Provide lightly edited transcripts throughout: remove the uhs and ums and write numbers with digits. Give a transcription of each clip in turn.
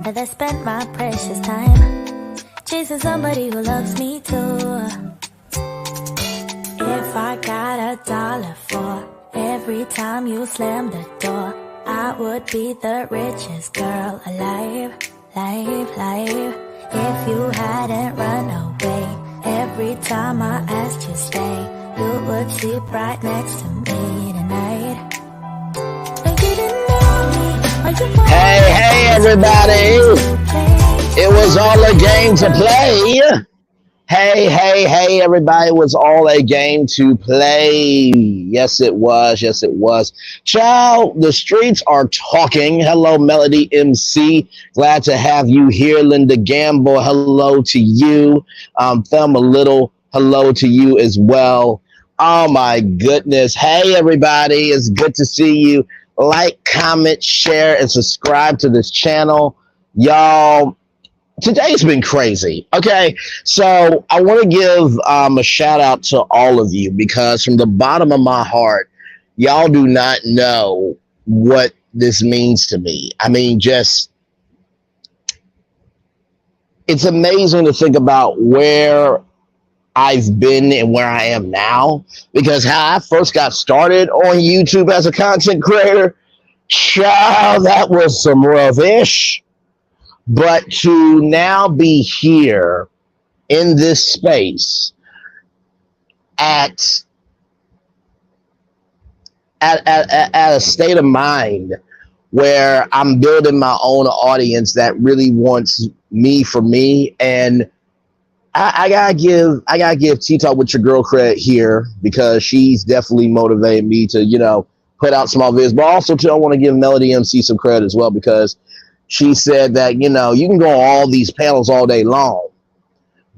rather spend my precious time chasing somebody who loves me too. If I got $1 for every time you slam the door, I would be the richest girl alive, If you hadn't run away every time I asked you stay, you would sleep right next to me tonight. And you didn't know me. Hey, everybody. It was all a game to play. Hey, everybody. It was all a game to play. Yes, it was. Child, the streets are talking. Hello, Melody MC. Glad to have you here. Linda Gamble, hello to you. Thelma Little, hello to you as well. Oh, my goodness. Hey, everybody. It's good to see you. Like, comment, share, and subscribe to this channel. Y'all, today's been crazy. Okay, so I want to give a shout out to all of you, because from the bottom of my heart, y'all do not know what this means to me. I mean, just, it's amazing to think about where I've been and where I am now, because how I first got started on YouTube as a content creator, child, that was some rough-ish. But to now be here in this space at a state of mind where I'm building my own audience that really wants me for me, and I gotta give T-Talk with your girl credit here, because she's definitely motivated me to, put out small videos. But also too, I want to give Melody MC some credit as well, because she said that, you can go on all these panels all day long,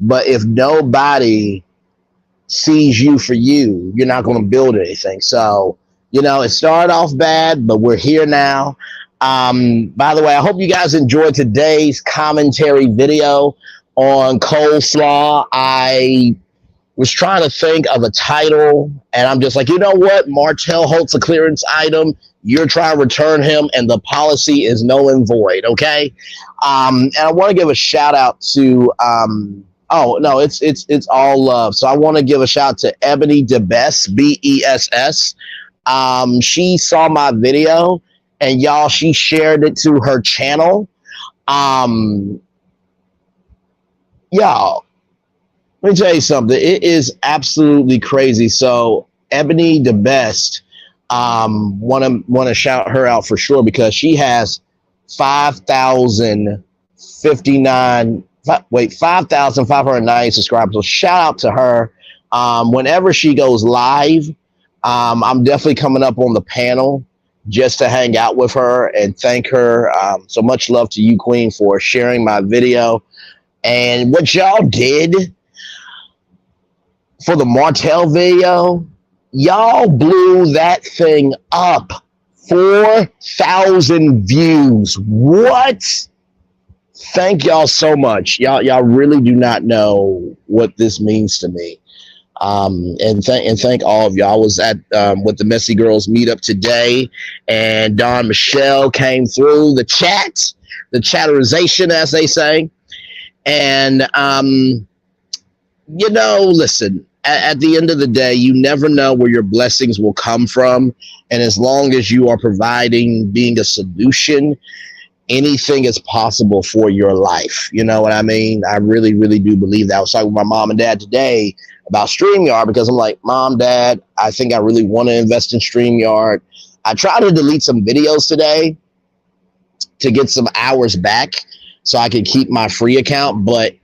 but if nobody sees you for you, you're not going to build anything. So, it started off bad, but we're here now. By the way, I hope you guys enjoyed today's commentary video on coleslaw. I was trying to think of a title, and I'm just like, you know what? Martell Holt's a clearance item. You're trying to return him, and the policy is null and void. Okay. And I want to give a shout out to, oh no, it's all love. So I want to give a shout out to Ebony DeBess, BESS. She saw my video, and y'all, she shared it to her channel. Y'all, let me tell you something. It is absolutely crazy. So Ebony the Best, want to shout her out for sure, because she has 5,590 subscribers. So shout out to her. Whenever she goes live, I'm definitely coming up on the panel just to hang out with her and thank her. So much love to you, Queen, for sharing my video. And what y'all did for the Martell video, y'all blew that thing up. 4,000 views. What? Thank y'all so much. Y'all really do not know what this means to me. And thank all of y'all. I was at with the Messy Girls meetup today, and Dawn Michelle came through the chat, the chatterization, as they say. And listen, at the end of the day, you never know where your blessings will come from. And as long as you are providing, being a solution, anything is possible for your life. You know what I mean? I really, really do believe that. I was talking with my mom and dad today about Streamyard, because I'm like, Mom, Dad, I think I really want to invest in Streamyard. I tried to delete some videos today to get some hours back so I could keep my free account. But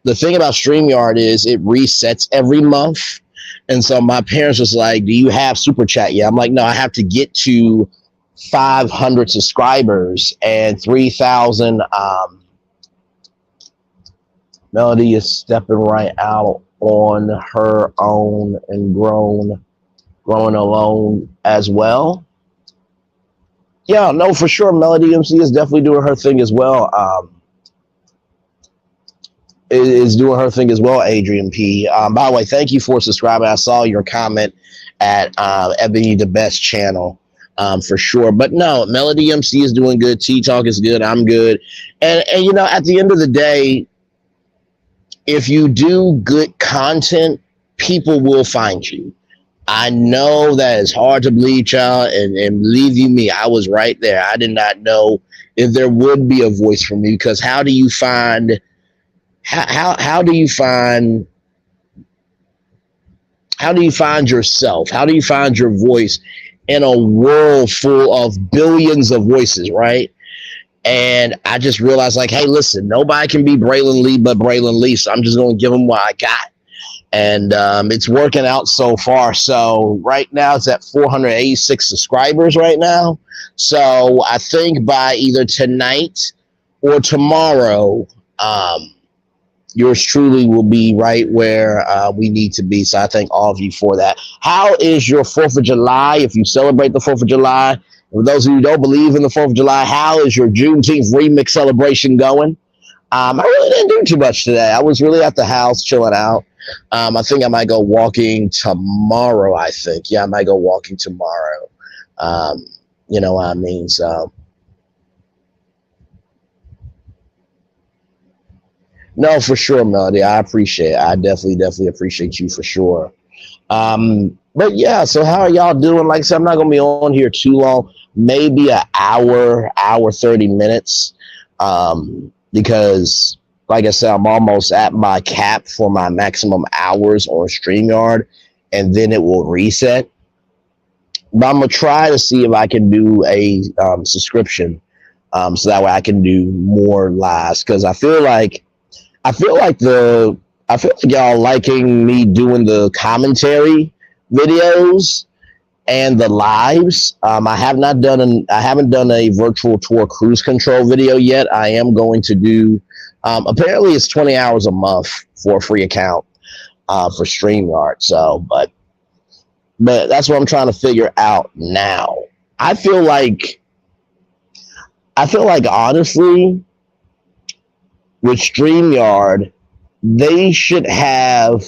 the thing about Streamyard is it resets every month. And so my parents was like, do you have Super Chat yet? I'm like, no, I have to get to 500 subscribers and 3,000. Melody is stepping right out on her own and growing alone as well. Yeah, no, for sure. Melody MC is definitely doing her thing as well. Is doing her thing as well, Adrian P. By the way, thank you for subscribing. I saw your comment at Ebony the Best channel. for sure. But no, Melody MC is doing good. T Talk is good. I'm good. And you know, at the end of the day, if you do good content, people will find you. I know that it's hard to believe, y'all, and believe you me, I was right there. I did not know if there would be a voice for me, because how do you find yourself? How do you find your voice in a world full of billions of voices, right? And I just realized, like, hey, listen, nobody can be Braylon Lee but Braylon Lee, so I'm just going to give them what I got. And it's working out so far. So right now it's at 486 subscribers right now. So I think by either tonight or tomorrow, yours truly will be right where we need to be. So I thank all of you for that. How is your 4th of July? If you celebrate the 4th of July, for those of you who don't believe in the 4th of July, how is your Juneteenth remix celebration going? I really didn't do too much today. I was really at the house chilling out. I think I might go walking tomorrow, I think. Yeah, I might go walking tomorrow. You know what I mean? So, no, for sure, Melody. I appreciate it. I definitely appreciate you for sure. But yeah, so how are y'all doing? Like I said, I'm not going to be on here too long. Maybe an hour, 30 minutes. Because, like I said, I'm almost at my cap for my maximum hours on StreamYard, and then it will reset. But I'm going to try to see if I can do a subscription, so that way I can do more lives. Because I feel like y'all liking me doing the commentary videos and the lives. I haven't done a virtual tour cruise control video yet. I am going to do, apparently it's 20 hours a month for a free account for StreamYard. So, but that's what I'm trying to figure out now. I feel like honestly, with StreamYard, they should have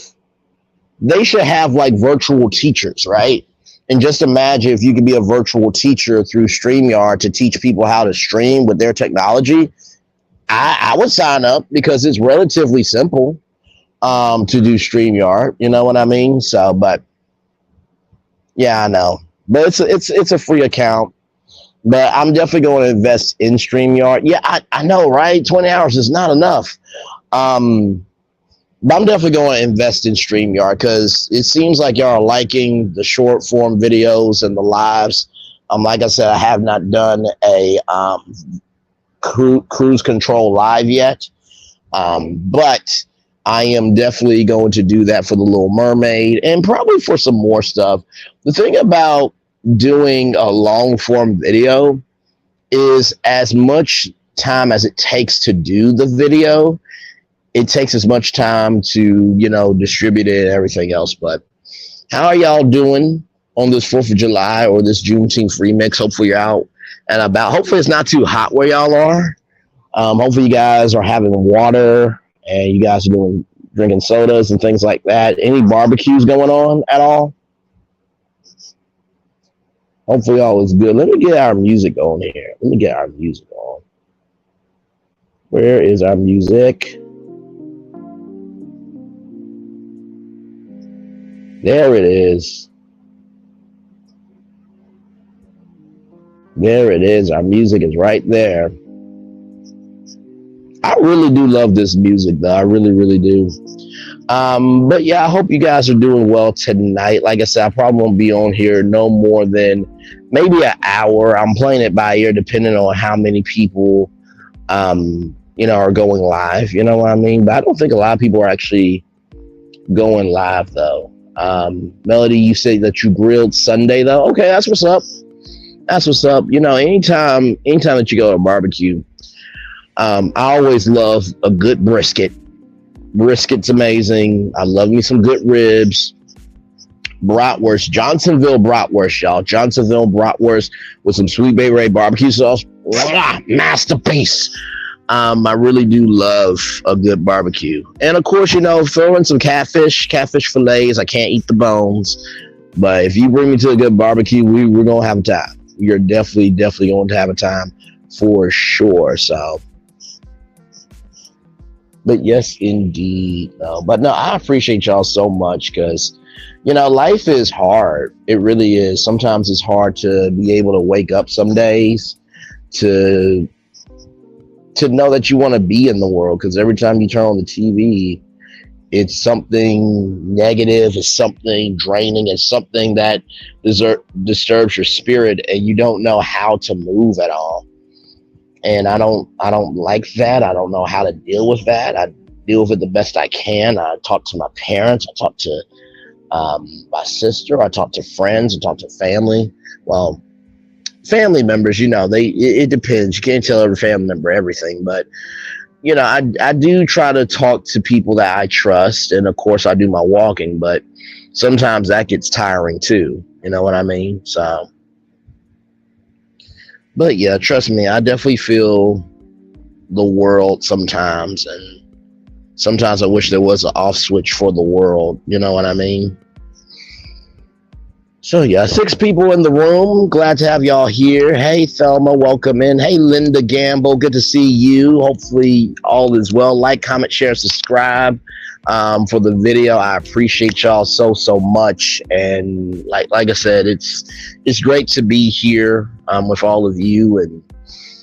like virtual teachers, right? And just imagine if you could be a virtual teacher through StreamYard to teach people how to stream with their technology. I would sign up, because it's relatively simple to do StreamYard. You know what I mean? So, but yeah, I know. But it's a free account. But I'm definitely going to invest in StreamYard. Yeah, I know, right? 20 hours is not enough. But I'm definitely going to invest in StreamYard, because it seems like y'all are liking the short form videos and the lives. Like I said, I have not done a cruise control live yet, but I am definitely going to do that for the Little Mermaid, and probably for some more stuff. The thing about doing a long form video is, as much time as it takes to do the video, it takes as much time to, you know, distribute it and everything else. But how are y'all doing on this 4th of July or this Juneteenth remix? Hopefully you're out and about. Hopefully it's not too hot where y'all are. Hopefully you guys are having water and you guys are drinking sodas and things like that. Any barbecues going on at all? Hopefully all is good. Let me get our music on here. Let me get our music on. Where is our music? There it is. There it is. Our music is right there. I really do love this music, though. I really, really do. But yeah, I hope you guys are doing well tonight. Like I said, I probably won't be on here no more than maybe an hour. I'm playing it by ear, depending on how many people, you know, are going live. You know what I mean? But I don't think a lot of people are actually going live, though. Melody, you say that you grilled Sunday, though. Okay, that's what's up. That's what's up. You know, anytime that you go to a barbecue, I always love a good brisket. Brisket's amazing. I love me some good ribs. Bratwurst, Johnsonville bratwurst, y'all. Johnsonville bratwurst with some Sweet Bay Ray barbecue sauce. Masterpiece. I really do love a good barbecue. And of course, you know, throw in some catfish fillets. I can't eat the bones. But if you bring me to a good barbecue, we're going to have a time. you're definitely going to have a time for sure. So, but yes, indeed. But no, I appreciate y'all so much because, life is hard. It really is. Sometimes it's hard to be able to wake up some days to know that you want to be in the world, because every time you turn on the TV, it's something negative, it's something draining, it's something that disturbs your spirit, and you don't know how to move at all. And I don't like that. I don't know how to deal with that. I deal with it the best I can. I talk to my parents, I talk to my sister, I talk to friends, I talk to family. Well, family members, it depends. You can't tell every family member everything, but I do try to talk to people that I trust, and of course I do my walking, but sometimes that gets tiring too. You know what I mean? So, but yeah, trust me, I definitely feel the world sometimes, and sometimes I wish there was an off switch for the world. You know what I mean? So yeah, 6 people in the room. Glad to have y'all here. Hey, Thelma, welcome in. Hey, Linda Gamble, good to see you. Hopefully all is well. Like, comment, share, subscribe for the video. I appreciate y'all so much. And like I said, it's great to be here with all of you. And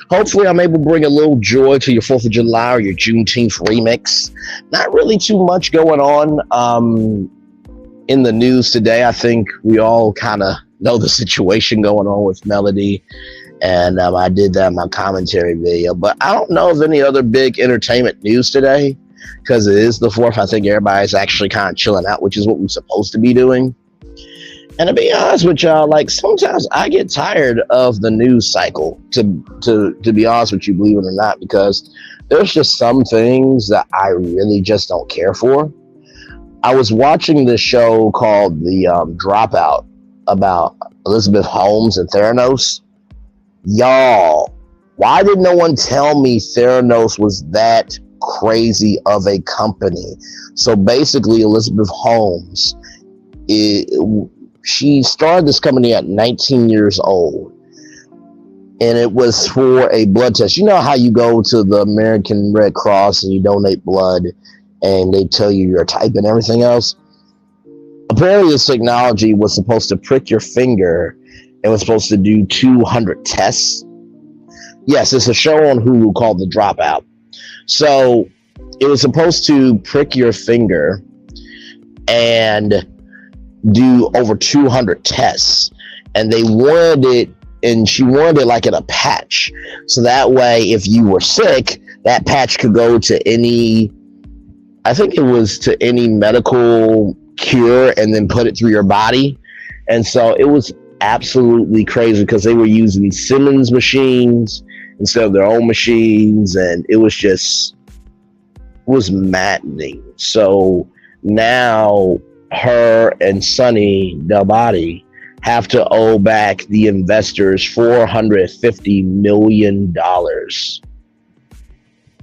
hopefully I'm able to bring a little joy to your 4th of July or your Juneteenth remix. Not really too much going on in the news today. I think we all kind of know the situation going on with Melody, and I did that in my commentary video, but I don't know of any other big entertainment news today because it is the 4th. I think everybody's actually kind of chilling out, which is what we're supposed to be doing. And to be honest with y'all, like, sometimes I get tired of the news cycle, to be honest with you, believe it or not, because there's just some things that I really just don't care for. I was watching this show called The Dropout about Elizabeth Holmes and Theranos. Y'all, why did no one tell me Theranos was that crazy of a company? So basically, Elizabeth Holmes, she started this company at 19 years old. And it was for a blood test. You know how you go to the American Red Cross and you donate blood, and they tell you your type and everything else? Apparently this technology was supposed to prick your finger and was supposed to do 200 tests. Yes, it's a show on Hulu called The Dropout. So it was supposed to prick your finger and do over 200 tests. And they wanted it, and she wanted it like in a patch. So that way, if you were sick, that patch could go to any, I think it was to any medical cure, and then put it through your body. And so it was absolutely crazy because they were using these Siemens machines instead of their own machines, and it was maddening. So now her and Sonny Delbody have to owe back the investors $450 million.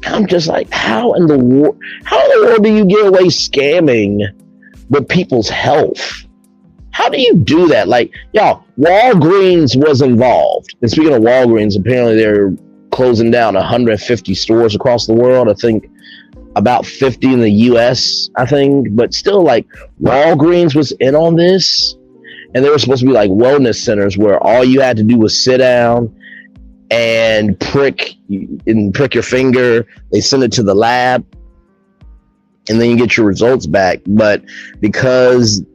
I'm just like, how in the world do you get away scamming with people's health? How do you do that? Like, y'all, Walgreens was involved. And speaking of Walgreens, apparently they're closing down 150 stores across the world. I think about 50 in the US, I think. But still, like, Walgreens was in on this. And they were supposed to be like wellness centers where all you had to do was sit down and prick your finger. They send it to the lab, and then you get your results back. But because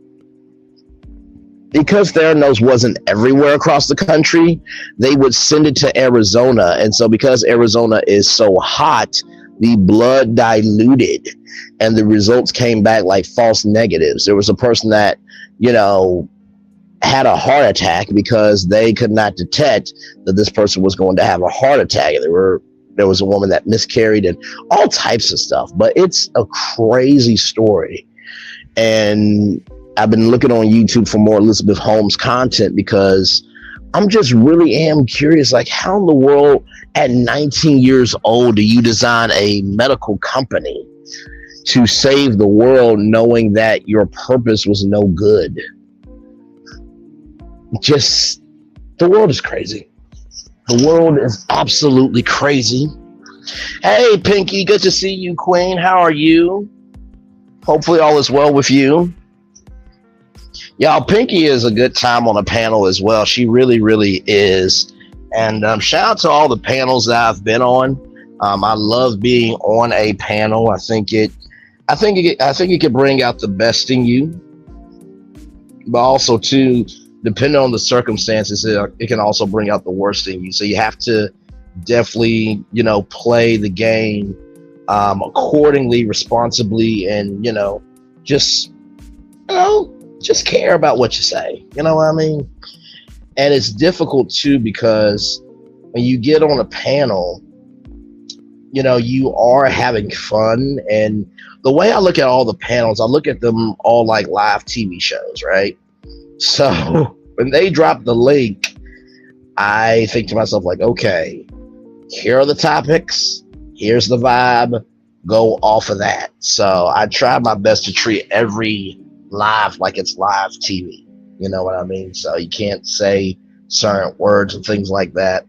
Theranos wasn't everywhere across the country, they would send it to Arizona. And so because Arizona is so hot, the blood diluted and the results came back like false negatives. There was a person that, had a heart attack because they could not detect that this person was going to have a heart attack. There was a woman that miscarried and all types of stuff. But it's a crazy story. And I've been looking on YouTube for more Elizabeth Holmes content because I'm just really am curious, like, how in the world at 19 years old do you design a medical company to save the world knowing that your purpose was no good? Just The world is crazy. The world is absolutely crazy. Hey, Pinky, good to see you, Queen. How are you? Hopefully, all is well with you. Y'all, Pinky is a good time on a panel as well. She really, really is. And shout out to all the panels that I've been on. I love being on a panel. I think it can bring out the best in you, but also too, depending on the circumstances, it can also bring out the worst in you. So you have to definitely, play the game accordingly, responsibly, and just just care about what you say. You know what I mean? And it's difficult too because when you get on a panel, you are having fun. And the way I look at all the panels, I look at them all like live TV shows, right? So when they drop the link, I think to myself, like, okay, here are the topics, here's the vibe, go off of that. So I try my best to treat every live like it's live TV. You know what I mean? So you can't say certain words and things like that.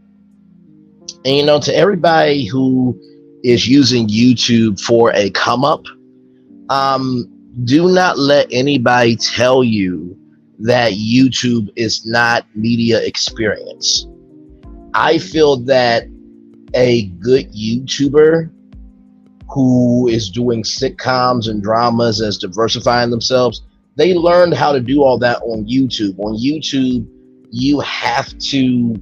And to everybody who is using YouTube for a come up, do not let anybody tell you that YouTube is not media experience. I feel that a good YouTuber who is doing sitcoms and dramas and is diversifying themselves, they learned how to do all that on YouTube. On YouTube, you have to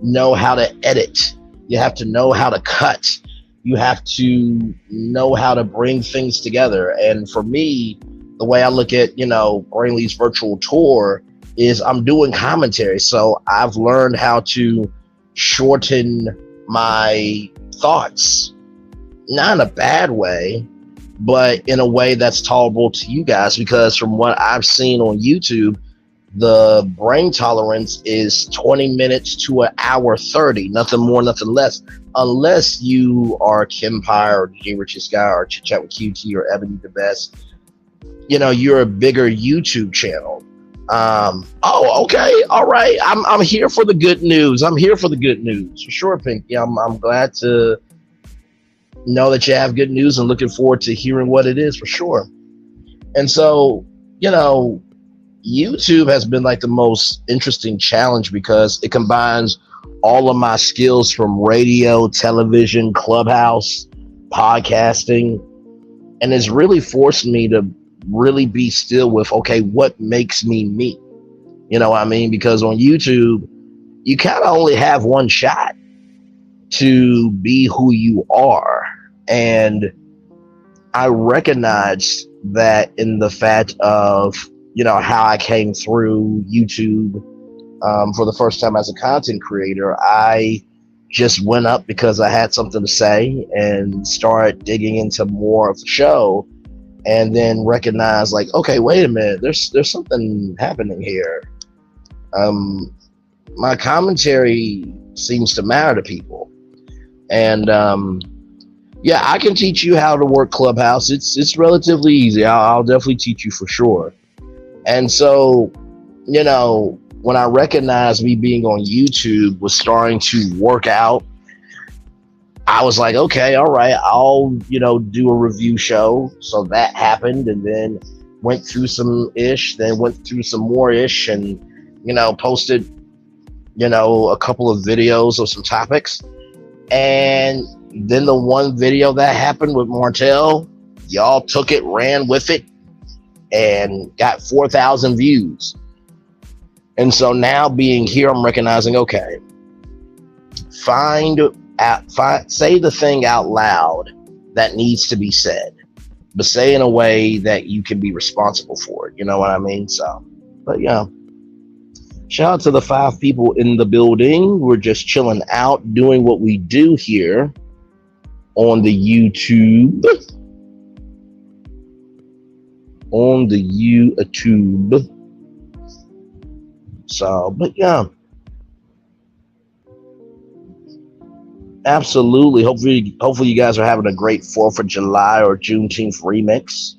know how to edit. You have to know how to cut. You have to know how to bring things together. And for me, the way I look at, Braylon's virtual tour is I'm doing commentary. So I've learned how to shorten my thoughts, not in a bad way, but in a way that's tolerable to you guys, because from what I've seen on YouTube, the brain tolerance is 20 minutes to an hour 30, nothing more, nothing less, unless you are Kempire or DJ Richest Guy or Chit Chat with QT or Ebony the Best. You're a bigger YouTube channel. Okay, all right. I'm here for the good news. For sure, Pinky. I'm glad to know that you have good news and looking forward to hearing what it is for sure. And so, YouTube has been like the most interesting challenge because it combines all of my skills from radio, television, Clubhouse, podcasting, and it's really forced me to really be still with, okay, what makes me me? You know what I mean? Because on YouTube, you kind of only have one shot to be who you are. And I recognize that in the fact of, how I came through YouTube for the first time as a content creator. I just went up because I had something to say and started digging into more of the show, and then recognized, like, okay, wait a minute, there's something happening here. My commentary seems to matter to people. And yeah, I can teach you how to work Clubhouse. It's relatively easy. I'll definitely teach you for sure. And so, when I recognized me being on YouTube was starting to work out, I was like, okay, all right, I'll, do a review show. So that happened, and then went through some ish, then went through some more ish, and, posted, a couple of videos of some topics. And then the one video that happened with Martell, y'all took it, ran with it, and got 4,000 views. And so now being here, I'm recognizing, okay, say the thing out loud that needs to be said, but say in a way that you can be responsible for it. You know what I mean? So, but yeah, shout out to the 5 people in the building. We're just chilling out, doing what we do here on the YouTube. So, but yeah, absolutely. Hopefully you guys are having a great 4th of July or Juneteenth remix.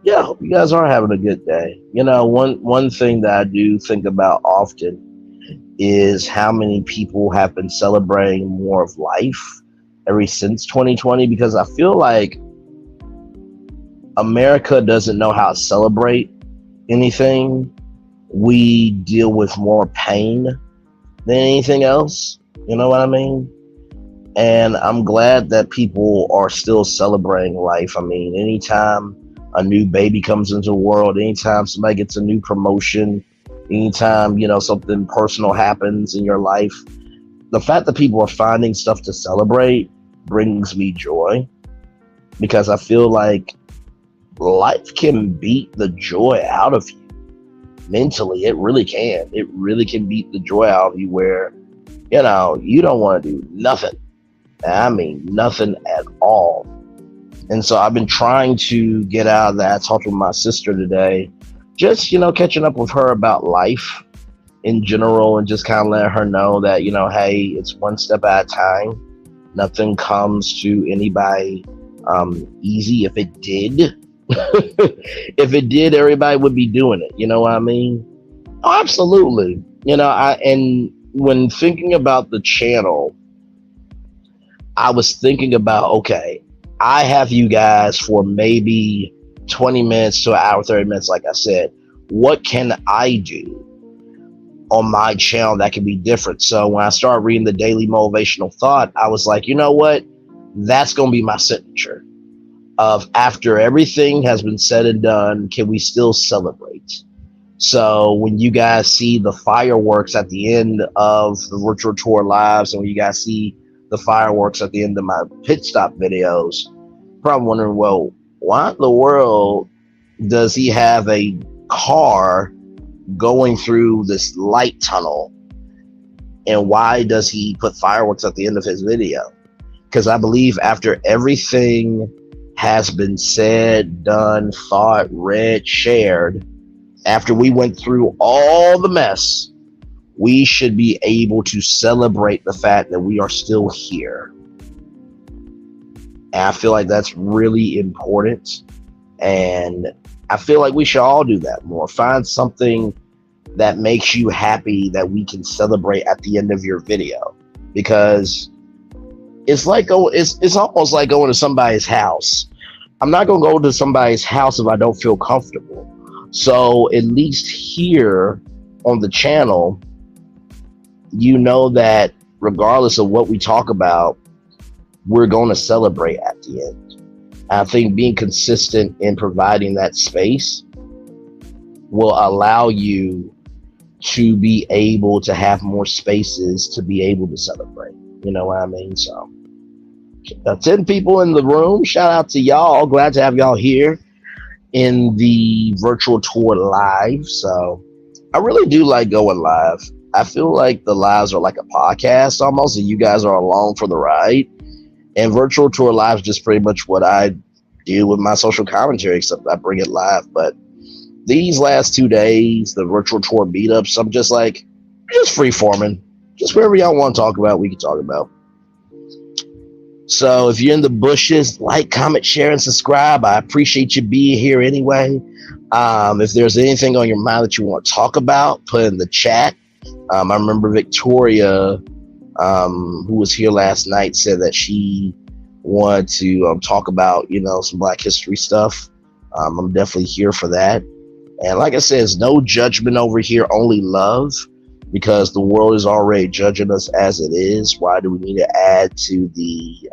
Yeah, I hope you guys are having a good day. One thing that I do think about often is how many people have been celebrating more of life ever since 2020, because I feel like America doesn't know how to celebrate anything. We deal with more pain than anything else. You know what I mean? And I'm glad that people are still celebrating life. I mean, anytime a new baby comes into the world, anytime somebody gets a new promotion, anytime, something personal happens in your life, the fact that people are finding stuff to celebrate brings me joy, because I feel like life can beat the joy out of you mentally. It really can. It really can beat the joy out of you where, you don't want to do nothing. I mean, nothing at all. And so I've been trying to get out of that. I talked with my sister today, just, catching up with her about life in general, and just kind of letting her know that, hey, it's one step at a time. Nothing comes to anybody easy. If it did, if it did, everybody would be doing it. You know what I mean? Oh, absolutely. And when thinking about the channel, I was thinking about, okay, I have you guys for maybe 20 minutes to an hour, 30 minutes, like I said. What can I do on my channel that can be different? So when I started reading the Daily Motivational Thought, I was like, you know what? That's going to be my signature of, after everything has been said and done, can we still celebrate? So when you guys see the fireworks at the end of the virtual tour lives, and when you guys see the fireworks at the end of my pit stop videos, probably wondering, well, why in the world does he have a car going through this light tunnel, and why does he put fireworks at the end of his video? Because I believe after everything has been said, done, thought, read, shared, after we went through all the mess, we should be able to celebrate the fact that we are still here. And I feel like that's really important. And I feel like we should all do that more. Find something that makes you happy that we can celebrate at the end of your video. Because it's like, it's almost like going to somebody's house. I'm not going to go to somebody's house if I don't feel comfortable. So at least here on the channel, that regardless of what we talk about, we're going to celebrate at the end. I think being consistent in providing that space will allow you to be able to have more spaces to be able to celebrate. You know what I mean? So 10 people in the room. Shout out to y'all. Glad to have y'all here in the virtual tour live. So I really do like going live. I feel like the lives are like a podcast almost, and you guys are along for the ride. And virtual tour live is just pretty much what I do with my social commentary, except I bring it live. But these last 2 days, the virtual tour meetups, I'm just free forming. Just whatever y'all want to talk about, we can talk about. So if you're in the bushes, like, comment, share, and subscribe. I appreciate you being here anyway. If there's anything on your mind that you want to talk about, put it in the chat. I remember Victoria, who was here last night, said that she wanted to talk about, some Black history stuff. I'm definitely here for that. And like I said, there's no judgment over here, only love, because the world is already judging us as it is. Why do we need to add to the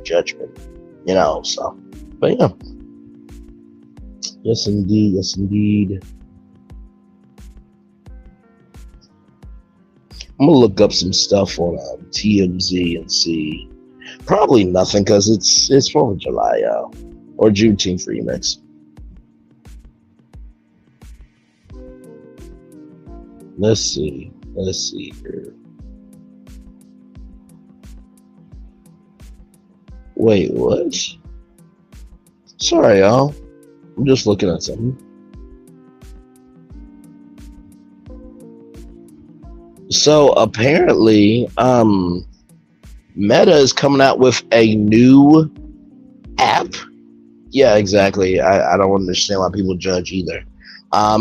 judgment? So, but yeah. Yes, indeed. Yes, indeed. I'm gonna look up some stuff on TMZ and see. Probably nothing, because it's 4th of July, y'all, or Juneteenth remix. Let's see here. Wait, what? Sorry, y'all. I'm just looking at something. So apparently, Meta is coming out with a new app Yeah, exactly. I don't understand why people judge either.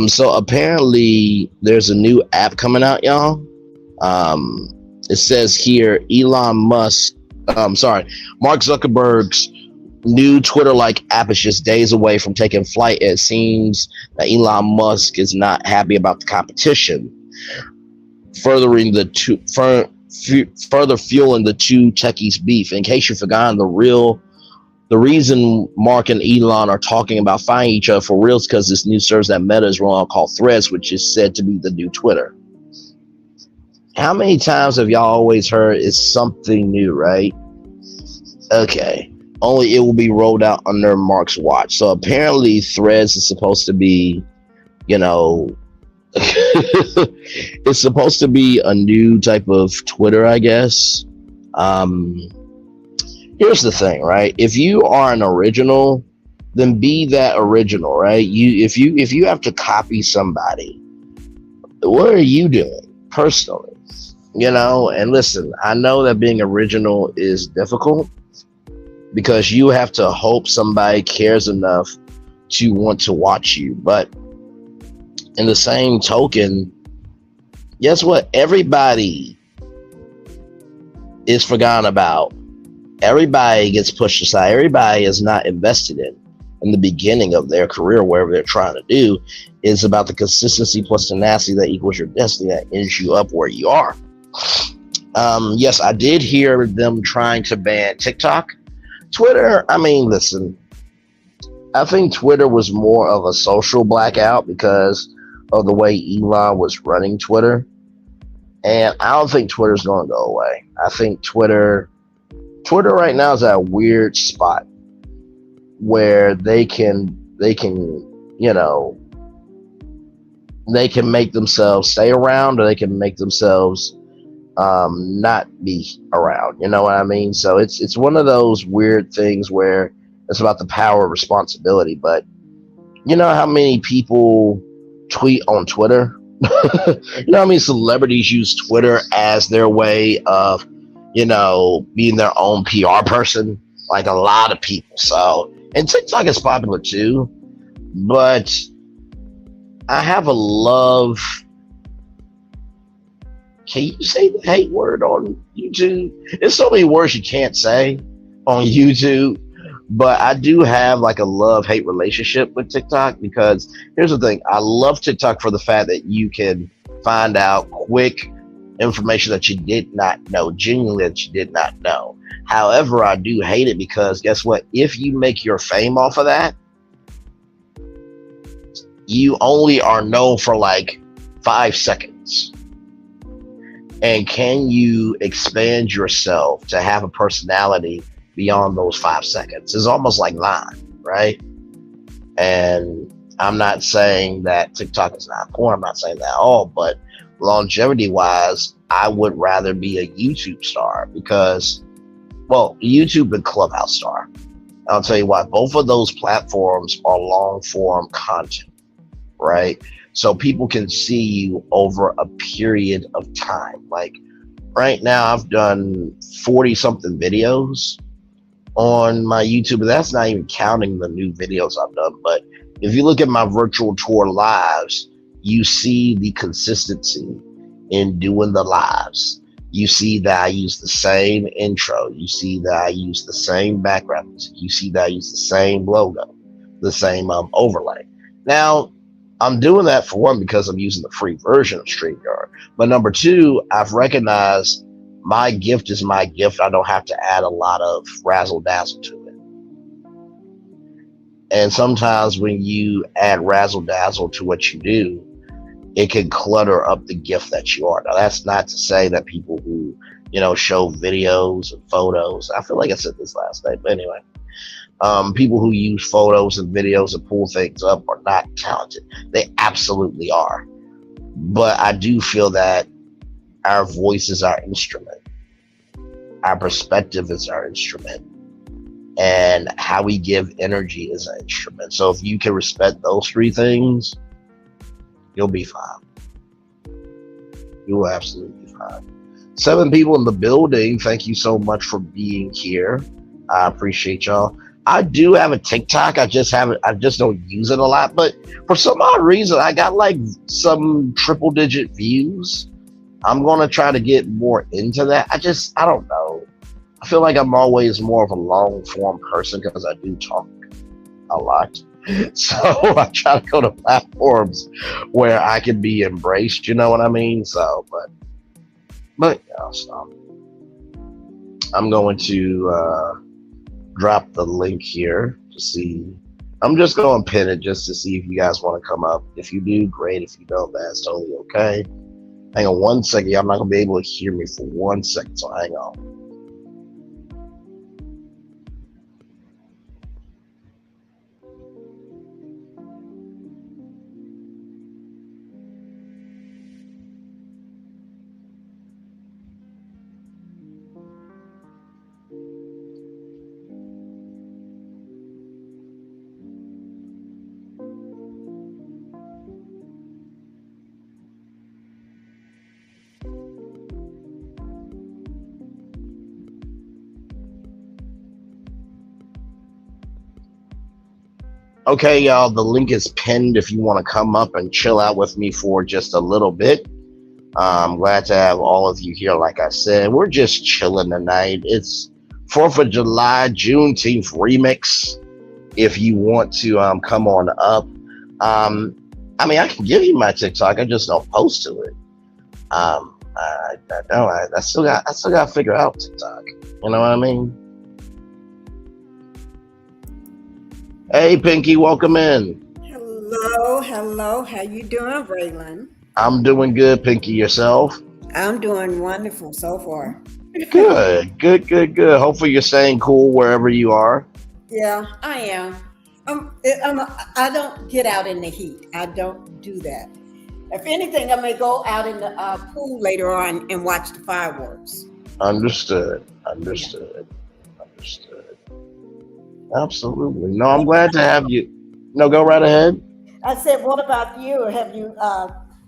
So apparently there's a new app coming out, y'all. Um, it says here Elon Musk, sorry, Mark Zuckerberg's new Twitter-like app is just days away from taking flight. It seems that Elon Musk is not happy about the competition, furthering the further fueling the two techies' beef. In case you've forgotten, the reason Mark and Elon are talking about fighting each other for real is because this new service that Meta is rolling out called Threads, which is said to be the new Twitter. How many times have y'all always heard it's something new, right? Okay. Only it will be rolled out under Mark's watch. So apparently Threads is supposed to be, you know, it's supposed to be a new type of Twitter, I guess. Here's the thing, right? If you are an original, then be that original, right? If you have to copy somebody, what are you doing personally? And listen, I know that being original is difficult because you have to hope somebody cares enough to want to watch you. But in the same token, guess what? Everybody is forgotten about. Everybody gets pushed aside. Everybody is not invested in the beginning of their career, wherever they're trying to do. Is about the consistency plus tenacity that equals your destiny, that ends you up where you are. Yes, I did hear them trying to ban TikTok. Twitter, I mean, listen, I think Twitter was more of a social blackout because of the way Elon was running Twitter. And I don't think Twitter's going to go away. I think Twitter right now is at a weird spot where they can they can make themselves stay around, or they can make themselves not be around. You know what I mean? So it's one of those weird things where it's about the power of responsibility. But you know how many people tweet on Twitter? You know how many celebrities use Twitter as their way of, being their own PR person? Like a lot of people. So, and TikTok is popular too, but I have a love. Can you say the hate word on YouTube? There's so many words you can't say on YouTube, but I do have like a love-hate relationship with TikTok because here's the thing. I love TikTok for the fact that you can find out quick information that you did not know, genuinely that you did not know. However, I do hate it because guess what? If you make your fame off of that, you only are known for like 5 seconds. And can you expand yourself to have a personality beyond those 5 seconds? It's almost like Vine, right? And I'm not saying that TikTok is not porn. I'm not saying that at all. But longevity wise, I would rather be a YouTube star because, well, YouTube and Clubhouse star. I'll tell you why. Both of those platforms are long form content, right? So people can see you over a period of time. Like right now, I've done 40 something videos on my YouTube, and that's not even counting the new videos I've done. But if you look at my virtual tour lives, you see the consistency in doing the lives. You see that I use the same intro. You see that I use the same background music. You see that I use the same logo, the same overlay. Now, I'm doing that for one because I'm using the free version of Streamyard. But number two, I've recognized my gift is my gift. I don't have to add a lot of razzle dazzle to it. And sometimes when you add razzle dazzle to what you do, it can clutter up the gift that you are. Now, that's not to say that people who, show videos and photos, I feel like I said this last night, but anyway. People who use photos and videos and pull things up are not talented. They absolutely are. But I do feel that our voice is our instrument. Our perspective is our instrument. And how we give energy is an instrument. So if you can respect those 3 things, you'll be fine. You will absolutely be fine. 7 people in the building. Thank you so much for being here. I appreciate y'all. I do have a TikTok. I just haven't. I just don't use it a lot. But for some odd reason, I got like some triple digit views. I'm gonna try to get more into that. I don't know. I feel like I'm always more of a long form person because I do talk a lot. So I try to go to platforms where I can be embraced. You know what I mean? So, but yeah. So I'm going to drop the link here to see. I'm just going to pin it just to see if you guys want to come up. If you do, great. If you don't, that's totally okay. Hang on 1 second. I'm not going to be able to hear me for 1 second, so hang on. Okay, y'all, the link is pinned if you want to come up and chill out with me for just a little bit. I'm glad to have all of you here. Like I said, we're just chilling tonight. It's 4th of July, Juneteenth remix. If you want to come on up. I mean, I can give you my TikTok. I just don't post to it. I still got to figure out TikTok. You know what I mean? Hey, Pinky, welcome in. Hello. How you doing, Braylon? I'm doing good, Pinky. Yourself? I'm doing wonderful so far. Good. Hopefully you're staying cool wherever you are. Yeah, I am. I don't get out in the heat. I don't do that. If anything, I may go out in the pool later on and watch the fireworks. Understood. Absolutely. No, I'm glad to have you. No, go right ahead. I said, what about you? Have you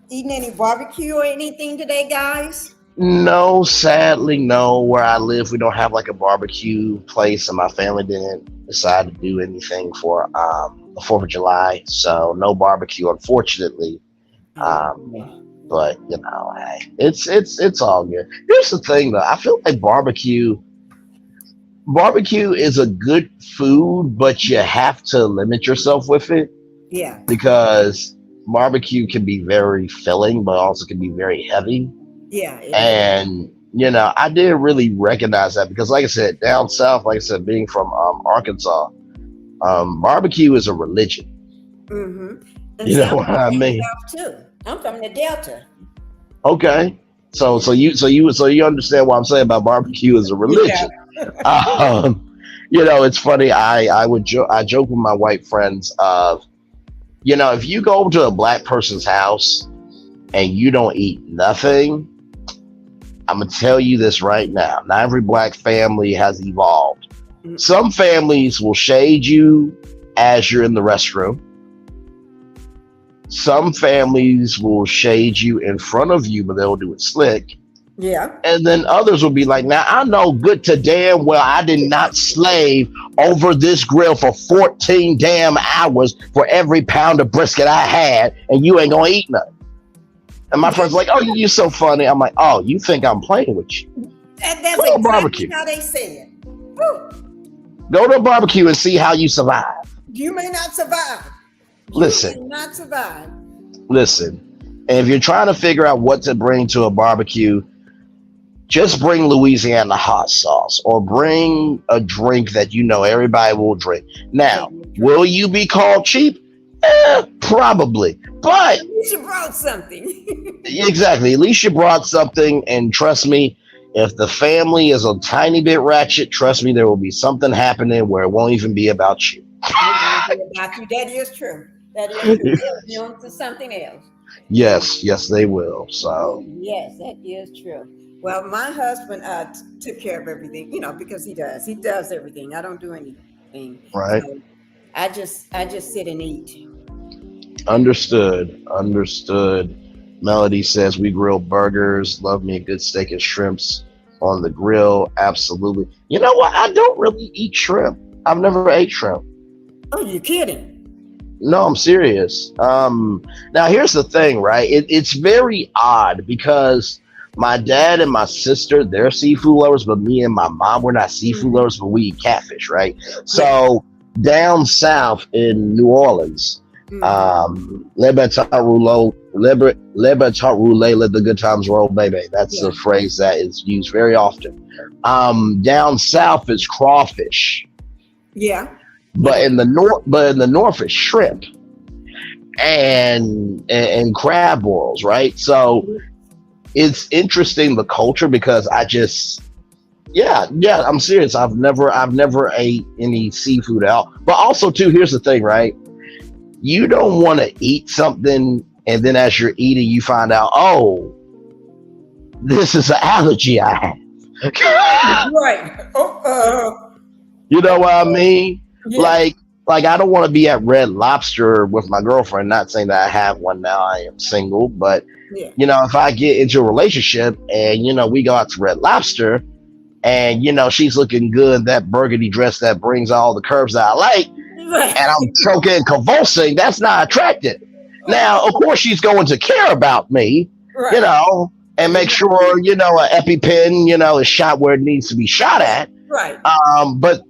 eaten any barbecue or anything today, guys? No, sadly, no. Where I live, we don't have like a barbecue place, and my family didn't decide to do anything for the 4th of July. So no barbecue, unfortunately. But you know, hey, it's all good. Here's the thing, though. I feel like barbecue is a good food, but you have to limit yourself with it. Yeah. Because barbecue can be very filling, but also can be very heavy. Yeah. And, you know, I didn't really recognize that because, like I said, down south, like I said, being from Arkansas, barbecue is a religion. Mm-hmm. You know what I mean? Too. I'm from the Delta. Okay. So you understand what I'm saying about barbecue as a religion. Yeah. You know, it's funny. I joke with my white friends of, you know, if you go to a black person's house and you don't eat nothing, I'm gonna tell you this right now. Not every black family has evolved. Mm-hmm. Some families will shade you as you're in the restroom. Some families will shade you in front of you, but they'll do it slick. Yeah. And then others will be like, now I know good to damn well I did not slave over this grill for 14 damn hours for every pound of brisket I had, and you ain't gonna eat nothing. And my friend's like, oh, you're so funny. I'm like, oh, you think I'm playing with you? That's exactly barbecue. How they say it. Woo. Go to a barbecue and see how you survive. You may not survive. Listen. Not survive. Listen. And if you're trying to figure out what to bring to a barbecue, just bring Louisiana hot sauce or bring a drink that you know everybody will drink. Now, will you be called cheap? Probably. But at least you brought something. Exactly. At least you brought something. And trust me, if the family is a tiny bit ratchet, trust me, there will be something happening where it won't even be about you. That is true. That is true. You're on to something else. Yes, they will. So yes, that is true. Well, my husband took care of everything, you know, because he does everything. I don't do anything. Right. So I just sit and eat. Understood. Melody says we grill burgers. Love me a good steak and shrimps on the grill. Absolutely. You know what? I don't really eat shrimp. I've never ate shrimp. Oh, you kidding? No, I'm serious. Now here's the thing, right? It's very odd because my dad and my sister, they're seafood lovers, but me and my mom, we're not seafood Mhm. lovers, but we eat catfish, right? Yeah. So down south in New Orleans, Mhm. le bâtard rouleau, le bâtard roulé, let the good times roll, baby. That's Yeah. a phrase that is used very often. Down south is crawfish, Yeah. but in the north is shrimp and crab balls, right? So it's interesting the culture because yeah, I'm serious. I've never ate any seafood out. But also too, here's the thing, right? You don't want to eat something and then as you're eating, you find out, oh, this is an allergy I have. Right. You know what I mean? Yeah. Like I don't want to be at Red Lobster with my girlfriend. Not saying that I have one now. I am single, but Yeah. if I get into a relationship and we go out to Red Lobster and she's looking good, that burgundy dress that brings all the curves that I like, Right. and I'm choking and convulsing, that's not attractive. Now, of course, she's going to care about me, Right. and make sure an EpiPen, is shot where it needs to be shot at. Right.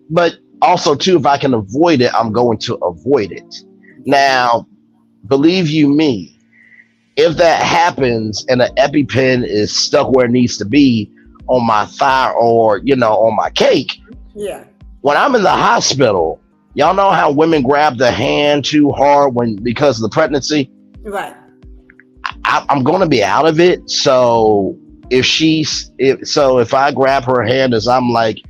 But also too, if I can avoid it, I'm going to avoid it. Now, believe you me, if that happens and an EpiPen is stuck where it needs to be on my thigh or on my cake, Yeah. when I'm in the hospital, y'all know how women grab the hand too hard because of the pregnancy. Right. I'm going to be out of it. So if I grab her hand as I'm like,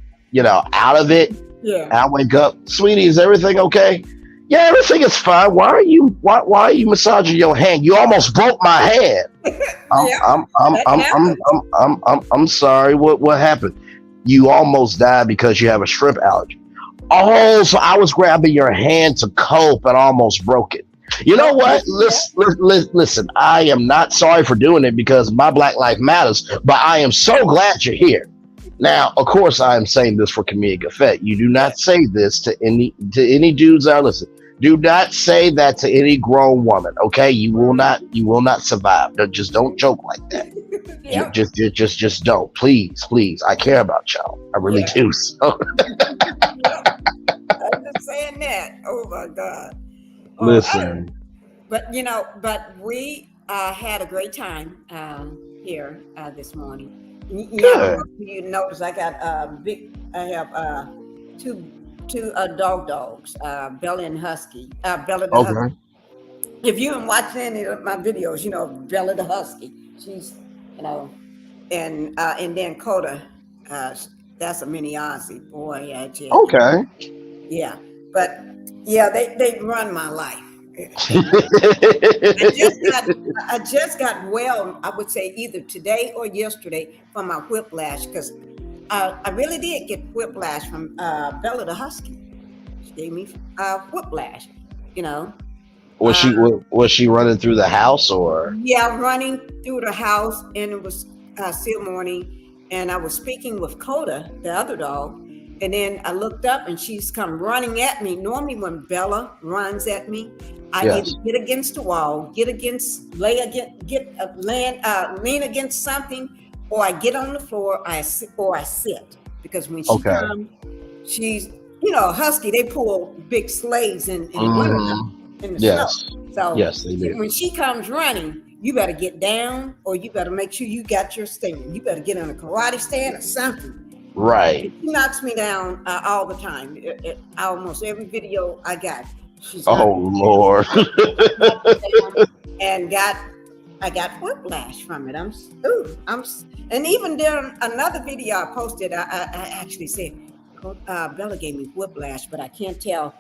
out of it, Yeah. I wake up, sweetie, is everything okay? Yeah, everything is fine. Why are you massaging your hand? You almost broke my hand. I'm sorry. What happened? You almost died because you have a shrimp allergy. Oh, so I was grabbing your hand to cope and almost broke it. You know what? Listen, I am not sorry for doing it because my Black Life Matters, but I am so glad you're here. Now, of course, I am saying this for comedic effect. You do not say this to any dudes that are listening. Do not say that to any grown woman, okay? You will not survive. Just don't joke like that. Yeah. Just don't. Please. I care about y'all. I really do. So. I'm just saying that. Oh my God. Listen. But we had a great time here this morning. You notice I got I have two dog dogs, Bella and Husky. Bella the Husky. If you haven't watched any of my videos, Bella the Husky. She's and then Coda, that's a mini Aussie boy. Okay. Yeah, but they run my life. I just got well, I would say either today or yesterday from my whiplash because I really did get whiplash from Bella the Husky. She gave me whiplash, Was she running through the house or? Yeah, running through the house, and it was still morning, and I was speaking with Coda, the other dog, and then I looked up and she's come running at me. Normally when Bella runs at me, I either get against the wall, lean against something, or I get on the floor, or I sit. Because when she comes, she's, Husky, they pull big sleighs in the winter in the snow. So yes, they do. When she comes running, you better get down, or you better make sure you got your stand. You better get on a karate stand or something. Right. She knocks me down all the time. Almost every video I got. She's Lord. And I got whiplash from it. And even during another video I posted, I actually said, Bella gave me whiplash, but I can't tell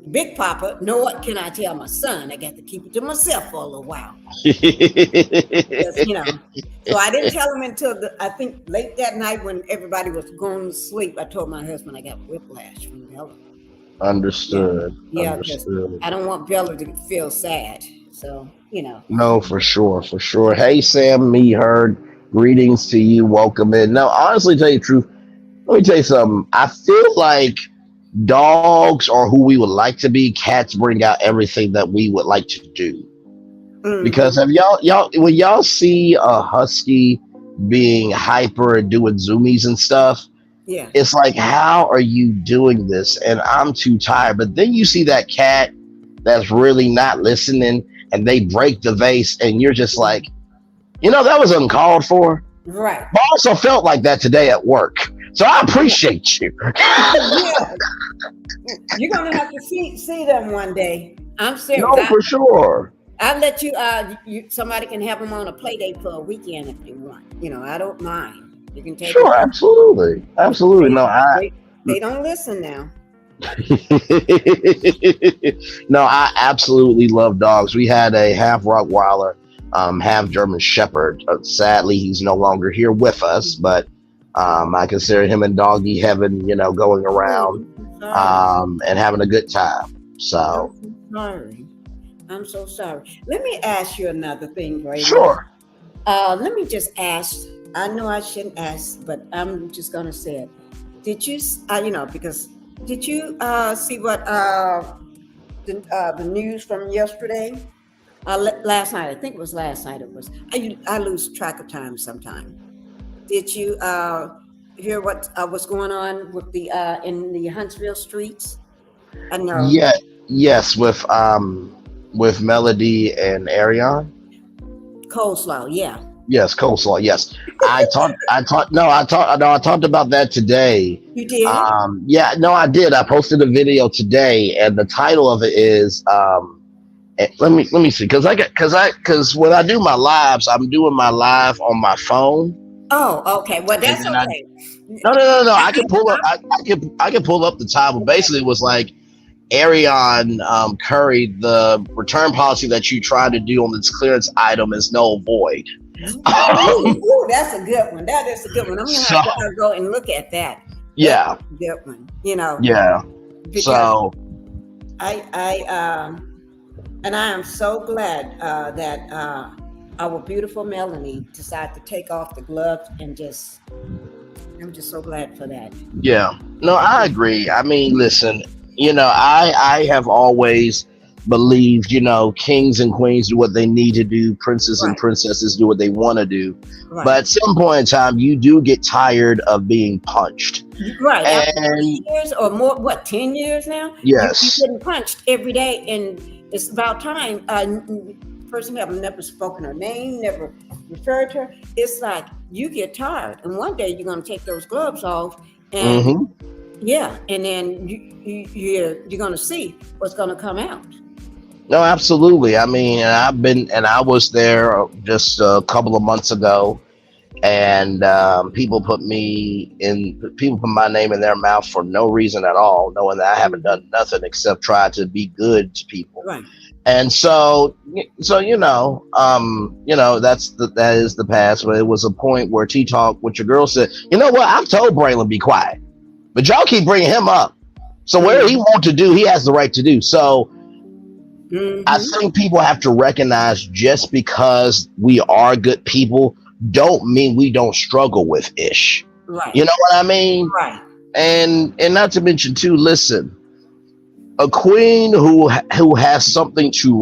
Big Papa, nor what can I tell my son. I got to keep it to myself for a little while. So I didn't tell him until I think late that night when everybody was going to sleep. I told my husband I got whiplash from Bella. Understood. Yeah, Understood. I don't want Bella to feel sad. So, No, for sure. Hey, Sam, me heard. Greetings to you. Welcome in. Now, honestly, tell you the truth, let me tell you something. I feel like dogs are who we would like to be. Cats bring out everything that we would like to do. Because have y'all when y'all see a husky being hyper and doing zoomies and stuff, Yeah. it's like, how are you doing this? And I'm too tired. But then you see that cat that's really not listening and they break the vase and you're just like, that was uncalled for. Right. But I also felt like that today at work. So I appreciate you. Yeah. You're gonna have to see them one day. I'm serious. No, for sure. I'll let you, somebody can have them on a play date for a weekend if you want. I don't mind. You can take Sure, them. absolutely. Absolutely. They don't listen now. No, I absolutely love dogs. We had a half Rottweiler, half German Shepherd. Sadly, he's no longer here with us, but I consider him in doggy heaven, going around and having a good time. So I'm so sorry. Let me ask you another thing, Braylon. Sure. Let me just ask. I know I shouldn't ask, but I'm just gonna say it. Did you, because did you see what the news from yesterday? Last night, I think it was last night. It was. I lose track of time sometimes. Did you hear what's going on with the in the Huntsville streets? I know. Yeah. Yes, with Melody and Ariane. Coleslaw, yeah. Yes, coleslaw. Yes, I talked about that today. You did? Yeah, no, I did. I posted a video today, and the title of it is let me see, because when I do my lives, I'm doing my live on my phone. Oh, okay. Well, that's okay. No. I can pull up. I can pull up the title. Basically, it was like, Ariane Curry, the return policy that you tried to do on this clearance item is null void. Ooh, that's a good one. That is a good one. I'm gonna have to go and look at that. Yeah. That's a good one. Yeah. So I am so glad that our beautiful Melanie decided to take off the gloves and I'm just so glad for that. Yeah. No, I agree. I mean, listen, I have always believed, kings and queens do what they need to do, princes and princesses do what they want to do. Right. But at some point in time, you do get tired of being punched. Right. After 20 years or more, 10 years now? Yes. You're getting punched every day, and it's about time. Person have never spoken her name, never referred to her. It's like you get tired, and one day you're going to take those gloves off, and yeah, and then you're going to see what's going to come out. No, absolutely. I mean, I was there just a couple of months ago, and people put my name in their mouth for no reason at all, knowing that I haven't done nothing except try to be good to people. Right. And so that is the past. But it was a point where T-Talk with your girl said, you know what? I've told Braylon be quiet, but y'all keep bringing him up. So whatever he wants to do, he has the right to do. So I think people have to recognize, just because we are good people don't mean we don't struggle with ish. Right. You know what I mean? Right. And not to mention too, listen, a queen who has something to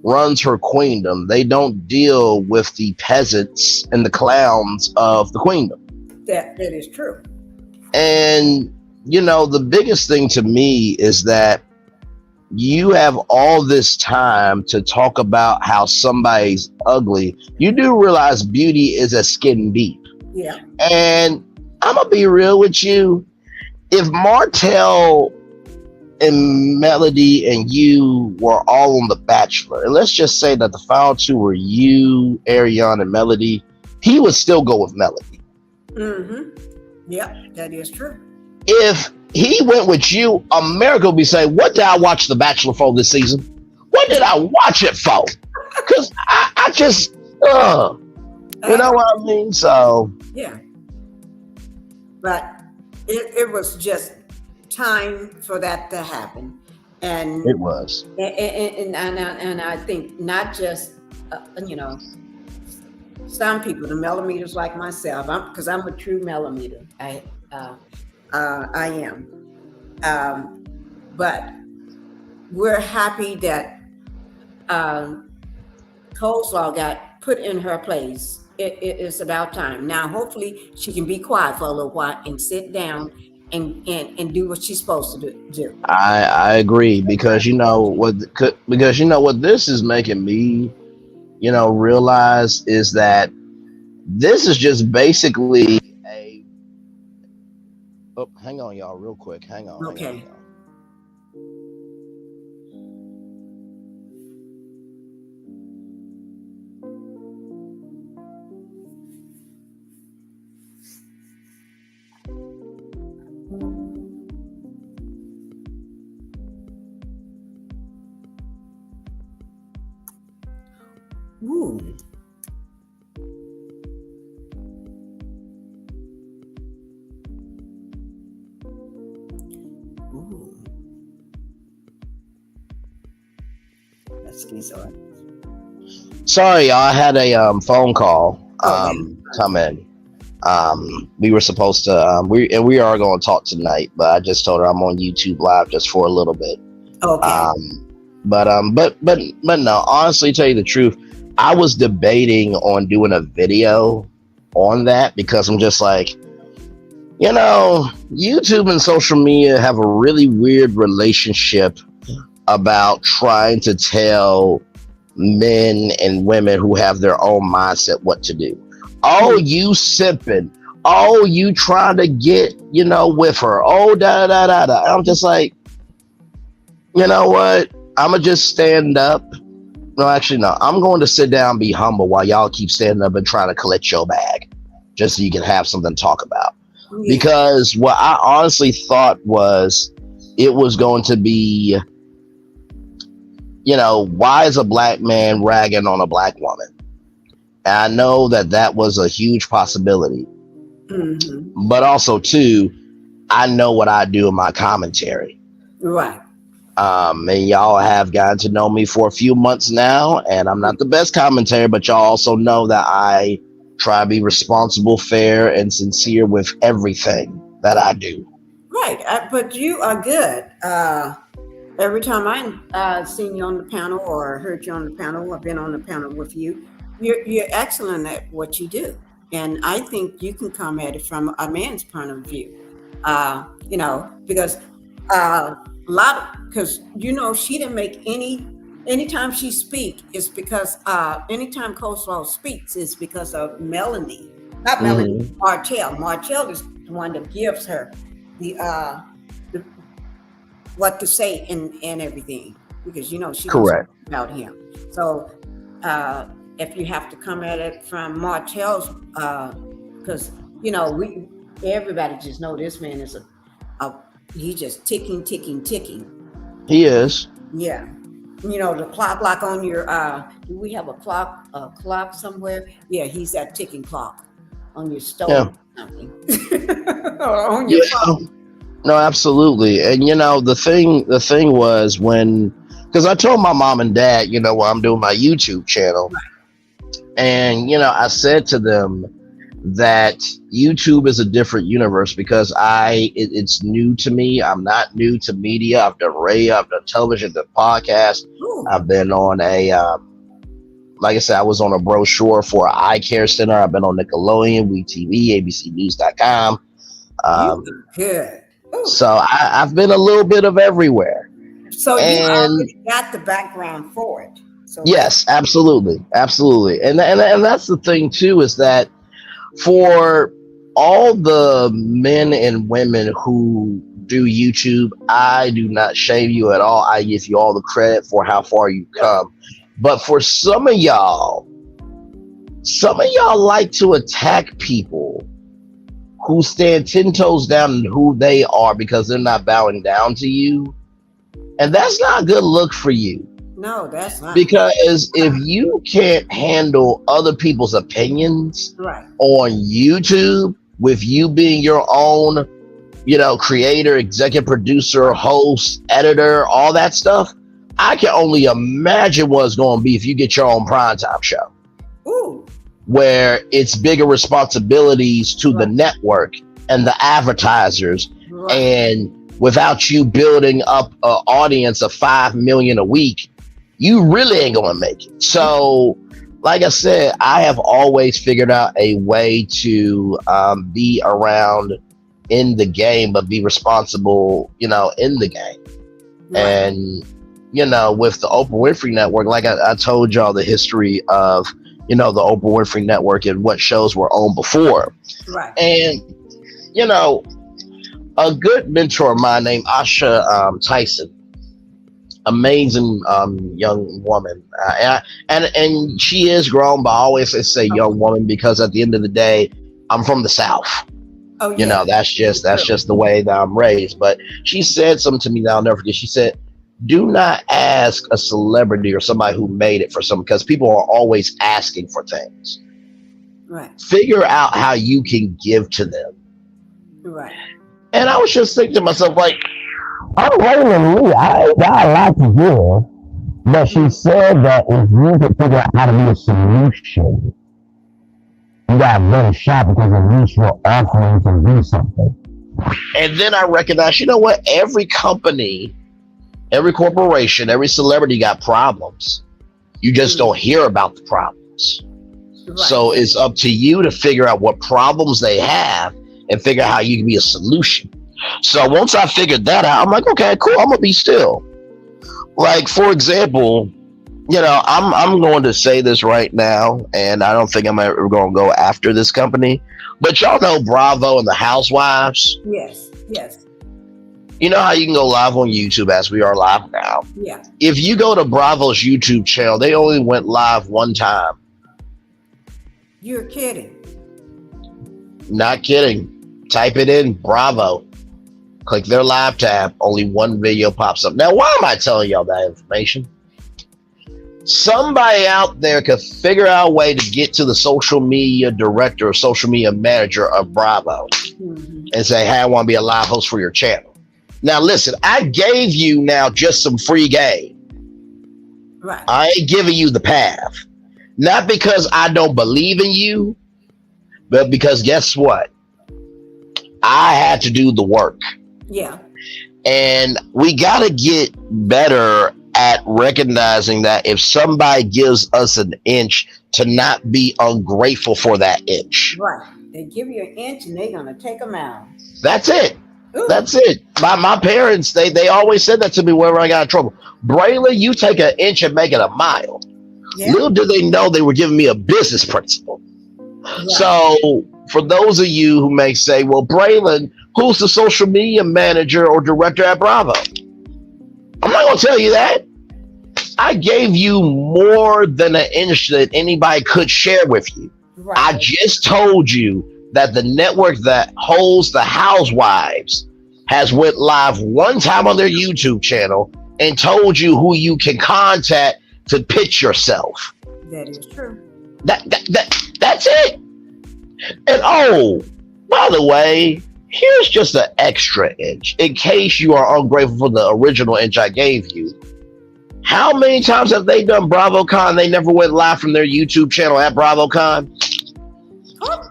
runs her queendom. They don't deal with the peasants and the clowns of the queendom. That is true. And the biggest thing to me is that you have all this time to talk about how somebody's ugly. You do realize beauty is a skin deep. Yeah. And I'm gonna be real with you. If Martell and Melody and you were all on The Bachelor, and let's just say that the final two were you, Ariane, and Melody, he would still go with Melody. Yeah, that is true. If he went with you, America would be saying, what did I watch The Bachelor for this season? What did I watch it for? Because I just, you know what I mean? So. Yeah. But it was just time for that to happen. And it was. And I think not just, some people, the millimeters like myself, because I'm a true millimeter. I am. But we're happy that Coleslaw got put in her place. It's about time. Now, hopefully, she can be quiet for a little while and sit down and do what she's supposed to do. I agree because you know what this is making me realize is that this is just basically a hang on y'all real quick. Hang on. Okay. Ooh. Ooh. Let's get started. Sorry, y'all. I had a phone call come in. We were supposed to we are going to talk tonight, but I just told her I'm on YouTube Live just for a little bit. Okay. But no, honestly, tell you the truth, I was debating on doing a video on that because I'm just like, YouTube and social media have a really weird relationship about trying to tell men and women who have their own mindset what to do. Oh, you simping. Oh, you trying to get, with her. Oh, da da da da. I'm just like, you know what? I'ma just stand up. No, actually, no. I'm going to sit down and be humble while y'all keep standing up and trying to collect your bag, just so you can have something to talk about. Yeah. Because what I honestly thought was it was going to be, why is a black man ragging on a black woman? And I know that was a huge possibility. Mm-hmm. But also, too, I know what I do in my commentary. Right. And y'all have gotten to know me for a few months now, and I'm not the best commentator, but y'all also know that I try to be responsible, fair, and sincere with everything that I do. Right, but you are good. Every time I've seen you on the panel or heard you on the panel or been on the panel with you, you're excellent at what you do. And I think you can come at it from a man's point of view, because she didn't make anytime she speaks, it's because anytime Coleslaw speaks, it's because of Melanie, not Melanie, Martell. Martell is the one that gives her the what to say and everything, because she correct about him. So if you have to come at it from Martell's, because everybody just know this man is he's just ticking. He is. Yeah. The clock on your do we have a clock somewhere? Yeah, he's that ticking clock on your stove or something. Or on your phone. No, absolutely. And the thing was because I told my mom and dad, while I'm doing my YouTube channel, right. And I said to them that YouTube is a different universe because it's new to me. I'm not new to media. I've done radio, I've done television, done podcasts. Ooh. I've been on like I said, I was on a brochure for an eye care center. I've been on Nickelodeon, WeTV, ABCNews.com. Good. Ooh. So I've been a little bit of everywhere. So you already got the background for it. So yes, absolutely. And that's the thing too, is that for all the men and women who do YouTube, I do not shame you at all. I give you all the credit for how far you've come. But for some of y'all like to attack people who stand 10 toes down in who they are because they're not bowing down to you. And that's not a good look for you. No, that's not. Because if you can't handle other people's opinions right. on YouTube, with you being your own, creator, executive producer, host, editor, all that stuff, I can only imagine what it's going to be if you get your own primetime show. Ooh. Where it's bigger responsibilities to right. the network and the advertisers right. and without you building up an audience of 5 million a week, you really ain't gonna make it. So, like I said, I have always figured out a way to be around in the game, but be responsible, in the game. Right. And, with the Oprah Winfrey Network, like I told y'all the history of, the Oprah Winfrey Network and what shows were on before. Right. And, a good mentor of mine named Asha Tyson, amazing young woman, and she is grown, but I always say young woman because at the end of the day, I'm from the South. Oh, yeah. That's just the way that I'm raised. But she said something to me that I'll never forget. She said, "Do not ask a celebrity or somebody who made it for something, because people are always asking for things. Right. Figure out how you can give to them." Right. And I was just thinking to myself, like, I'm waiting me. I ain't got a lot to give. But she said that if you can figure out how to be a solution, you got a better shot, because at least your offering can do something. And then I recognized, you know what? Every company, every corporation, every celebrity got problems. You just don't hear about the problems. Right. So it's up to you to figure out what problems they have and figure out how you can be a solution. So once I figured that out, I'm like, okay, cool, I'm gonna be still. Like, for example, I'm going to say this right now, and I don't think I'm ever going to go after this company, but y'all know Bravo and the Housewives? Yes. You know how you can go live on YouTube, as we are live now? Yeah. If you go to Bravo's YouTube channel, they only went live one time. You're kidding. Not kidding. Type it in, Bravo. Click their live tab. Only one video pops up. Now, why am I telling y'all that information? Somebody out there could figure out a way to get to the social media director or social media manager of Bravo and say, "Hey, I want to be a live host for your channel." Now, listen, I gave you now just some free game. Right. I ain't giving you the path. Not because I don't believe in you, but because guess what? I had to do the work. Yeah. And we got to get better at recognizing that if somebody gives us an inch, to not be ungrateful for that inch. Right. They give you an inch and they're going to take a mile. That's it. Ooh. That's it. My parents, they always said that to me whenever I got in trouble. Braylon, you take an inch and make it a mile. Yeah. Little did they know they were giving me a business principle. Yeah. So for those of you who may say, well, Braylon, who's the social media manager or director at Bravo? I'm not going to tell you that. I gave you more than an inch that anybody could share with you. Right. I just told you that the network that holds the Housewives has went live one time on their YouTube channel and told you who you can contact to pitch yourself. That is true. That's it. And oh, by the way, here's just an extra inch in case you are ungrateful for the original inch I gave you. How many times have they done BravoCon? They never went live from their YouTube channel at BravoCon. Oh.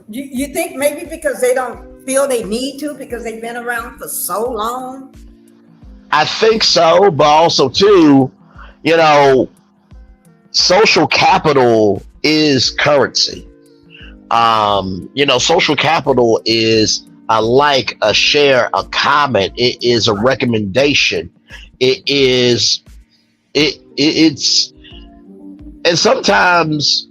You think maybe because they don't feel they need to, because they've been around for so long? I think so, but also too, social capital is currency. Social capital is a like, a share, a comment. It is a recommendation. It's and sometimes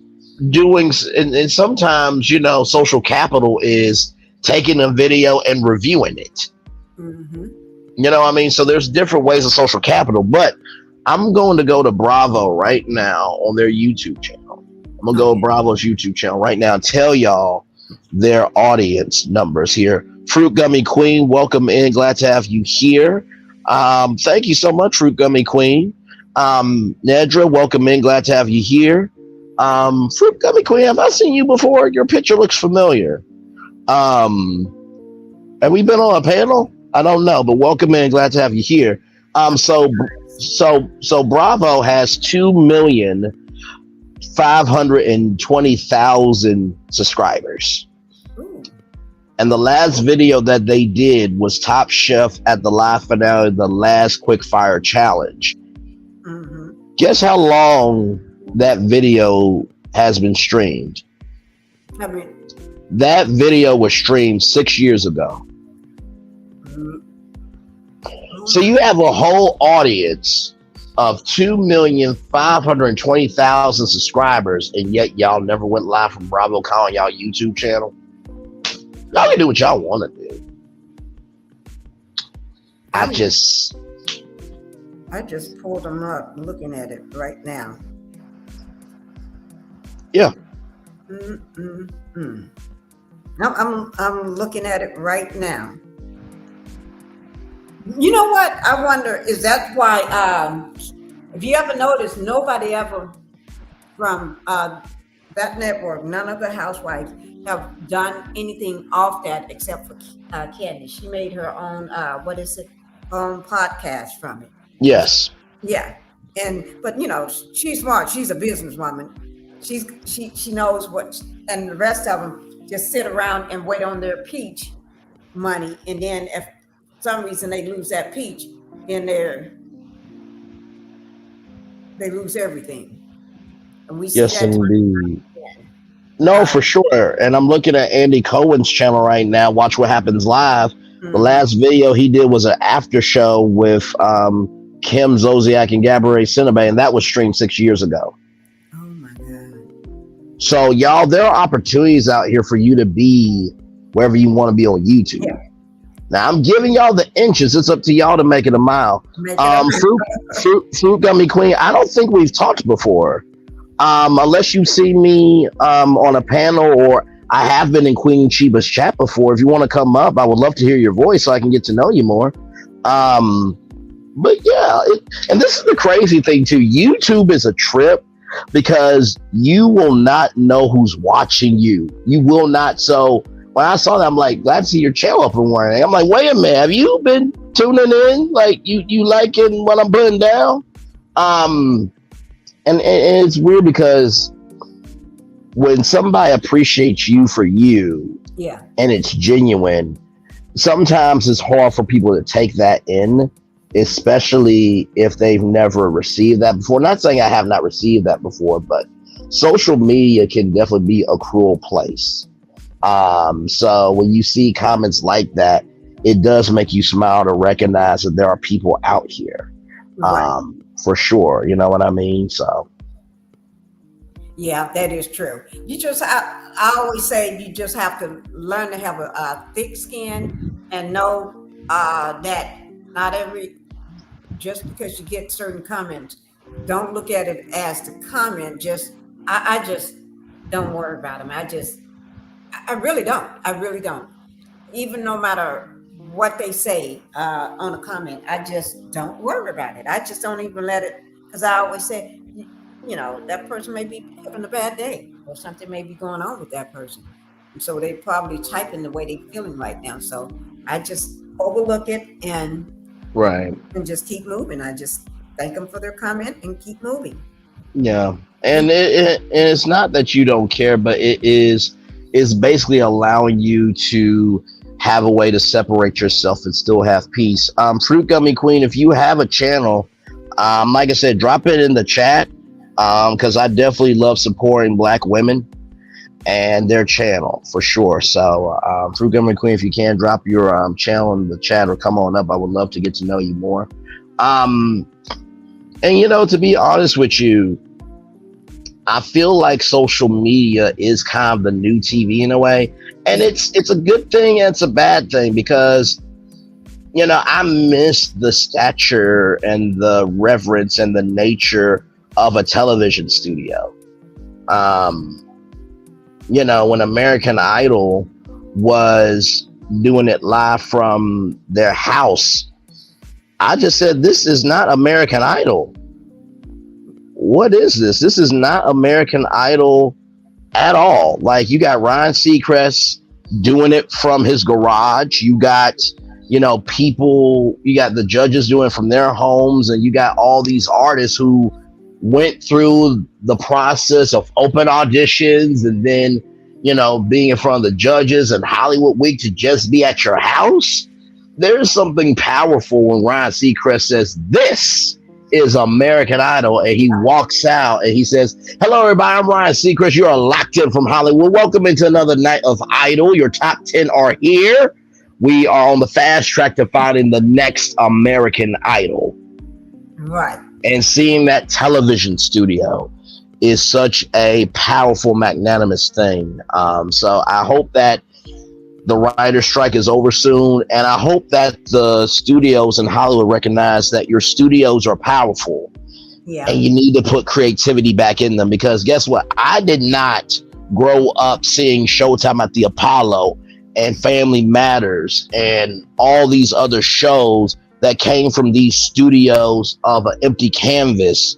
social capital is taking a video and reviewing it. Mm-hmm. You know what I mean? So there's different ways of social capital, but I'm going to go to Bravo right now on their YouTube channel. I'm going to go to Bravo's YouTube channel right now and tell y'all their audience numbers here. Fruit Gummy Queen, welcome in. Glad to have you here. Thank you so much, Fruit Gummy Queen. Nedra, welcome in. Glad to have you here. Fruit Gummy Queen, have I seen you before? Your picture looks familiar. Have we been on a panel? I don't know, but welcome in. Glad to have you here. So Bravo has 2,520,000 subscribers. Ooh. And the last video that they did was Top Chef at the live finale, the last quick fire challenge. Guess how long that video has been streamed? I mean, that video was streamed 6 years ago. So you have a whole audience of 2,520,000 subscribers, and yet y'all never went live from BravoCon on y'all YouTube channel. Y'all can do what y'all want to do. I just pulled them up, looking at it right now. Yeah. I'm looking at it right now. You know what? I wonder, is that why, if you ever notice, nobody ever from that network, none of the Housewives have done anything off that except for Candy. She made her own, own podcast from it. Yes. Yeah. But she's smart. She's a businesswoman. She knows what, and the rest of them just sit around and wait on their peach money. And then if for some reason they lose that peach, then they lose everything. And we see yes, that. Indeed. No, for sure. And I'm looking at Andy Cohen's channel right now. Watch What Happens Live. The last video he did was an after show with Kim Zolciak and Gabrielle Sidibe, and that was streamed 6 years ago. Oh my God. So y'all, there are opportunities out here for you to be wherever you want to be on YouTube. Yeah. Now I'm giving y'all the inches. It's up to y'all to make it a mile. Fruit Gummy Queen, I don't think we've talked before. Unless you see me on a panel, or I have been in Queen Sheba's chat before. If you want to come up, I would love to hear your voice so I can get to know you more. But yeah, and this is the crazy thing too. YouTube is a trip because you will not know who's watching you. You will not. So when I saw that, I'm like, glad to see your channel up and running. I'm like, wait a minute, have you been tuning in? Like you liking what I'm putting down? And it's weird because when somebody appreciates you for you, yeah, and it's genuine, sometimes it's hard for people to take that in, especially if they've never received that before. Not saying I have not received that before, but social media can definitely be a cruel place. So when you see comments like that, it does make you smile to recognize that there are people out here. Right. For sure, you know what I mean? So yeah, that is true. I always say you just have to learn to have a thick skin and know that not just because you get certain comments, don't look at it as the comment. I just don't worry about them. I really don't. I really don't. Even no matter what they say on a comment, I just don't worry about it. I just don't even let it, because I always say, that person may be having a bad day or something may be going on with that person. And so they probably typing the way they're feeling right now. So I just overlook it and just keep moving. I just thank them for their comment and keep moving. Yeah. And it's not that you don't care, but it's basically allowing you to have a way to separate yourself and still have peace. Fruit Gummy Queen, if you have a channel, like I said, drop it in the chat, because I definitely love supporting Black women and their channel for sure. So Fruit Gummy Queen, if you can, drop your channel in the chat or come on up. I would love to get to know you more. And to be honest with you, I feel like social media is kind of the new TV in a way. And it's a good thing and it's a bad thing because, I miss the stature and the reverence and the nature of a television studio. When American Idol was doing it live from their house, I just said, this is not American Idol. What is this? This is not American Idol at all. Like, you got Ryan Seacrest doing it from his garage. You got, people, you got the judges doing it from their homes, and you got all these artists who went through the process of open auditions and then, being in front of the judges and Hollywood Week to just be at your house. There's something powerful when Ryan Seacrest says, "This is American Idol," and he walks out and he says, "Hello, everybody. I'm Ryan Seacrest. You are locked in from Hollywood. Welcome into another night of Idol. Your top 10 are here. We are on the fast track to finding the next American Idol." Right. And seeing that television studio is such a powerful, magnanimous thing. So I hope that the writer's strike is over soon. And I hope that the studios in Hollywood recognize that your studios are powerful. Yeah. And you need to put creativity back in them, because guess what? I did not grow up seeing Showtime at the Apollo and Family Matters and all these other shows that came from these studios of an empty canvas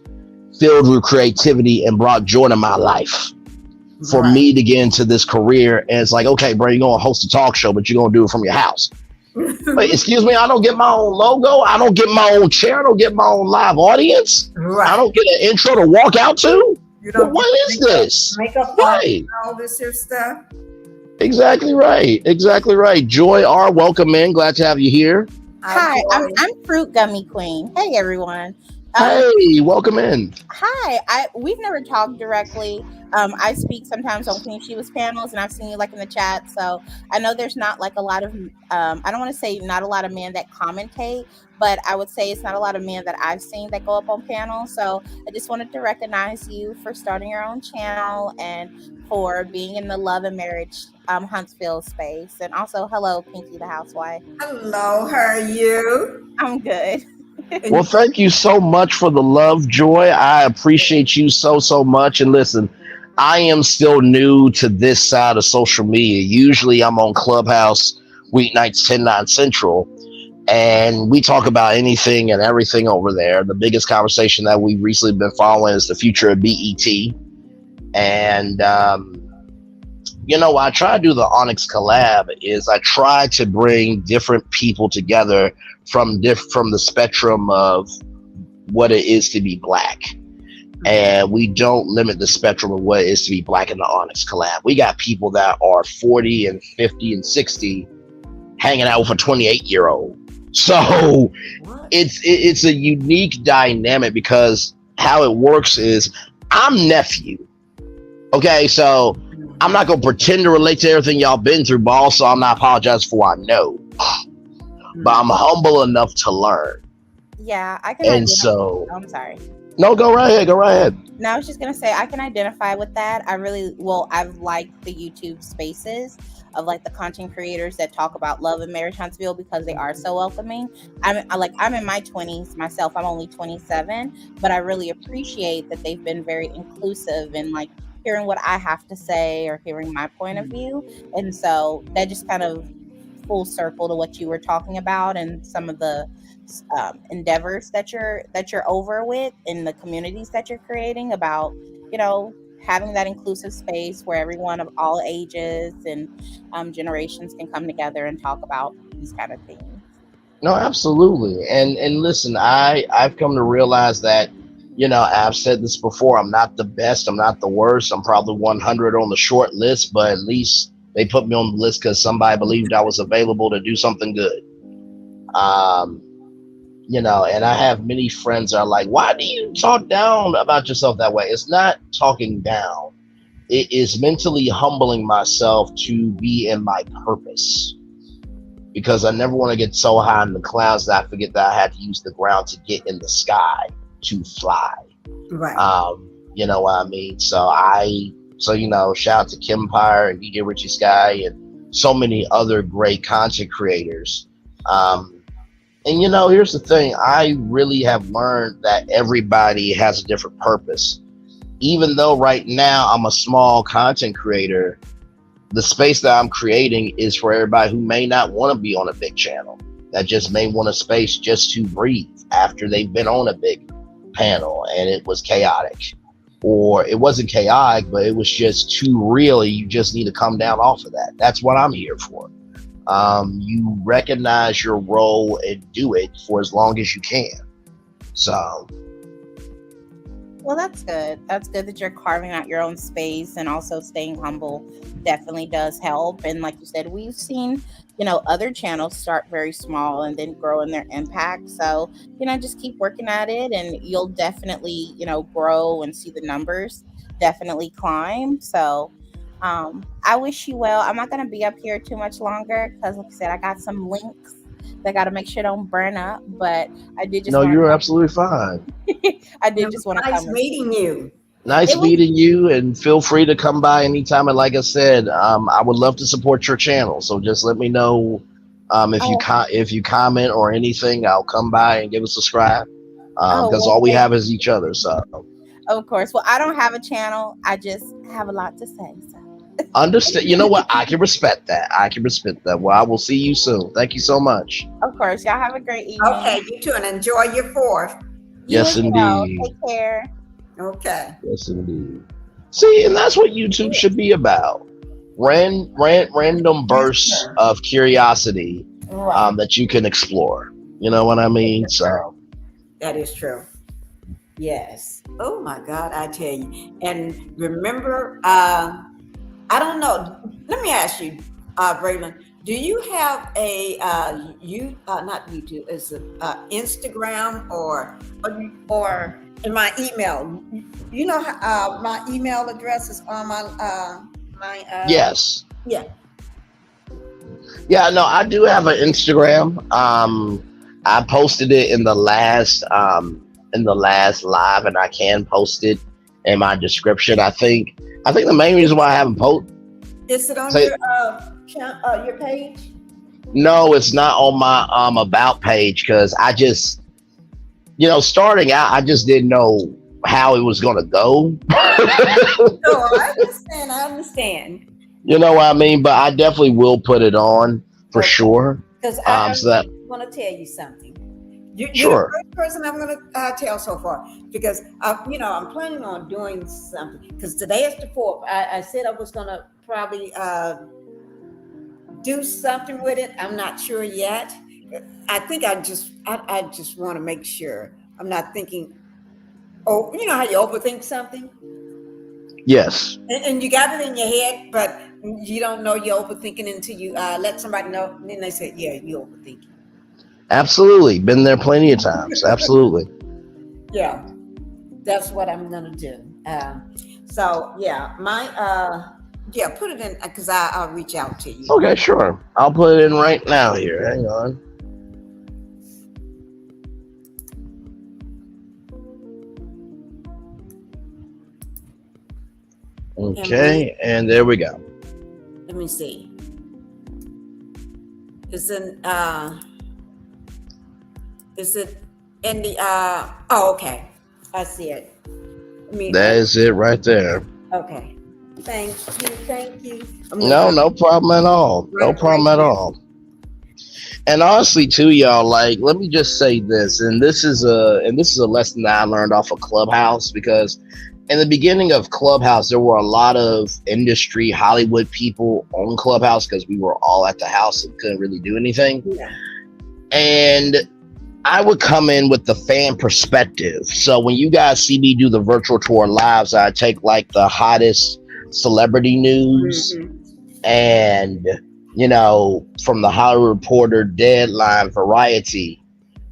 filled with creativity and brought joy to my life. For me to get into this career, and it's like, okay, bro, you're going to host a talk show, but you're going to do it from your house. Wait, excuse me, I don't get my own logo. I don't get my own chair. I don't get my own live audience. Right. I don't get an intro to walk out to. You don't what is this? Makeup, right. All this here stuff. Exactly right. Exactly right. Joy R, welcome in. Glad to have you here. Hi, I'm Fruit Gummy Queen. Hey, everyone. Hey, welcome in. Hi, we've never talked directly. I speak sometimes on Queen Sheba's panels, and I've seen you like in the chat. So I know there's not like a lot of, I don't want to say not a lot of men that commentate, but I would say it's not a lot of men that I've seen that go up on panels. So I just wanted to recognize you for starting your own channel and for being in the love and marriage Huntsville space. And also, hello, Pinky the housewife. Hello, how are you? I'm good. Well, thank you so much for the love, Joy. I appreciate you so much. And listen, I am still new to this side of social media. Usually I'm on Clubhouse weeknights 10/9 Central, and we talk about anything and everything over there. The biggest conversation that we've recently been following is the future of BET. And, what I try to do the Onyx collab is I try to bring different people together from the spectrum of what it is to be Black. And we don't limit the spectrum of what it is to be Black in the Onyx collab. We got people that are 40 and 50 and 60 hanging out with a 28-year-old. So it's a unique dynamic, because how it works is I'm nephew. Okay, so I'm not going to pretend to relate to everything y'all been through, but also I'm not apologizing for what I know. But I'm humble enough to learn. Yeah, I can. And so, I'm sorry. No, go right ahead. Go right ahead. No, I was just gonna say I can identify with that. I've liked the YouTube spaces of like the content creators that talk about love and marriage Huntsville, because they are so welcoming. I'm in my 20s myself. I'm only 27, but I really appreciate that they've been very inclusive and like hearing what I have to say or hearing my point of view. And so that just kind of full circle to what you were talking about and some of the endeavors that you're over with in the communities that you're creating about, having that inclusive space where everyone of all ages and generations can come together and talk about these kind of things. No, absolutely. And listen, I've come to realize that, I've said this before, I'm not the best, I'm not the worst, I'm probably 100 on the short list, but at least they put me on the list because somebody believed I was available to do something good. And I have many friends that are like, why do you talk down about yourself that way? It's not talking down. It is mentally humbling myself to be in my purpose, because I never want to get so high in the clouds that I forget that I had to use the ground to get in the sky to fly. Right. You know what I mean? So shout out to Kimpire and DJ Richie Sky and so many other great content creators. And here's the thing, I really have learned that everybody has a different purpose. Even though right now I'm a small content creator, the space that I'm creating is for everybody who may not want to be on a big channel, that just may want a space just to breathe after they've been on a big panel and it was chaotic. Or it wasn't chaotic, but it was just too real. You just need to come down off of that. That's what I'm here for. You recognize your role and do it for as long as you can. So Well, that's good. That's good that you're carving out your own space, and also staying humble definitely does help. And like you said, we've seen, other channels start very small and then grow in their impact. So, just keep working at it, and you'll definitely, grow and see the numbers definitely climb. So, I wish you well. I'm not going to be up here too much longer because, like I said, I got some links that got to make sure don't burn up. But I did just No, want you're absolutely fine. I did It just was want to nice come. meeting you. Nice It was meeting you, and feel free to come by anytime. And like I said, I would love to support your channel. So just let me know oh if you comment or anything. I'll come by and give a subscribe because well, all we thank have is each other. So of course. Well, I don't have a channel. I just have a lot to say. So. understand. You know what? I can respect that. I can respect that. Well, I will see you soon. Thank you so much. Of course, y'all have a great evening. Okay, you too, and enjoy your 4th. You Yes, as well. indeed. Take care. Okay. Yes, indeed. See, and that's what YouTube should be about. Random bursts of curiosity Right. that you can explore. You know what I mean? So That is true. Yes. Oh my God, I tell you. And remember, I don't know. Let me ask you, Braylon, do you have a not YouTube, is it Instagram or in my email? You know, my email address is on my yes. yeah. Yeah, no, I do have an Instagram. I posted it in the last live, and I can post it in my description. I think the main reason why I haven't posted. Is it on your page? No, it's not on my about page because I just, starting out, I just didn't know how it was gonna go. No, I understand. You know what I mean? But I definitely will put it on for Okay. sure. Because I So that want to tell you something. You're sure. the first person I'm going to tell so far, because I'm planning on doing something. Because today is the 4th. I said I was going to probably do something with it. I'm not sure yet. I think I just want to make sure I'm not thinking. Oh, you know how you overthink something, Yes. and you got it in your head, but you don't know you're overthinking until you let somebody know. And then they say, "Yeah, you're overthinking." Absolutely. Been there plenty of times. Absolutely. Yeah, that's what I'm gonna do. So yeah, put it in because I'll reach out to you. Okay, sure. I'll put it in right now here. Hang on. Okay, and there we go. Let me see. Is it in the oh, okay, I see it. That is it right there. Okay, thank you. No problem at all. No problem at all. And honestly, too, y'all, like, let me just say this, and this is a lesson that I learned off of Clubhouse, because in the beginning of Clubhouse, there were a lot of industry Hollywood people on Clubhouse because we were all at the house and couldn't really do anything. Yeah. And I would come in with the fan perspective. So when you guys see me do the virtual tour lives, I take like the hottest celebrity news and, from the Hollywood Reporter, Deadline, Variety,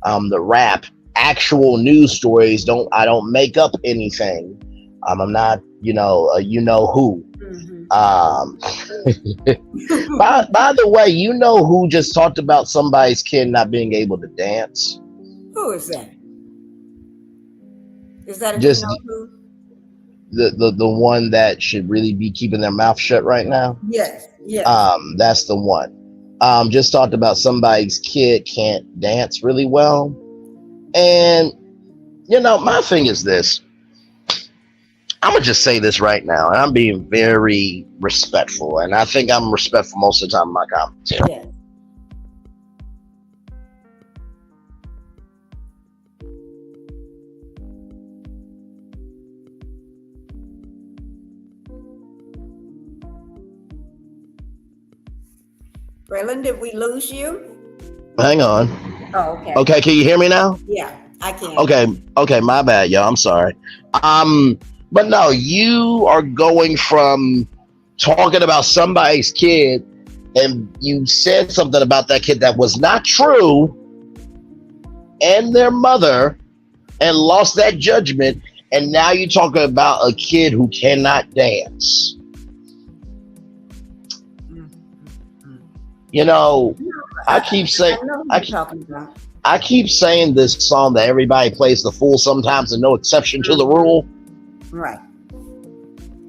the Wrap, actual news stories. I don't make up anything. I'm not, who. By the way, who just talked about somebody's kid not being able to dance? Who is that? Is that Just who? The one that should really be keeping their mouth shut right now? Yes. That's the one. Just talked about somebody's kid can't dance really well. And my thing is this. I'm gonna just say this right now, and I'm being very respectful, and I think I'm respectful most of the time in my commentary. Yes. Braylon, did we lose you? Hang on. Oh, okay. Okay, can you hear me now? Yeah. I can't. Okay, my bad, y'all. I'm sorry. But no, you are going from talking about somebody's kid, and you said something about that kid that was not true, and their mother, and lost that judgment, and now you're talking about a kid who cannot dance. You know, I keep saying, I keep saying this song that everybody plays the fool sometimes, and no exception to the rule. Right.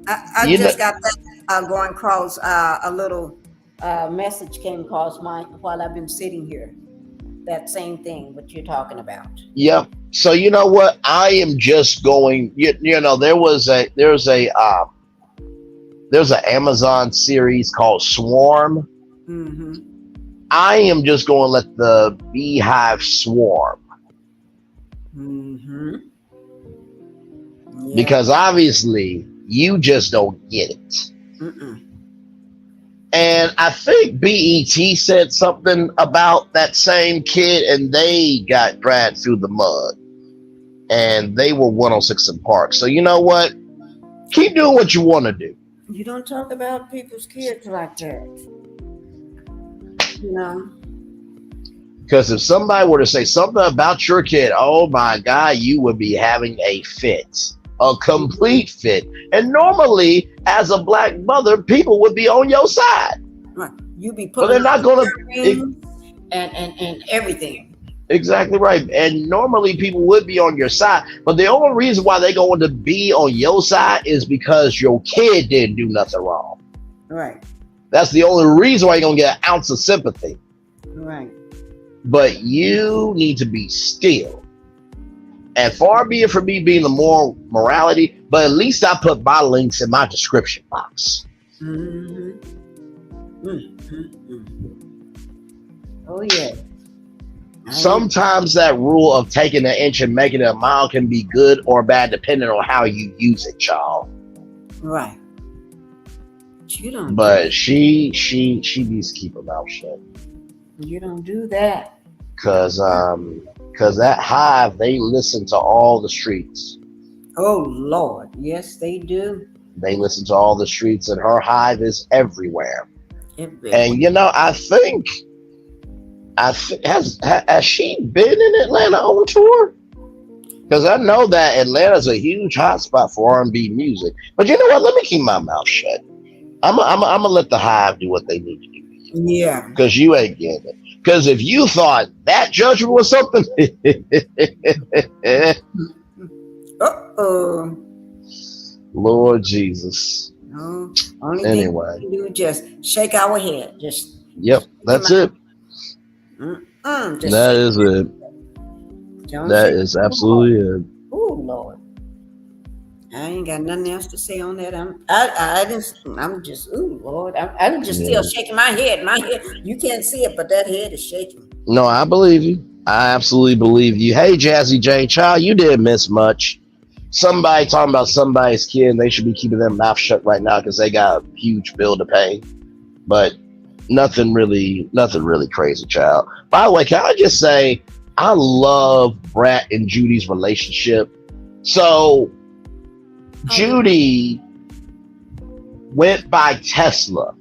I just got that going across a little message came across while I've been sitting here. That same thing, what you're talking about. Yep. So you know what? I am just going. You know, there's an Amazon series called Swarm. Mm-hmm. I am just going to let the beehive swarm. Mm-hmm. Yeah. Because obviously you just don't get it. Mm-mm. And I think BET said something about that same kid, and they got dragged through the mud. And they were 106 in Park. So you know what? Keep doing what you want to do. You don't talk about people's kids like that. You know? Because if somebody were to say something about your kid, oh my God, you would be having a fit. A complete fit. And normally, as a black mother, people would be on your side. Right. You be but putting they're not going to and everything. Exactly right. And normally people would be on your side, but the only reason why they're going to be on your side is because your kid didn't do nothing wrong. Right. That's the only reason why you're going to get an ounce of sympathy. Right. But you need to be still. And far be it from me being the moral morality, but at least I put my links in my description box. Mm-hmm. Mm-hmm. Oh, yeah. Sometimes that rule of taking an inch and making it a mile can be good or bad depending on how you use it, y'all. Right. You don't. But she needs to keep her mouth shut. You don't do that. Cause that hive, they listen to all the streets. Oh Lord, yes they do. They listen to all the streets, and her hive is everywhere. Everywhere. And you know, I think has she been in Atlanta on tour? Because I know that Atlanta's a huge hotspot for R&B music. But you know what? Let me keep my mouth shut. I'm gonna let the hive do what they need to do. Yeah. Because you ain't getting it. Because if you thought that judgment was something, Lord Jesus. No, only anyway, thing we can do is just shake our head. Just that's it. That is it. That is absolutely it. Oh Lord, I ain't got nothing else to say on that. I'm just ooh Lord, I'm just still shaking my head. My head, you can't see it, but that head is shaking. No, I believe you. I absolutely believe you. Hey, Jazzy Jane, child, you didn't miss much. Somebody talking about somebody's kid, and they should be keeping their mouth shut right now because they got a huge bill to pay. But nothing really crazy, child. By the way, can I just say, I love Brat and Judy's relationship. So Judy went by Tesla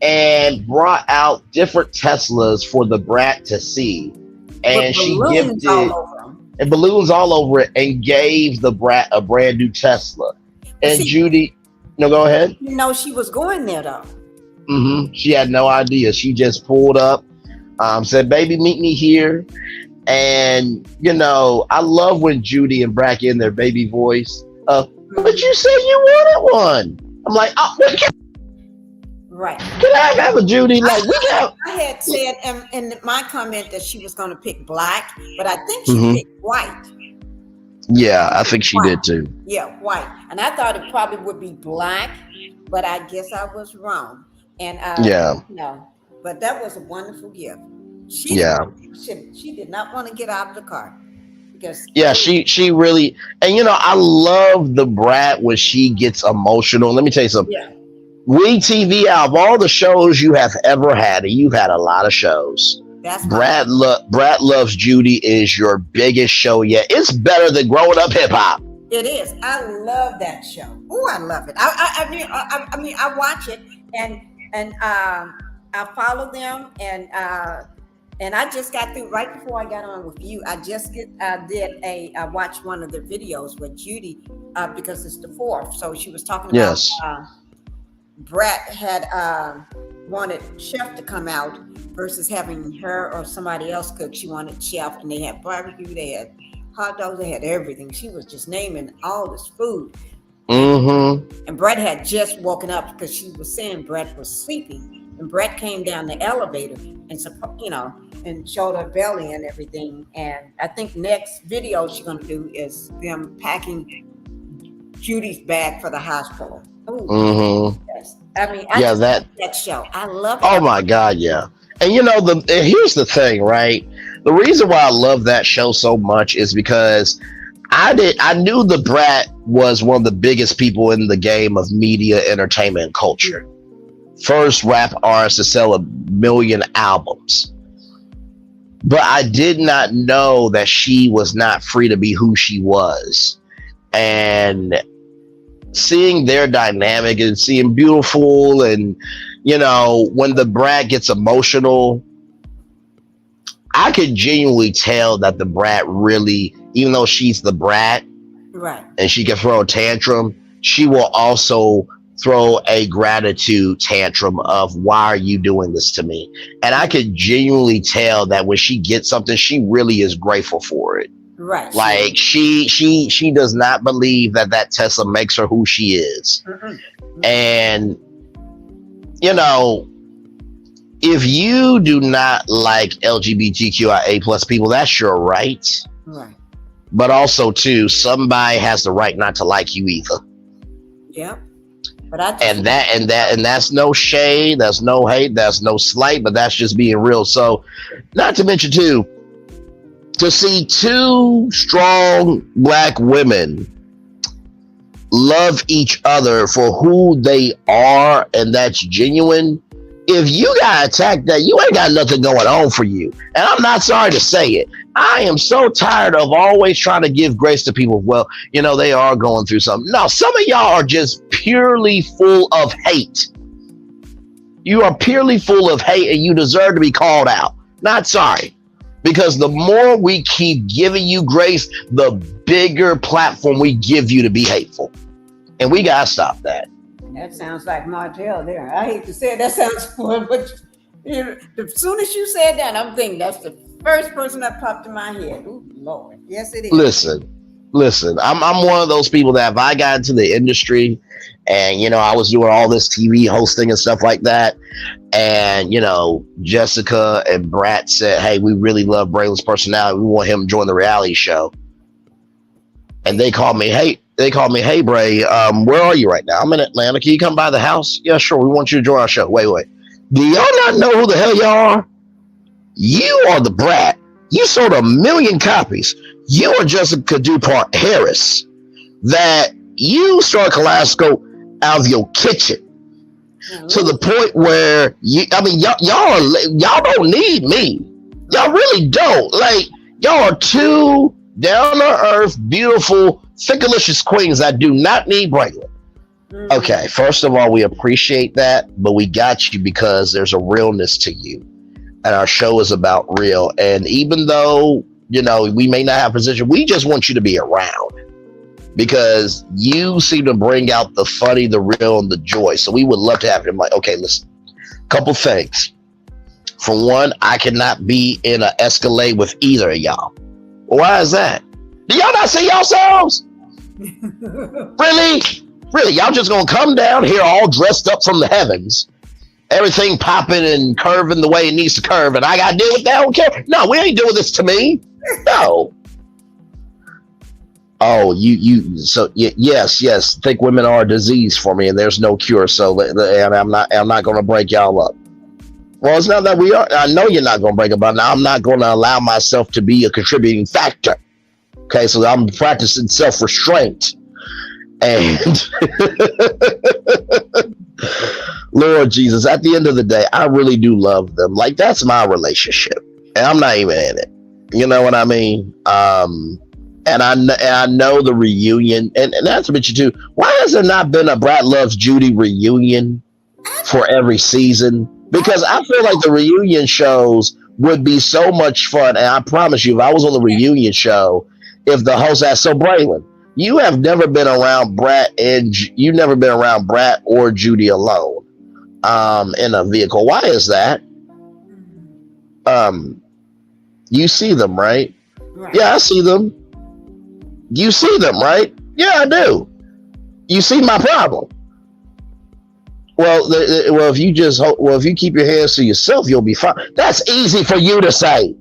and brought out different Teslas for the Brat to see. And she gifted and balloons all over it and gave the Brat a brand new Tesla. And Judy, no, go ahead. You know, she was going there though. Mm-hmm. She had no idea. She just pulled up, said, baby, meet me here. And, you know, I love when Judy and Brat in their baby voice. But you said you wanted one. I'm like, oh, right. Can I have a Judy? Like, I had said in my comment that she was going to pick black, but I think she picked white. Yeah, I think she did too. Yeah, white. And I thought it probably would be black, but I guess I was wrong. And no, but that was a wonderful gift. She did not want to get out of the car. She really, and you know, I love the Brat when she gets emotional. Let me tell you something. We TV, out of all the shows you have ever had, and you've had a lot of shows, That's Brad Loves Judy is your biggest show yet. It's better than Growing Up Hip Hop. It is. I love that show. Oh, I love it. I mean, I watch it and I follow them and I just got through right before I got on with you. I just I watched one of their videos with Judy because it's the 4th. So she was talking about Brett had wanted chef to come out versus having her or somebody else cook. She wanted chef, and they had barbecue, they had hot dogs, they had everything. She was just naming all this food. Mm-hmm. And Brett had just woken up because she was saying Brett was sleeping. And Brett came down the elevator and showed her belly and everything. And I think next video she's gonna do is them packing Judy's bag for the hospital. Mm-hmm. Yes. I mean, that show. I love it. Oh my God, yeah. And here's the thing, right? The reason why I love that show so much is because I knew the Brat was one of the biggest people in the game of media, entertainment, and culture. First rap artist to sell 1 million albums. But I did not know that she was not free to be who she was. And seeing their dynamic and seeing Beautiful and, when the Brat gets emotional, I could genuinely tell that the Brat really, even though she's the Brat, right, and she can throw a tantrum, she will also throw a gratitude tantrum of, why are you doing this to me? And I could genuinely tell that when she gets something, she really is grateful for it. Right. Like she does not believe that Tesla makes her who she is. Mm-hmm. And if you do not like LGBTQIA plus people, that's your right. Right. But also too, somebody has the right not to like you either. Yeah. But that's no shade, that's no hate, that's no slight, but that's just being real. So, not to mention too, to see 2 strong Black women love each other for who they are, and that's genuine. If you got attacked, that you ain't got nothing going on for you. And I'm not sorry to say it. I am so tired of always trying to give grace to people. Well, they are going through something. No, some of y'all are just purely full of hate. You are purely full of hate, and you deserve to be called out. Not sorry. Because the more we keep giving you grace, the bigger platform we give you to be hateful. And we got to stop that. That sounds like Martell there. I hate to say it, that sounds fun, but as soon as you said that, I'm thinking that's the first person that popped in my head. Oh, Lord. Yes, it is. Listen, I'm one of those people that if I got into the industry and, I was doing all this TV hosting and stuff like that, and, Jessica and Brat said, hey, we really love Braylon's personality. We want him to join the reality show. And they called me, hey, Bray, where are you right now? I'm in Atlanta. Can you come by the house? Yeah, sure. We want you to join our show. Wait. Do y'all not know who the hell y'all are? You are the Brat. You sold 1 million copies. You are Jessica Dupont Harris. That you started Kaleidoscope out of your kitchen. To the point where y'all don't need me. Y'all really don't. Like, y'all are 2 down to earth, beautiful, fickalicious queens that do not need Braylon. Mm-hmm. Okay, first of all, we appreciate that, but we got you because there's a realness to you. And our show is about real. And even though, we may not have a position, we just want you to be around. Because you seem to bring out the funny, the real, and the joy. So we would love to have him. Like, okay, listen, couple things. For one, I cannot be in an Escalade with either of y'all. Why is that? Do y'all not see yourselves? Really? Y'all just gonna come down here all dressed up from the heavens, everything popping and curving the way it needs to curve, and I gotta deal with that? I don't care. No, we ain't doing this to me. No. Oh, yes. Think women are a disease for me, and there's no cure. So, and I'm not going to break y'all up. Well, it's not that we are. I know you're not going to break up, but now I'm not going to allow myself to be a contributing factor. Okay, so I'm practicing self-restraint, and Lord Jesus, at the end of the day, I really do love them. Like, that's my relationship. and I'm not even in it. You know what I mean? And I know the reunion, and that's what you do. Why has there not been a Brat Loves Judy reunion for every season? Because I feel like the reunion shows would be so much fun. And I promise you, if I was on the reunion show, if the host asked, so Braylon, you have never been around Brat you've never been around Brat or Judy alone in a vehicle. Why is that? You see them, right? Yeah, I see them. You see them, right? Yeah, I do. You see my problem. Well, if you keep your hands to yourself, you'll be fine. That's easy for you to say.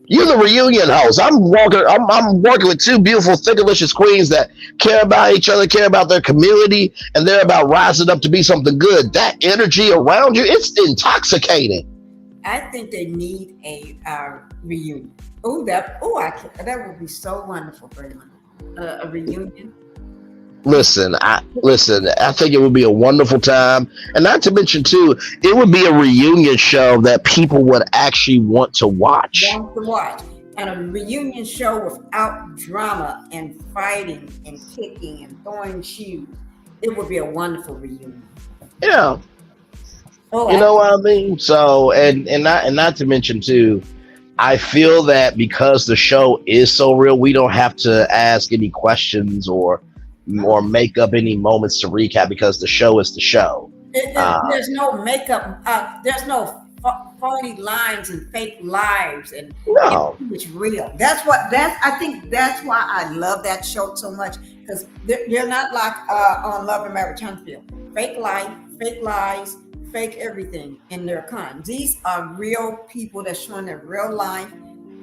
You're the reunion host. I'm working with two beautiful, thickalicious queens that care about each other, care about their community, and they're about rising up to be something good. That energy around you, it's intoxicating. I think they need a reunion. That would be so wonderful, Braylon. A reunion. Listen, I think it would be a wonderful time, and not to mention too, it would be a reunion show that people would actually want to watch. And a reunion show without drama and fighting and kicking and throwing shoes. It would be a wonderful reunion. Yeah. You know what I mean? So, and not to mention too, I feel that because the show is so real, we don't have to ask any questions or make up any moments to recap because the show is the show. There's no makeup. There's no phony lines and fake lives, and it's real. I think that's why I love that show so much, because they're not like on Love and Marriage Huntsville. Fake life, fake lies, fake everything in their kind. These are real people that's showing their real life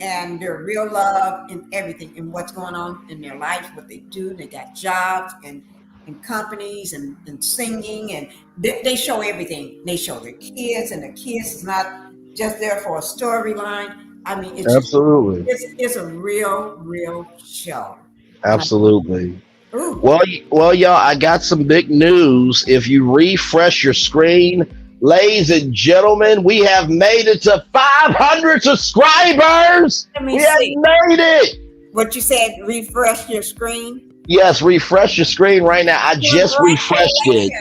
and their real love and everything and what's going on in their lives, what they do. They got jobs and companies and singing, and they show everything. They show their kids, and their kids is not just there for a storyline. I mean, it's absolutely, it's a real show. Absolutely. Well, y'all, I got some big news. If you refresh your screen, ladies and gentlemen, we have made it to 500 subscribers. We have made it. What you said, refresh your screen? Yes, refresh your screen right now. I just refreshed it.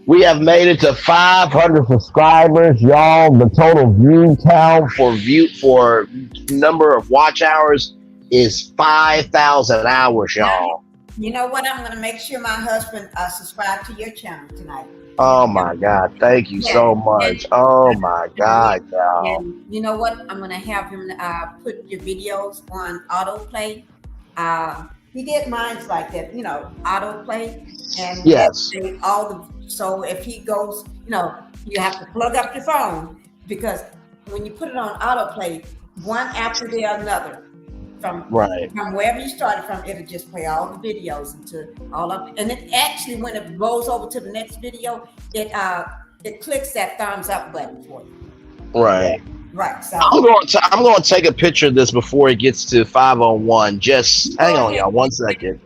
We have made it to 500 subscribers, y'all. The total view count for number of watch hours is 5,000 hours, y'all. You know what? I'm going to make sure my husband subscribe to your channel tonight. Oh my God! Thank you so much. Oh my God, y'all! And you know what? I'm gonna have him put your videos on autoplay. He did mine like that, autoplay. And yes, so if he goes, you have to plug up your phone, because when you put it on autoplay, one after the another. From wherever you started from, it'll just play all the videos into all of, and it actually, when it rolls over to the next video, it clicks that thumbs up button for you. Right. So I'm going to take a picture of this before it gets to 501. Just hang on, y'all, 1 second.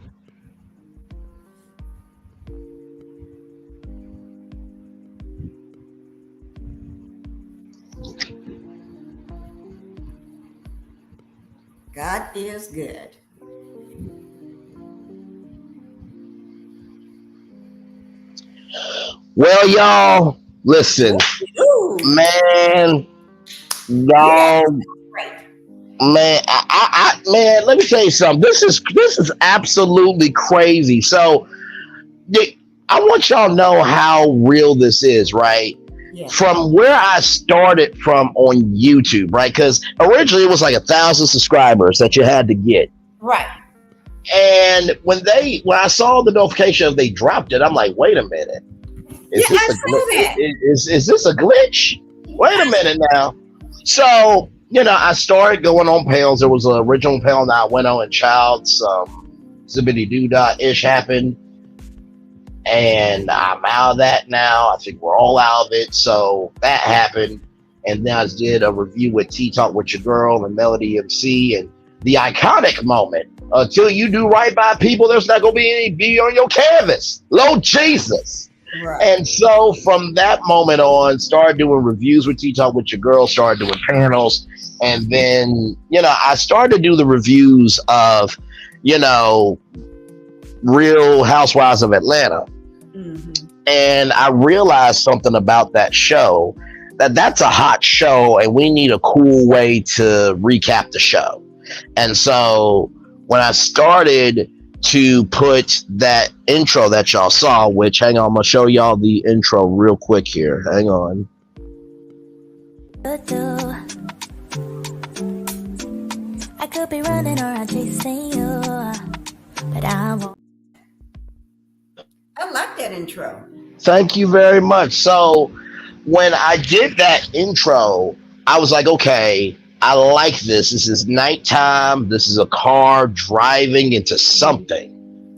God is good. Well, y'all, listen, man, y'all, man, man, let me tell you something. This is absolutely crazy. So, I want y'all to know how real this is, right? Yeah. From where I started from on YouTube, right? Because originally it was like 1,000 subscribers that you had to get. Right. And when I saw the notification of they dropped it, I'm like, wait a minute. Is this a glitch? Wait a minute now. So, I started going on panels. There was an original panel that I went on in Child's Zippity Doo Dah Ish happened. And I'm out of that now. I think we're all out of it. So that happened. And then I did a review with Tea Talk with Your Girl and Melody MC, and the iconic moment. Until you do right by people, there's not going to be any beauty on your canvas. Lord Jesus. Right. And so from that moment on, started doing reviews with T-Talk with your girl, started doing panels. And then, I started to do the reviews of, Real Housewives of Atlanta. Mm-hmm. And I realized something about that show, that's a hot show and we need a cool way to recap the show. And so when I started to put that intro that y'all saw, which, hang on, I'm going to show y'all the intro real quick here. Hang on. I could be running or I'm chasing you, but I won't. I like that intro. Thank you very much. So when I did that intro, I was like, okay, I like this. This is nighttime. This is a car driving into something.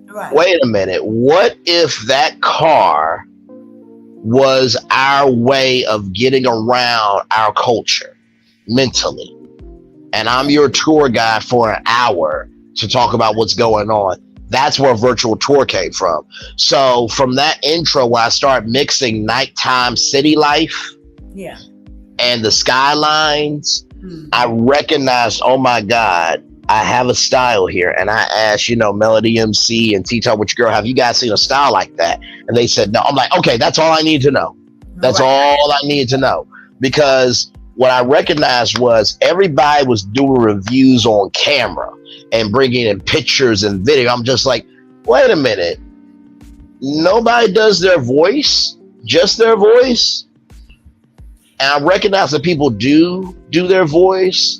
Right. Wait a minute. What if that car was our way of getting around our culture mentally? And I'm your tour guide for an hour to talk about what's going on. That's where virtual tour came from. So from that intro, where I started mixing nighttime city life and the skylines, I recognized, oh my God, I have a style here. And I asked, Melody MC and T-Talk with your girl, have you guys seen a style like that? And they said, no. I'm like, okay, that's all I need to know. That's all I need to know. Because what I recognized was everybody was doing reviews on camera and bringing in pictures and video. I'm just like, wait a minute. Nobody does their voice, just their voice. And I recognize that people do their voice,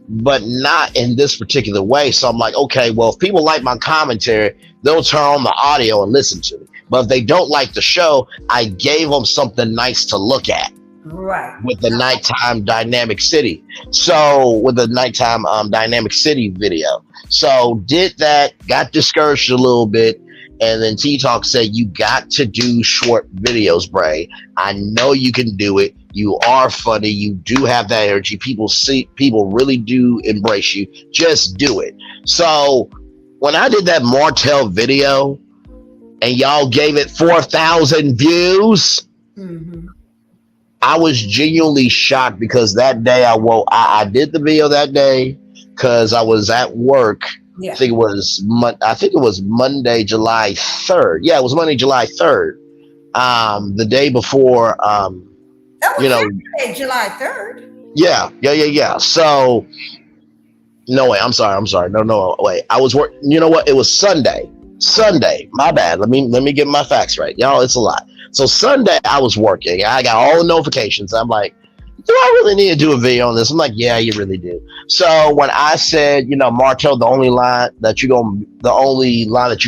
but not in this particular way. So I'm like, okay, well, if people like my commentary, they'll turn on the audio and listen to me. But if they don't like the show, I gave them something nice to look at. Right. With the nighttime dynamic city. So with the nighttime dynamic city video. So did that, got discouraged a little bit. And then T-Talk said, you got to do short videos, Bray. I know you can do it. You are funny. You do have that energy. People really do embrace you. Just do it. So when I did that Martell video and y'all gave it 4,000 views, I was genuinely shocked because that day I did the video that day because I was at work. Yeah. I think it was Monday, July 3rd. Yeah, it was Monday, July 3rd. The day before, that was Saturday, July 3rd. Yeah. So, no way. I'm sorry. No, wait. I was working. You know what? It was Sunday. My bad. Let me get my facts right. Y'all, it's a lot. So Sunday I was working. I got all the notifications. I'm like, do I really need to do a video on this? I'm like, yeah, you really do. So when I said, Martell, the only line that you're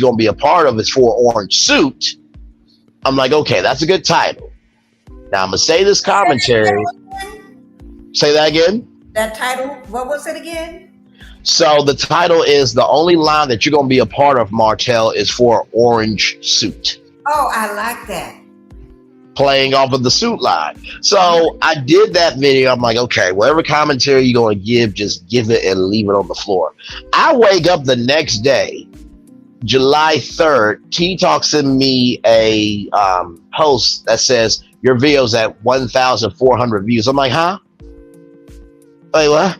gonna be a part of is for Orange Suit, I'm like, okay, that's a good title. Now I'm gonna say this commentary. Say that again. That title, what was it again? So the title is the only line that you're gonna be a part of, Martell, is for Orange Suit. Oh, I like that. Playing off of the suit line. So I did that video. I'm like, okay, whatever commentary you're going to give, just give it and leave it on the floor. I wake up the next day, July 3rd, T-Talk sent me a post that says, your video's at 1,400 views. I'm like, huh? Wait, what?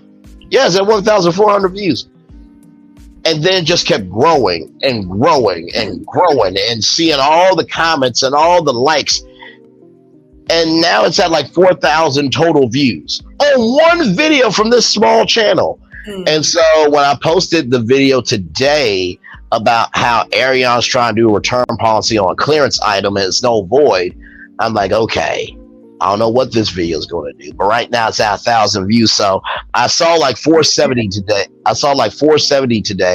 Yeah, it's at 1,400 views. And then just kept growing and growing and growing and seeing all the comments and all the likes. And now it's at like 4,000 total views on one video from this small channel. And so when I posted the video today about how Arion's trying to do a return policy on a clearance item and it's no void, I'm like, okay, I don't know what this video is going to do, but right now it's at 1,000 views. So I saw like 470 today.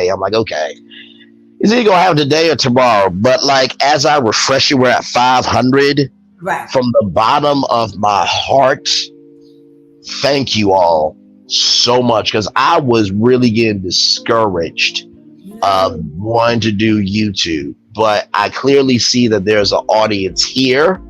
I'm like, okay, is it going to have today or tomorrow? But like, as I refresh it, we're at 500. Right. From the bottom of my heart, thank you all so much, because I was really getting discouraged of wanting to do YouTube, but I clearly see that there's an audience here.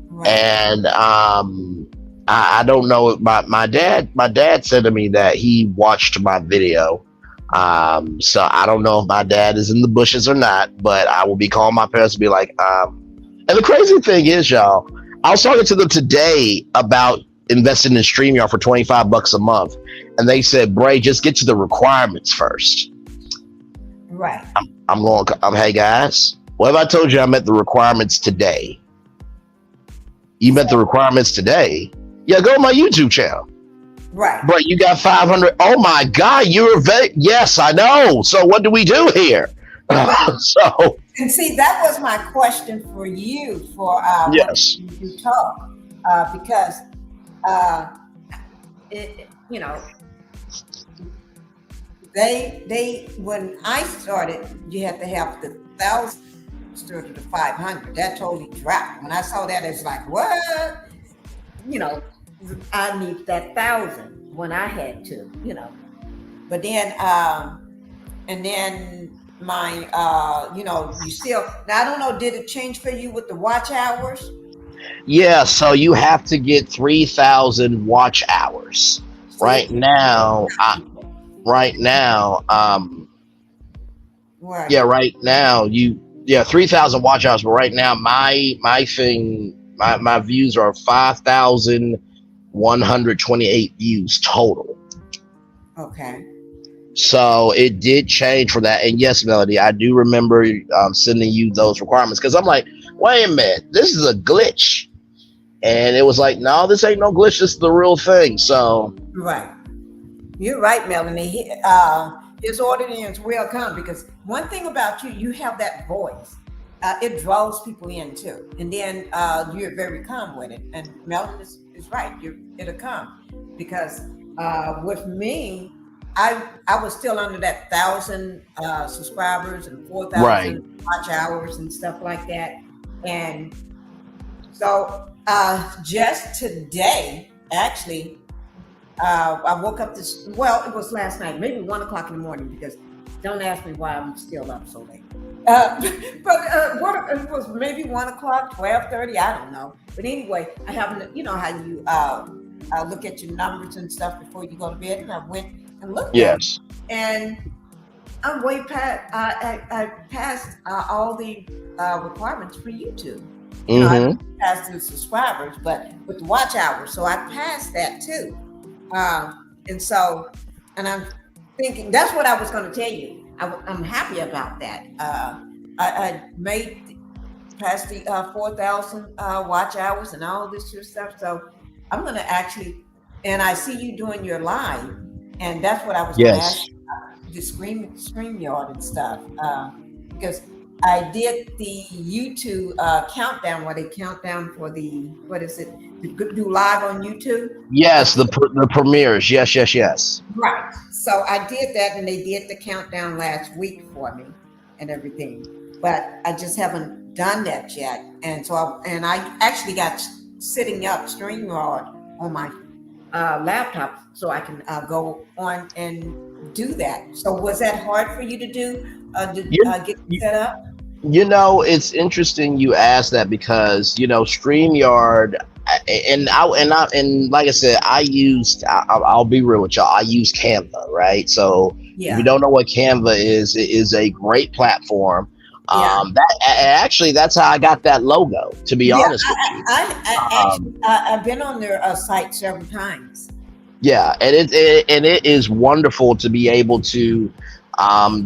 Right. And I don't know. My dad said to me that he watched my video. So I don't know if my dad is in the bushes or not, but I will be calling my parents and be like, And the crazy thing is, y'all, I was talking to them today about investing in StreamYard for $25 a month. And they said, Bray, just get to the requirements first. Right. Hey guys, what if I told you I met the requirements today? You met the requirements today? Yeah, go to my YouTube channel. Right. But you got 500. Oh my God, you're yes, I know. So what do we do here? So. And see, that was my question for you for yes. when you talk, because you know, they when I started, you had to have the 1,000 to the 500. That totally dropped. When I saw that, it's like, what? You know, I need that 1,000 when I had to, you know. But then, and then my, you know, you still, now I don't know, did it change for you with the watch hours? Yeah, so you have to get 3,000 watch hours. Right now, right now, yeah, right now, 3,000 watch hours, but right now, my views are 5,128 views total. Okay. So it did change for that. And yes, Melody, I do remember sending you those requirements because I'm like, wait a minute, this is a glitch. And it was like, no, this ain't no glitch. This is the real thing. So. Right. You're right, Melanie. His audience will come because one thing about you, you have that voice. It draws people in too. And then you're very calm with it. And Melanie is right. It'll come because with me, I was still under that 1,000 subscribers and 4,000 watch hours and stuff like that. And so just today, actually, I woke up it was last night, maybe 1 o'clock in the morning, because don't ask me why I'm still up so late. But it was maybe 1 o'clock, 12:30, I don't know. But anyway, I haven't, you know how you look at your numbers and stuff before you go to bed, and I went and looked at it, and I'm way past, I passed all the requirements for YouTube. You know, I passed the subscribers, but with the watch hours, so I passed that too. And so, and I'm thinking that's what I was going to tell you. I'm happy about that. I made past the 4,000 watch hours and all this your stuff. So I'm going to actually, and I see you doing your live, and that's what I was going to ask you about, the Streamyard and stuff, because I did the YouTube countdown where they count down for the, what is it, do live on YouTube? Yes, the premieres. Yes. Right. So I did that, and they did the countdown last week for me and everything. But I just haven't done that yet. And so I actually got sitting up Streamyard on my laptop so I can go on and do that. So was that hard for you to do, get set up? You know, it's interesting you asked that because, you know, Streamyard, and like I said, I'll be real with y'all, I use Canva, right? So if you don't know what Canva is, it is a great platform. That's how I got that logo, to be honest with you. I've been on their site several times. Yeah, and it is wonderful to be able to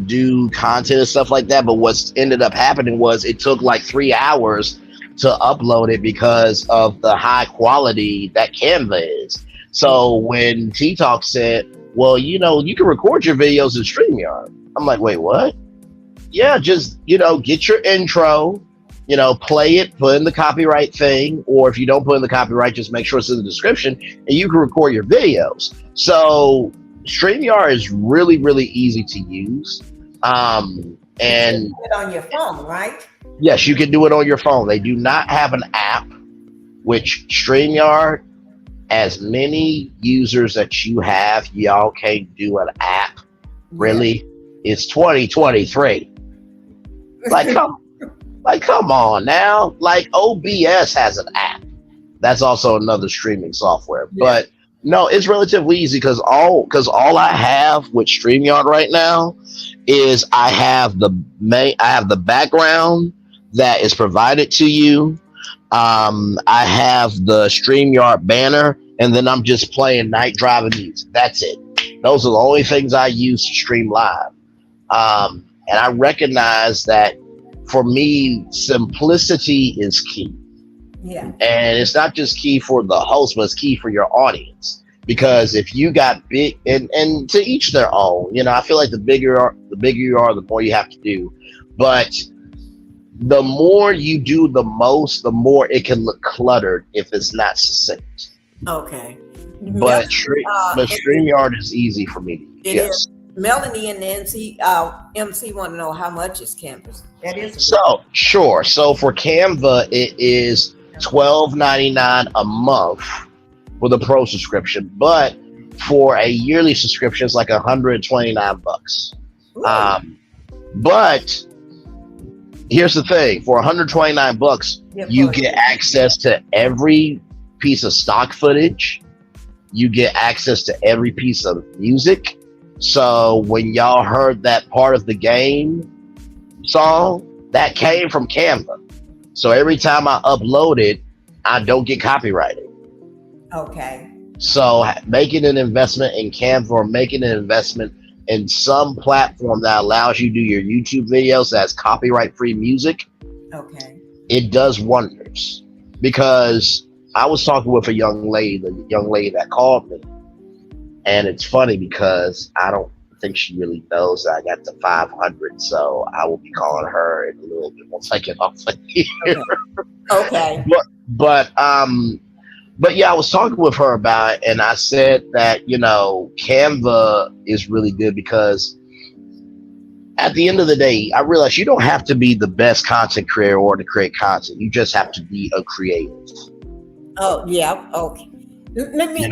do content and stuff like that. But what's ended up happening was it took like 3 hours to upload it because of the high quality that Canva is. So when T-Talk said, well, you know, you can record your videos in StreamYard. I'm like, wait, what? Yeah, just, you know, get your intro, you know, play it, put in the copyright thing, or if you don't put in the copyright, just make sure it's in the description, and you can record your videos. So StreamYard is really, really easy to use. And you can do it on your phone, right? Yes, you can do it on your phone. They do not have an app, which StreamYard, as many users that you have, y'all can't do an app. Really? It's 2023. Come on now. Like OBS has an app. That's also another streaming software. Yeah. But no, it's relatively easy because all I have with StreamYard right now is I have the background, that is provided to you. I have the Streamyard banner, and then I'm just playing night driving music. That's it. Those are the only things I use to stream live. And I recognize that for me, simplicity is key. Yeah. And it's not just key for the host, but it's key for your audience. Because if you got big, and to each their own, you know, I feel like the bigger you are, the more you have to do. But the more you do the most, the more it can look cluttered if it's not succinct. Okay. But StreamYard is easy for me to use. Yes. Melanie and Nancy, MC want to know how much is Canvas. That is so sure. So for Canva, it is $12.99 a month with a pro subscription, but for a yearly subscription, it's like $129. But here's the thing: for $129, you get access to every piece of stock footage. You get access to every piece of music. So when y'all heard that part of the game song, that came from Canva. So every time I upload it, I don't get copyrighted. Okay. So making an investment in Canva or making an investment in some platform that allows you to do your YouTube videos that's copyright-free music, okay, it does wonders. Because I was talking with the young lady that called me. And it's funny because I don't think she really knows that I got to 500. So I will be calling her in a little bit once I get off of here. Okay. But yeah, I was talking with her about it, and I said that, you know, Canva is really good because at the end of the day, I realized you don't have to be the best content creator or to create content. You just have to be a creative. Oh, yeah. Okay. Let me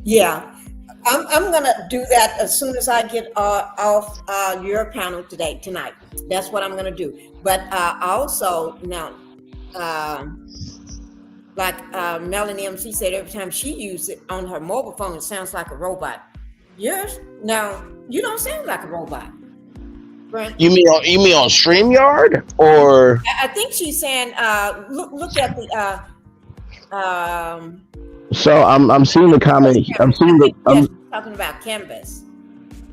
yeah, I'm gonna do that as soon as I get off your panel tonight. That's what I'm gonna do. But also now, like Melanie MC said, every time she uses it on her mobile phone, it sounds like a robot. Yours? No, you don't sound like a robot. Brent? You mean on StreamYard or? I think she's saying look at the So I'm seeing the comment. I'm talking about Canvas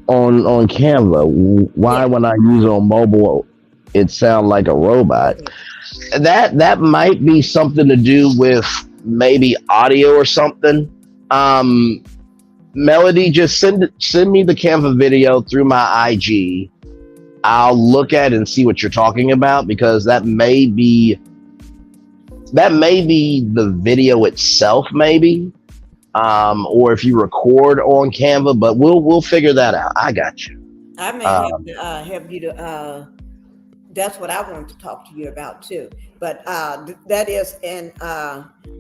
on Canva. Why when I use it on mobile, it sounds like a robot? That might be something to do with maybe audio or something. Melody, just send me the Canva video through my IG. I'll look at it and see what you're talking about, because that may be the video itself, maybe, or if you record on Canva. But we'll figure that out. I got you. I may have you to. That's what I wanted to talk to you about too. But that is, and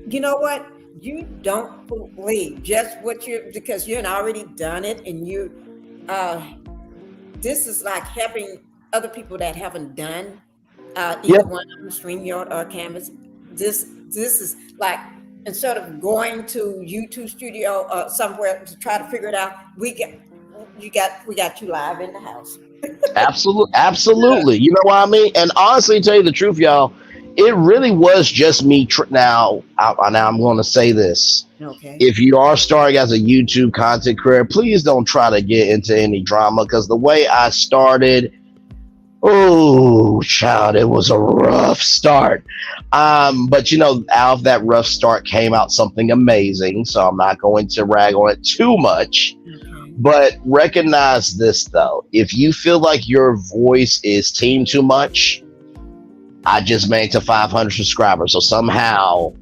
you know what? You don't believe just what because you've already done it, and you. This is like helping other people that haven't done either one on StreamYard or Canvas. This is like, instead of going to YouTube Studio or somewhere to try to figure it out, we got you live in the house. Absolutely. You know what I mean? And honestly, to tell you the truth, y'all, it really was just me. Now I'm going to say this. Okay. If you are starting as a YouTube content creator, please don't try to get into any drama, because the way I started, oh, child, it was a rough start. But you know, out of that rough start came out something amazing. So I'm not going to rag on it too much. But recognize this though: if you feel like your voice is teamed too much, I just made it to 500 subscribers. So somehow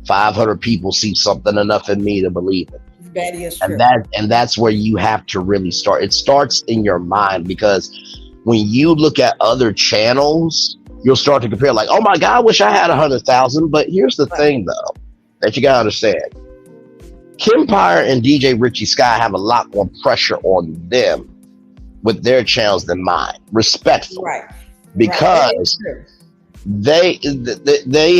500 people see something enough in me to believe it. That is true. And that's where you have to really start. It starts in your mind, because when you look at other channels, you'll start to compare, like, oh my God, I wish I had 100,000. But here's the thing though, that you gotta understand. Kimpire and DJ Richie Sky have a lot more pressure on them with their channels than mine, respectfully. Right. Because they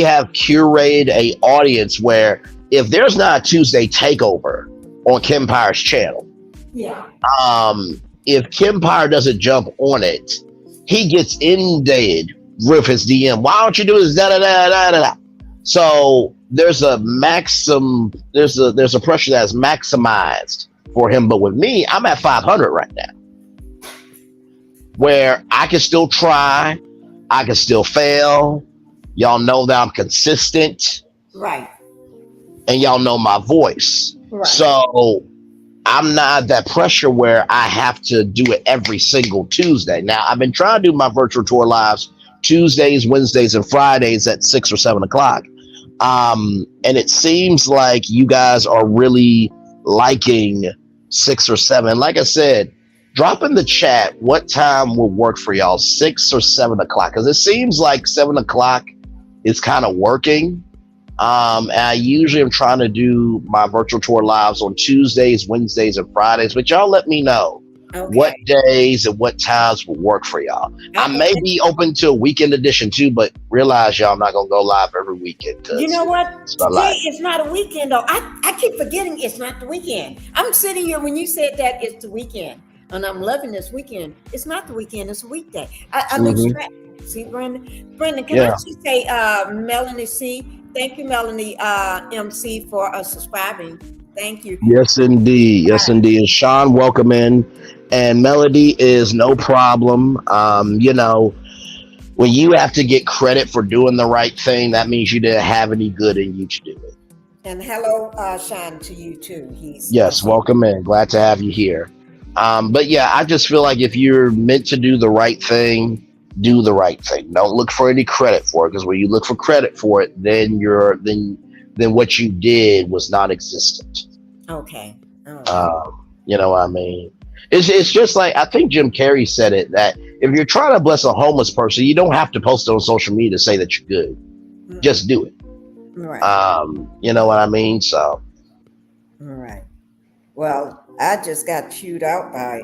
have curated a audience where if there's not a Tuesday takeover on Kimpire's channel, if Kimpire doesn't jump on it, he gets inundated rip his DM. Why don't you do this? Da da da da da. So there's a there's a pressure that's maximized for him. But with me, I'm at 500 right now, where I can still try, I can still fail. Y'all know that I'm consistent, Right. and y'all know my voice. Right. So I'm not that pressure where I have to do it every single Tuesday. Now, I've been trying to do my virtual tour lives Tuesdays, Wednesdays, and Fridays at 6 or 7 o'clock. And it seems like you guys are really liking 6 or 7. Like I said, drop in the chat what time will work for y'all, 6 or 7 o'clock. Because it seems like 7 o'clock is kind of working. And I usually am trying to do my virtual tour lives on Tuesdays, Wednesdays, and Fridays. But y'all let me know what days and what times will work for y'all. I may be open to a weekend edition too, but realize y'all I'm not gonna go live every weekend. You know what? Today is not a weekend though. I keep forgetting it's not the weekend. I'm sitting here when you said that it's the weekend, and I'm loving this weekend. It's not the weekend. It's a weekday. I lose track. See, Brandon, can I just say, Melanie C. Thank you, Melanie MC, for subscribing. Thank you. Yes, indeed. Yes, indeed. And Sean, welcome in. And Melody is no problem. You know, when you have to get credit for doing the right thing, that means you didn't have any good in you to do it. And hello, Sean, to you too. Yes, welcome in. Glad to have you here. But yeah, I just feel like if you're meant to do the right thing, do the right thing. Don't look for any credit for it, because when you look for credit for it, then what you did was non-existent. Okay. You know what I mean? It's just like, I think Jim Carrey said it, that if you're trying to bless a homeless person, you don't have to post it on social media to say that you're good. Just do it. Right. You know what I mean? So. All right. Well, I just got chewed out by.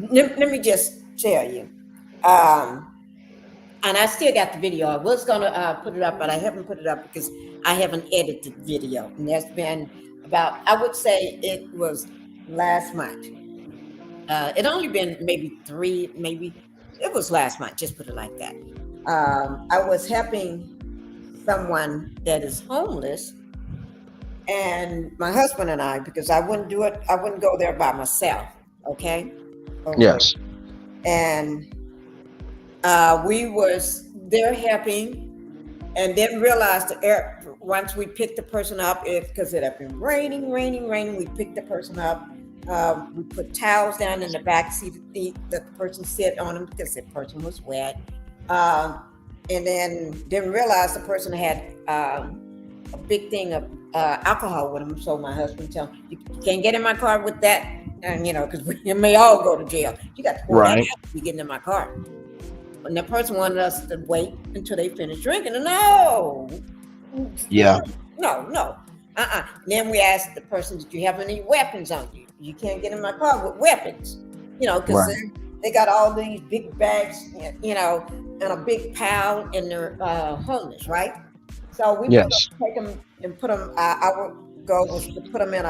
Let me just tell you. And I still got the video. I was gonna put it up, but I haven't put it up because I haven't edited the video. And that's been about, I would say it was last month. It only been maybe it was last month, just put it like that. I was helping someone that is homeless, and my husband and I, because I wouldn't go there by myself, okay? Yes. And we was there helping, and didn't realize once we picked the person up, because it had been raining, we picked the person up. We put towels down in the back seat the person sit on them because the person was wet. And then didn't realize the person had a big thing of alcohol with him. So my husband told him, you can't get in my car with that. And, you know, because we may all go to jail. You got to pour that out if you get in my car. And that person wanted us to wait until they finished drinking. And no. Yeah. No. And then we asked the person, did you have any weapons on you? You can't get in my car with weapons. You know, because they got all these big bags, you know, and a big pile, and they're homeless, right? So we were take them and put them, our goal was to put them in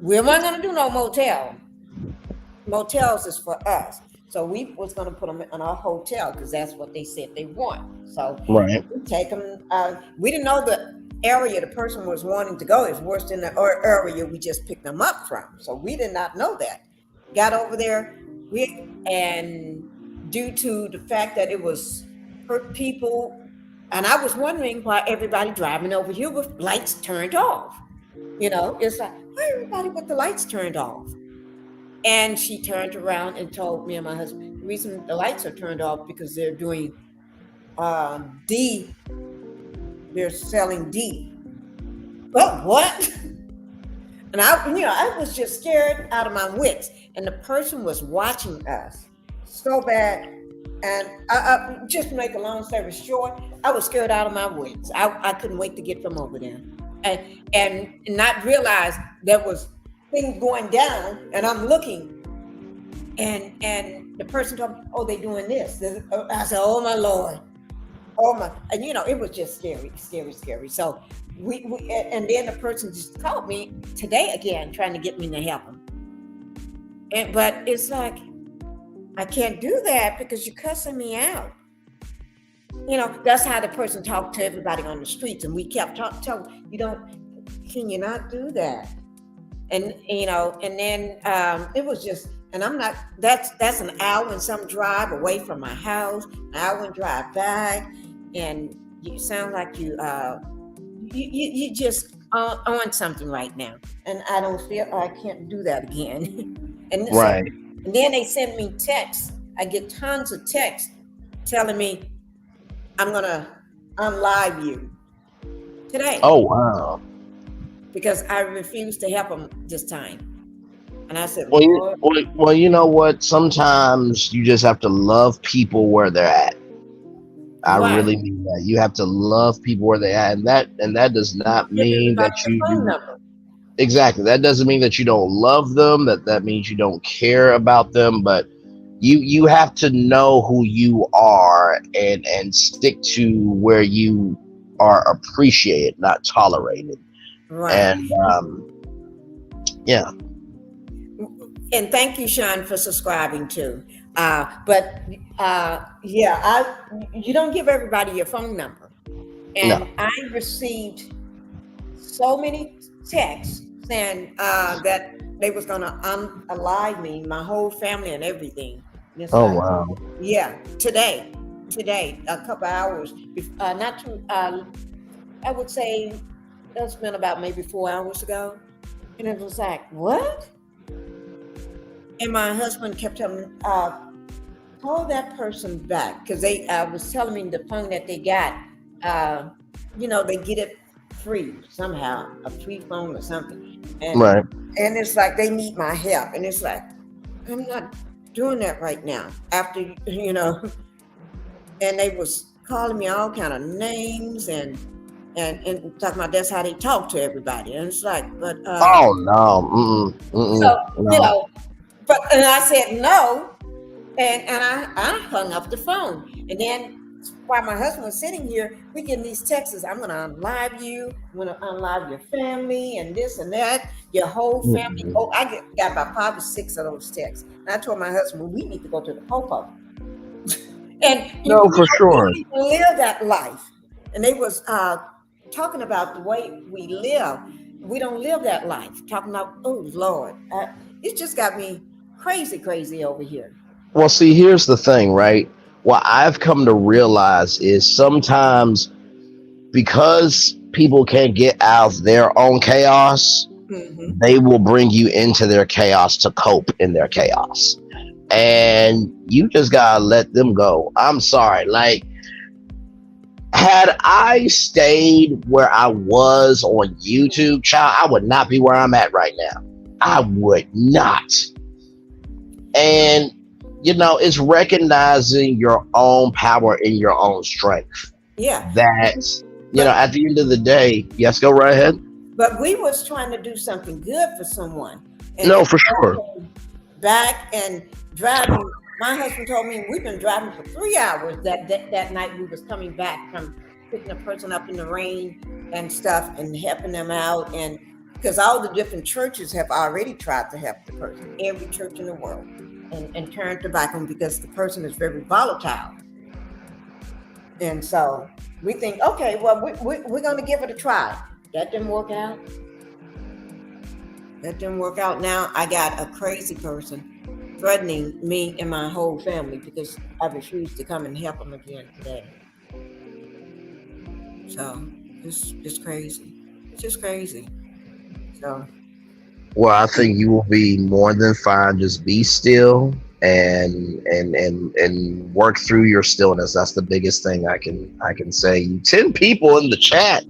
we weren't going to do no motel. Motels is for us. So we was going to put them in our hotel because that's what they said they want. So we take them. We didn't know the area the person was wanting to go is worse than the area we just picked them up from. So we did not know that. Got over there, and due to the fact that it was hurt people, and I was wondering why everybody driving over here with lights turned off. You know, it's like, why everybody with the lights turned off? And she turned around and told me and my husband, the reason the lights are turned off because they're doing D. They're selling D. But what? And I was just scared out of my wits. And the person was watching us so bad. And I just to make a long story short, I was scared out of my wits. I couldn't wait to get from over there. And not realize there was things going down, and I'm looking, and the person told me, oh, they doing this. I said, oh my Lord. Oh my, and it was just scary. So we and then the person just called me today again, trying to get me to help him. But it's like, I can't do that because you're cussing me out. You know, that's how the person talked to everybody on the streets, and we kept telling you don't. Can you not do that? And you know, and then it was just, and I'm not. That's an hour and some drive away from my house, an hour and drive back, and you sound like you just on something right now, and I don't feel I can't do that again. And Right. and then they send me texts. I get tons of texts telling me I'm gonna unlive you today. Oh wow. Because I refused to help them this time. And I said, Well, Lord, well, you know what? Sometimes you just have to love people where they're at. I why? really mean that. You have to love people where they're at, and that does not Give mean everybody that the phone you number. exactly. That doesn't mean that you don't love them. That means you don't care about them. But you have to know who you are and stick to where you are appreciated, not tolerated. Right. And yeah. And thank you, Sean, for subscribing too. But yeah, you don't give everybody your phone number. And No. I received so many texts saying that they was gonna unalive me, my whole family and everything. And it's Oh like, wow. yeah, today, a couple hours, not too. I would say that's been about maybe 4 hours ago, and it was like, what? And my husband kept telling me, call that person back, because they was telling me the phone that they got, you know, they get it free somehow, a free phone or something, and Right. and it's like they need my help, and it's like I'm not doing that right now. After you know, and they was calling me all kind of names and talking about that's how they talk to everybody, and it's like, but Oh no. so you No. know, but and I said no, and I hung up the phone, and then while my husband was sitting here, we getting these texts. I'm gonna unlive you. I'm gonna unlive your family and this and that, your whole family. Mm-mm. Oh, I got about 5 or 6 of those texts. And I told my husband, well, we need to go to the popo. And No, for sure. we live that life. And they was talking about the way we live. We don't live that life. Talking about, oh Lord, it just got me crazy over here. Well, see, here's the thing, right? What I've come to realize is sometimes because people can't get out of their own chaos, Mm-hmm. they will bring you into their chaos to cope in their chaos. And you just gotta let them go. I'm sorry. Like, had I stayed where I was on YouTube, child, I would not be where I'm at right now. I would not. And you know, it's recognizing your own power and your own strength. Yeah. That, you know, at the end of the day, yes, go right ahead. But we was trying to do something good for someone. And No, for sure. Back and driving. My husband told me we've been driving for 3 hours that night. We was coming back from picking a person up in the rain and stuff and helping them out. And because all the different churches have already tried to help the person, every church in the world, and turned their back on them because the person is very volatile. And so we think, okay, well, we're going to give it a try. That didn't work out. Now I got a crazy person threatening me and my whole family because I refused to come and help them again today. So it's just crazy. It's just crazy. So. Well, I think you will be more than fine. Just be still and work through your stillness. That's the biggest thing I can say. 10 people in the chat.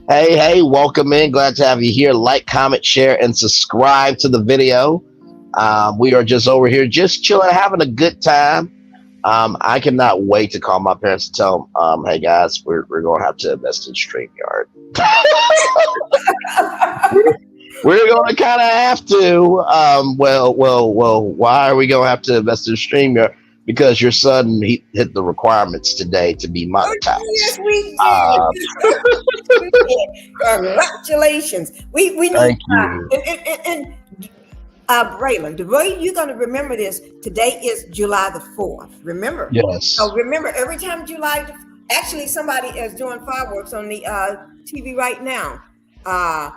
Hey, welcome in. Glad to have you here. Like, comment, share, and subscribe to the video. We are just over here, just chilling, having a good time. I cannot wait to call my parents and tell them, hey guys, we're going to have to invest in StreamYard. We're going to kind of have to. Well, why are we going to have to invest in StreamYard? Because your son hit the requirements today to be monetized. Yes, we did. Congratulations. We need thank you. And Braylon, the way you're going to remember this, today is July the 4th. Remember? Yes. So remember, every time actually somebody is doing fireworks on the TV right now. I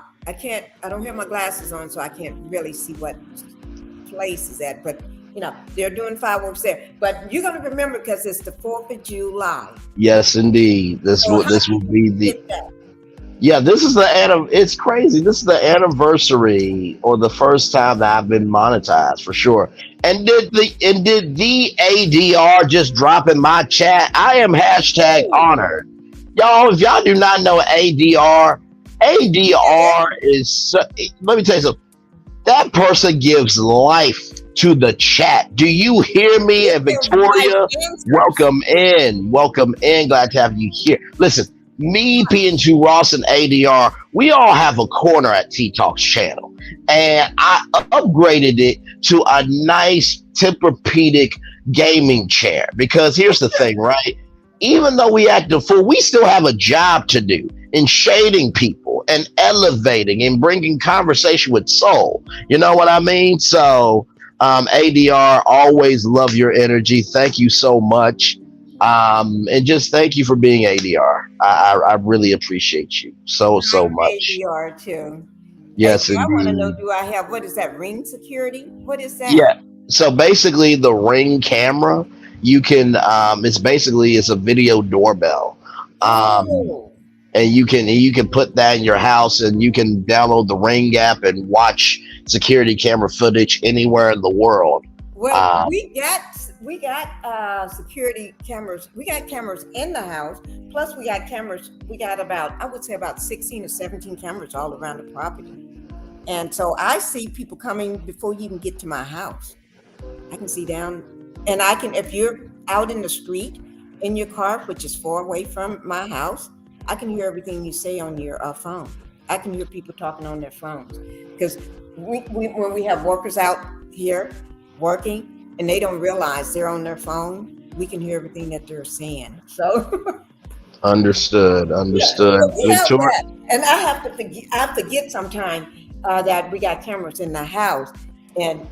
don't have my glasses on, so I can't really see what place is at, but they're doing fireworks there. But you're going to remember because it's the 4th of July. Yes, indeed. This will be the. Yeah, this is it's crazy. This is the anniversary or the first time that I've been monetized for sure. And did the ADR just drop in my chat? I am #honored. Y'all, if y'all do not know ADR is, let me tell you something. That person gives life to the chat. Do you hear me? And Victoria, welcome in. Welcome in. Glad to have you here. Listen, me, P&2 Ross, and ADR, we all have a corner at T-Talk's channel. And I upgraded it to a nice Tempur-Pedic gaming chair. Because here's the thing, right? Even though we act a fool, we still have a job to do in shading people and elevating and bringing conversation with soul. You know what I mean? So, ADR, always love your energy. Thank you so much. And just thank you for being ADR. I really appreciate you so much. ADR too. Yes, I want to know, do I have, what is that, Ring security? What is that? Yeah. So basically the Ring camera, you can, it's a video doorbell. And you can put that in your house, and you can download the Ring app and watch security camera footage anywhere in the world. Well, we got security cameras. We got cameras in the house. Plus, we got cameras. We got about 16 or 17 cameras all around the property. And so I see people coming before you even get to my house. I can see down, and if you're out in the street in your car, which is far away from my house, I can hear everything you say on your phone. I can hear people talking on their phones, because when we have workers out here working and they don't realize they're on their phone, we can hear everything that they're saying. So understood. Yeah, and I forget sometimes that we got cameras in the house, and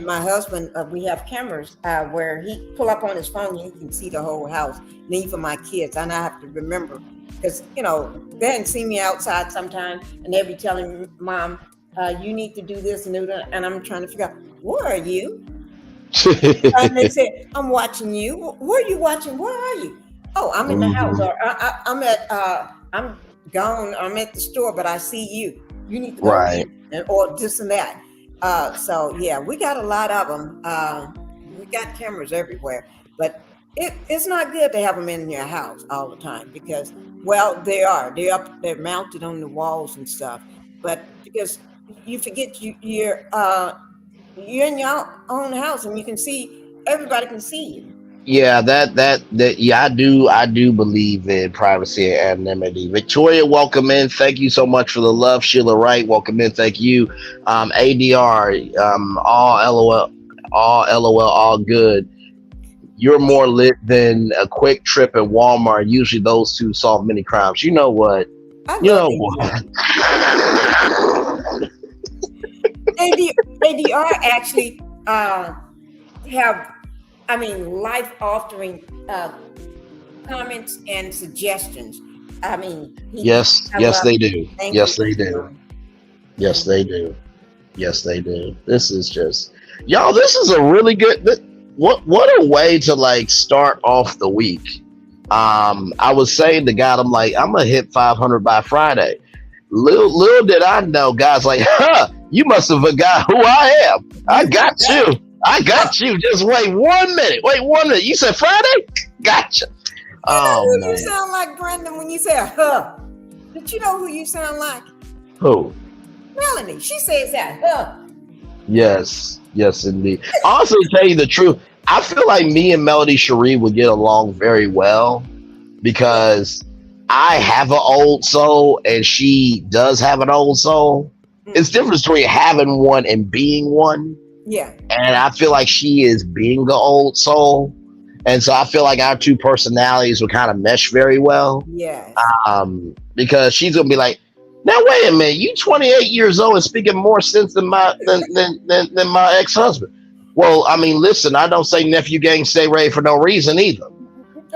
my husband, we have cameras where he pull up on his phone and he can see the whole house. And even for my kids, and I have to remember, because they didn't see me outside sometimes, and they'd be telling me, Mom, you need to do this and do that, and I'm trying to figure out, where are you? And they say, I'm watching you. Where are you watching? Where are you? Oh, I'm in the house, or I'm gone. I'm at the store, but I see you. You need to go in, or this and that. So yeah, we got a lot of them. We got cameras everywhere, but it's not good to have them in your house all the time, because, well, they're mounted on the walls and stuff, but because you forget you're in your own house and everybody can see you. Yeah, I do believe in privacy and anonymity. Victoria, welcome in. Thank you so much for the love. Sheila Wright, welcome in. Thank you. ADR, all LOL, all good. You're more lit than a quick trip at Walmart. Usually those two solve many crimes. You know what? ADR actually have, life-altering comments and suggestions. Yes, they do. Yes, they do. Yes, they do. Yes, they do. This is just, y'all, this is a really good, what a way to start off the week. I was saying to God, I'm like, I'm gonna hit 500 by Friday. Little did I know, guys, you must have forgot who I am. I got you. Just wait 1 minute. You said Friday? Gotcha. You sound like, Brandon, when you say Did you know who you sound like? Who? Melanie. She says that. Yes, indeed. Also, tell you the truth, I feel like me and Melody Cherie would get along very well, because I have an old soul and she does have an old soul. Mm-hmm. It's different between having one and being one. Yeah. And I feel like she is being the old soul. And so I feel like our two personalities will kind of mesh very well. Yeah. Because she's going to be like, Now wait a minute, you 28 years old and speaking more sense than than my ex-husband. Well, I mean, listen, I don't say nephew gang stay ready for no reason either.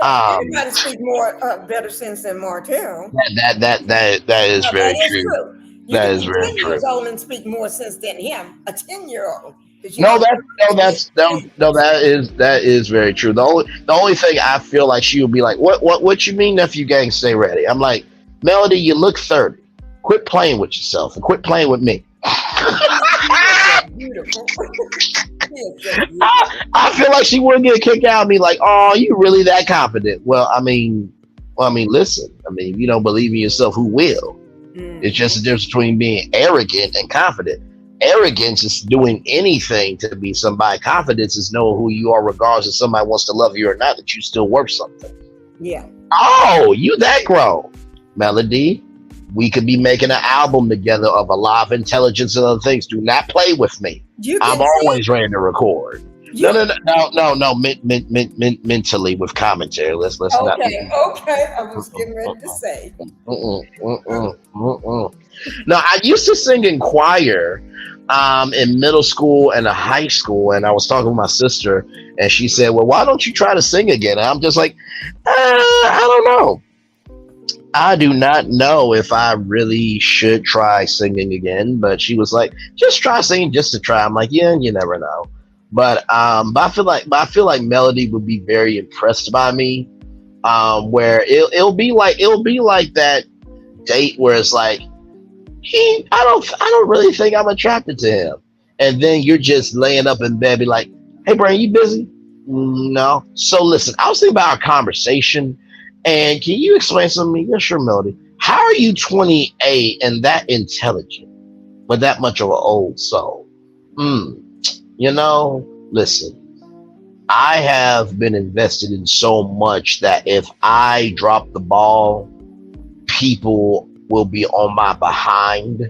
Everybody speak more better sense than Martell. That is very That is true. true. You That can is be very 10 true. years old and speak more sense than him, a 10-year-old. That is very true. The only thing I feel like she would be like, what you mean, nephew gang stay ready? I'm like, Melody, you look 30. Quit playing with yourself and quit playing with me. Beautiful. I feel like she wouldn't get kicked out and be like, oh, you really that confident? Well, I mean, listen. I mean, if you don't believe in yourself, who will? It's just the difference between being arrogant and confident. Arrogance is doing anything to be somebody. Confidence is knowing who you are, regardless if somebody wants to love you or not, that you still worth something. Yeah. Oh, you that grown. Melody, we could be making an album together of a lot of intelligence and other things. Do not play with me. I'm always ready to record. No. Mentally with commentary. Let's not. Okay. I was getting ready to say. No, I used to sing in choir in middle school and high school, and I was talking with my sister, and she said, "Well, why don't you try to sing again?" And I'm just like, I don't know. I do not know if I really should try singing again, but she was like, "Just try singing, just to try." I'm like, "Yeah, you never know." But I feel like Melody would be very impressed by me. Where it'll be like that date where it's like, I don't really think I'm attracted to him, and then you're just laying up in bed, be like, "Hey, Braylon, you busy?" No. So listen, I was thinking about our conversation, and can you explain something to me? Yeah, sure, Melody. How are you 28 and that intelligent, but that much of an old soul? Listen, I have been invested in so much that if I drop the ball, people will be on my behind,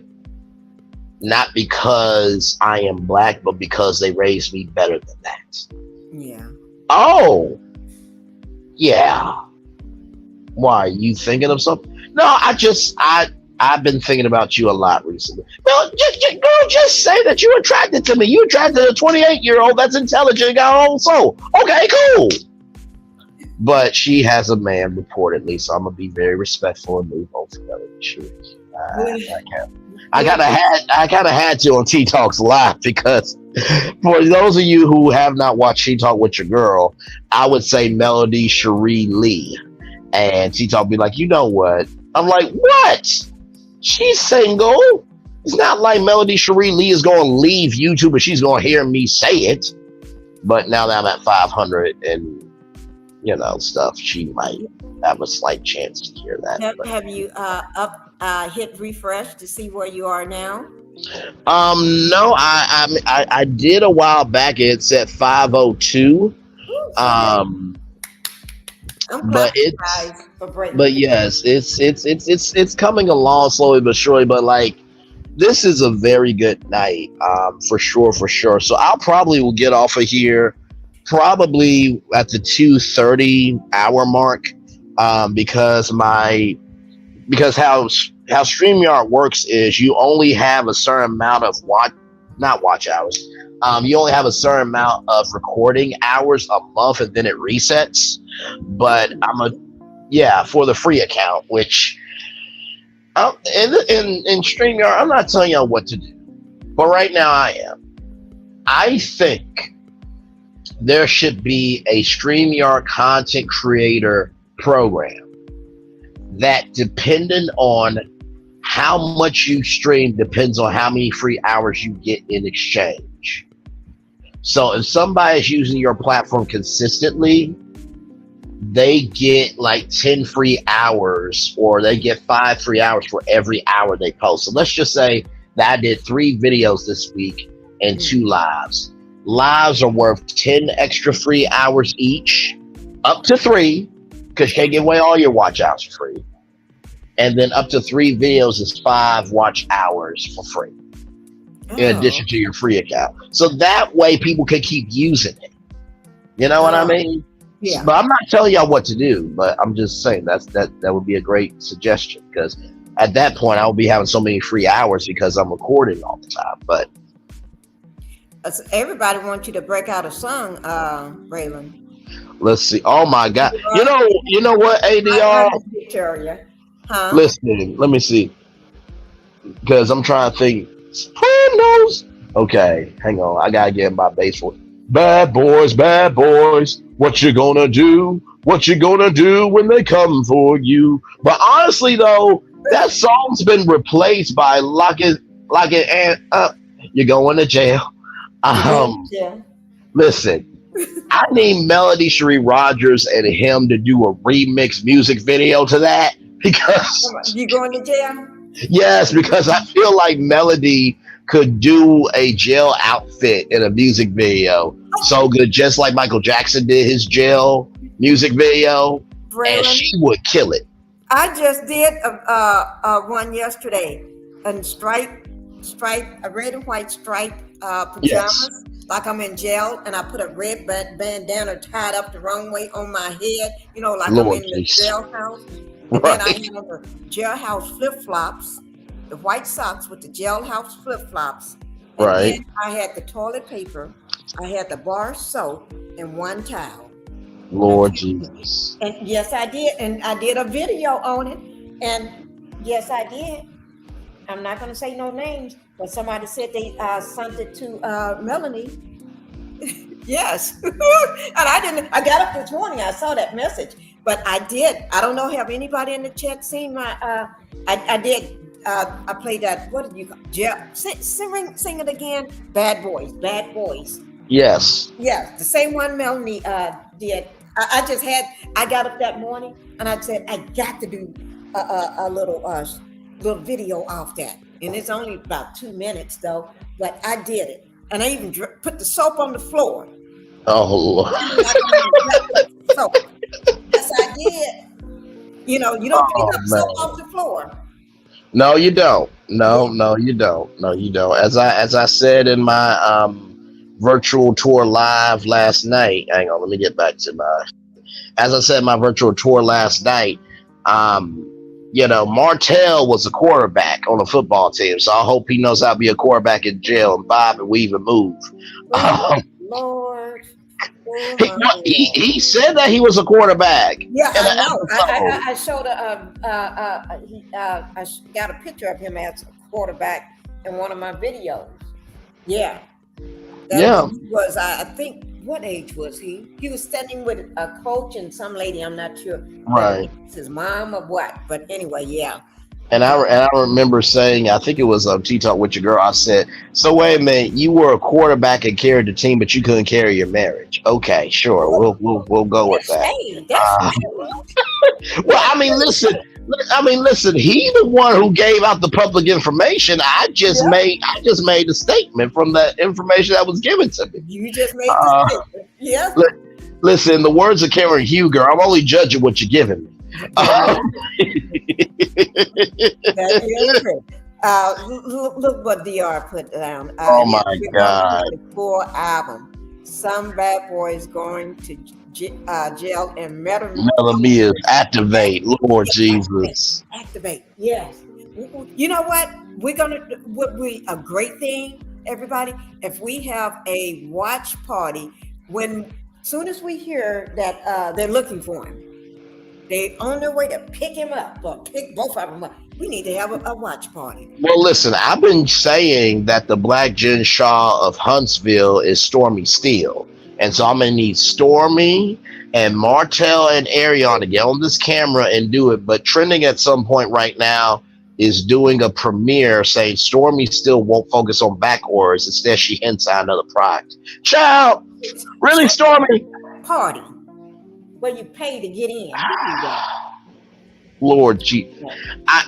not because I am black, but because they raised me better than that. Yeah. Oh, yeah. Why, are you thinking of something? No, I've been thinking about you a lot recently. No, just say that you're attracted to me. You're attracted to a 28-year-old that's intelligent and got her own soul. Okay, cool. But she has a man reportedly, so I'm gonna be very respectful and move on from Melody. I kind of had to on Tea Talks Live, because for those of you who have not watched Tea Talk with your girl, I would say Melody Cherie Lee, and Tea Talk be like, you know what? I'm like, what? She's single. It's not like Melody Cherie Lee is going to leave YouTube, but she's going to hear me say it. But now that I'm at 500 and stuff, she might have a slight chance to hear that. Have you hit refresh to see where you are now? No, I did a while back. It's at 502. But yes, it's coming along slowly but surely. But like, this is a very good night, for sure. So I'll probably will get off of here probably at the 2:30 hour mark, because how Streamyard works is you only have a certain amount of watch hours. You only have a certain amount of recording hours a month, and then it resets. But for the free account, which in Streamyard, I'm not telling y'all what to do, but right now I am. I think there should be a Streamyard content creator program that, depending on how much you stream, depends on how many free hours you get in exchange. So if somebody is using your platform consistently, they get like 10 free hours, or they get 5 free hours for every hour they post. So let's just say that I did 3 videos this week and 2 lives. Lives are worth 10 extra free hours each, up to 3, because you can't give away all your watch hours for free. And then up to 3 videos is 5 watch hours for free, in addition to your free account. So that way people can keep using it. You know what I mean? Yeah. But I'm not telling y'all what to do, but I'm just saying that would be a great suggestion, because at that point I would be having so many free hours because I'm recording all the time. But everybody wants you to break out a song, Braylon. let's see. Oh my God! You know what, I ADR? can picture you. Huh? Listen, let me see, because I'm trying to think. Sopranos. Okay, hang on. I gotta get my bass for it. Bad boys. What you gonna do? What you gonna do when they come for you? But honestly, though, that song's been replaced by Lock It and You're Going to Jail. Yeah. Listen, I need Melody Cherie Rogers and him to do a remix music video to that because You going to jail? yes, because I feel like Melody could do a jail outfit in a music video so good, just like Michael Jackson did his jail music video, Braylon, and she would kill it. I just did one yesterday, and a red and white striped pajamas, like I'm in jail, and I put a red bandana tied up the wrong way on my head, like Lord I'm in the jailhouse. And then I had the jailhouse flip flops, the white socks with the jailhouse flip flops. Right. Then I had the toilet paper, I had the bar soap, and one towel. Lord Jesus. And yes, I did. And I did a video on it. And yes, I did. I'm not going to say no names, but somebody said they sent it to Melanie. Yes. And I got up this morning. I saw that message, but I did. I don't know. Have anybody in the chat seen my, I did. I played that. What did you call sing it again? Bad Boys. Yes. Yeah, the same one Melanie did. I got up that morning and I said, I got to do a little video off that. And it's only about 2 minutes though, but I did it. And I even put the soap on the floor. Oh, Lord. So, yes, I did. You don't pick up soap off the floor. No, you don't. No, you don't. As I said in my virtual tour live last night. Hang on, let me get back to as I said, my virtual tour last night, Martell was a quarterback on a football team. So I hope he knows how to be a quarterback in jail and bob and weave and move. Lord. He said that he was a quarterback. Yeah, I know. I showed I got a picture of him as a quarterback in one of my videos. Yeah. He was, I think, what age was he? He was standing with a coach and some lady, I'm not sure. Right. It's his mom or what. But anyway, yeah. And I remember saying, I think it was T-Talk with your girl, I said, so wait a minute, you were a quarterback and carried the team, but you couldn't carry your marriage. Okay, sure. We'll go with that. Well, I mean, listen, he's the one who gave out the public information. I just made a statement from the information that was given to me. You just made the statement. Yeah. Listen, the words of Karen Huger, I'm only judging what you're giving me. That is true. Look what DR put down. Oh my God! Full album. Some bad boys going to jail and me is activate. Lord Jesus. Activate. Yes. You know what? Would be a great thing, everybody, if we have a watch party soon as we hear that they're looking for him. They on their way to pick him up or pick both of them up. We need to have a watch party. Well, listen, I've been saying that the Black Jen Shah of Huntsville is Stormy Steele. And so I'm going to need Stormy and Martell and Arion to get on this camera and do it. But trending at some point right now is doing a premiere saying Stormy still won't focus on back orders. Instead, she hints at another product. Child, really, Stormy? Party. Where you pay to get in. Lord,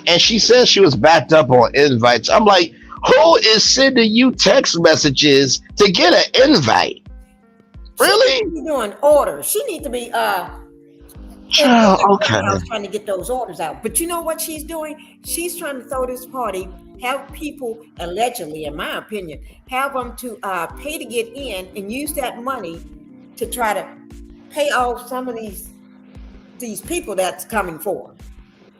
and she says she was backed up on invites. I'm like, who is sending you text messages to get an invite? Really? She's doing orders. She needs to be okay. Trying to get those orders out. But you know what she's doing? She's trying to throw this party, have people allegedly, in my opinion, have them to pay to get in and use that money to try to pay off some of these people that's coming for.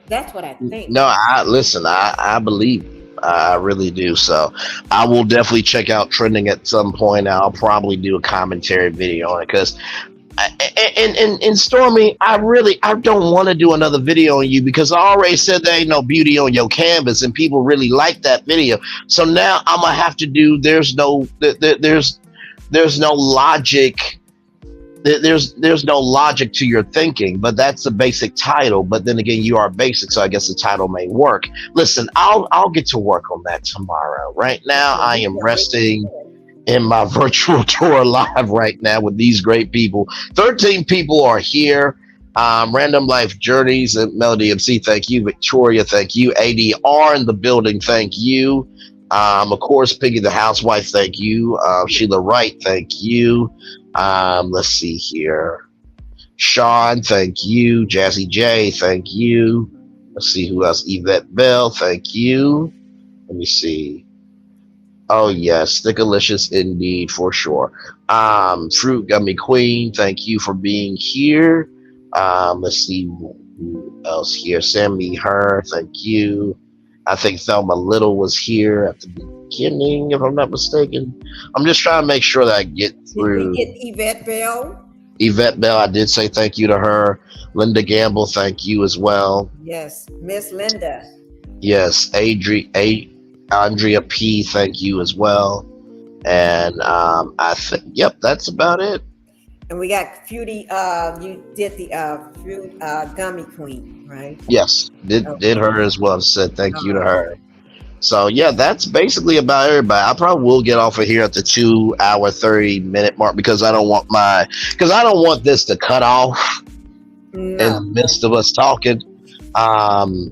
That's what I think. No, I listen. I believe you. I really do. So I will definitely check out trending at some point. I'll probably do a commentary video on it because. And Stormy, I don't want to do another video on you because I already said there ain't no beauty on your canvas, and people really like that video. So now I'm gonna have to do. There's no logic. There's no logic to your thinking, but that's the basic title. But then again, you are basic, so I guess the title may work. Listen, I'll get to work on that tomorrow. Right now, I am resting in my virtual tour live right now with these great people. 13 people are here. Random Life Journeys and Melody MC, thank you. Victoria, thank you. ADR in the building, thank you. Of course, Piggy the Housewife, thank you. Sheila Wright, thank you. Let's see here. Sean, thank you. Jazzy J, thank you. Let's see who else. Yvette Bell, thank you. Let me see. Oh yes, Stickalicious indeed, for sure. Fruit Gummy Queen, thank you for being here. Let's see who else here. Sammy Her, thank you. I think Thelma Little was here at the beginning, if I'm not mistaken. I'm just trying to make sure that I get through. Did we get Yvette Bell? Yvette Bell, I did say thank you to her. Linda Gamble, thank you as well. Yes, Miss Linda. Yes, Andrea P, thank you as well. And I think, yep, that's about it. And we got Fruity, you did the Fruit Gummy Queen, right? Yes, did her as well. Said thank you to her. So yeah, that's basically about everybody. I probably will get off of here at the 2 hour 30-minute mark because I don't want this to cut off in the midst of us talking.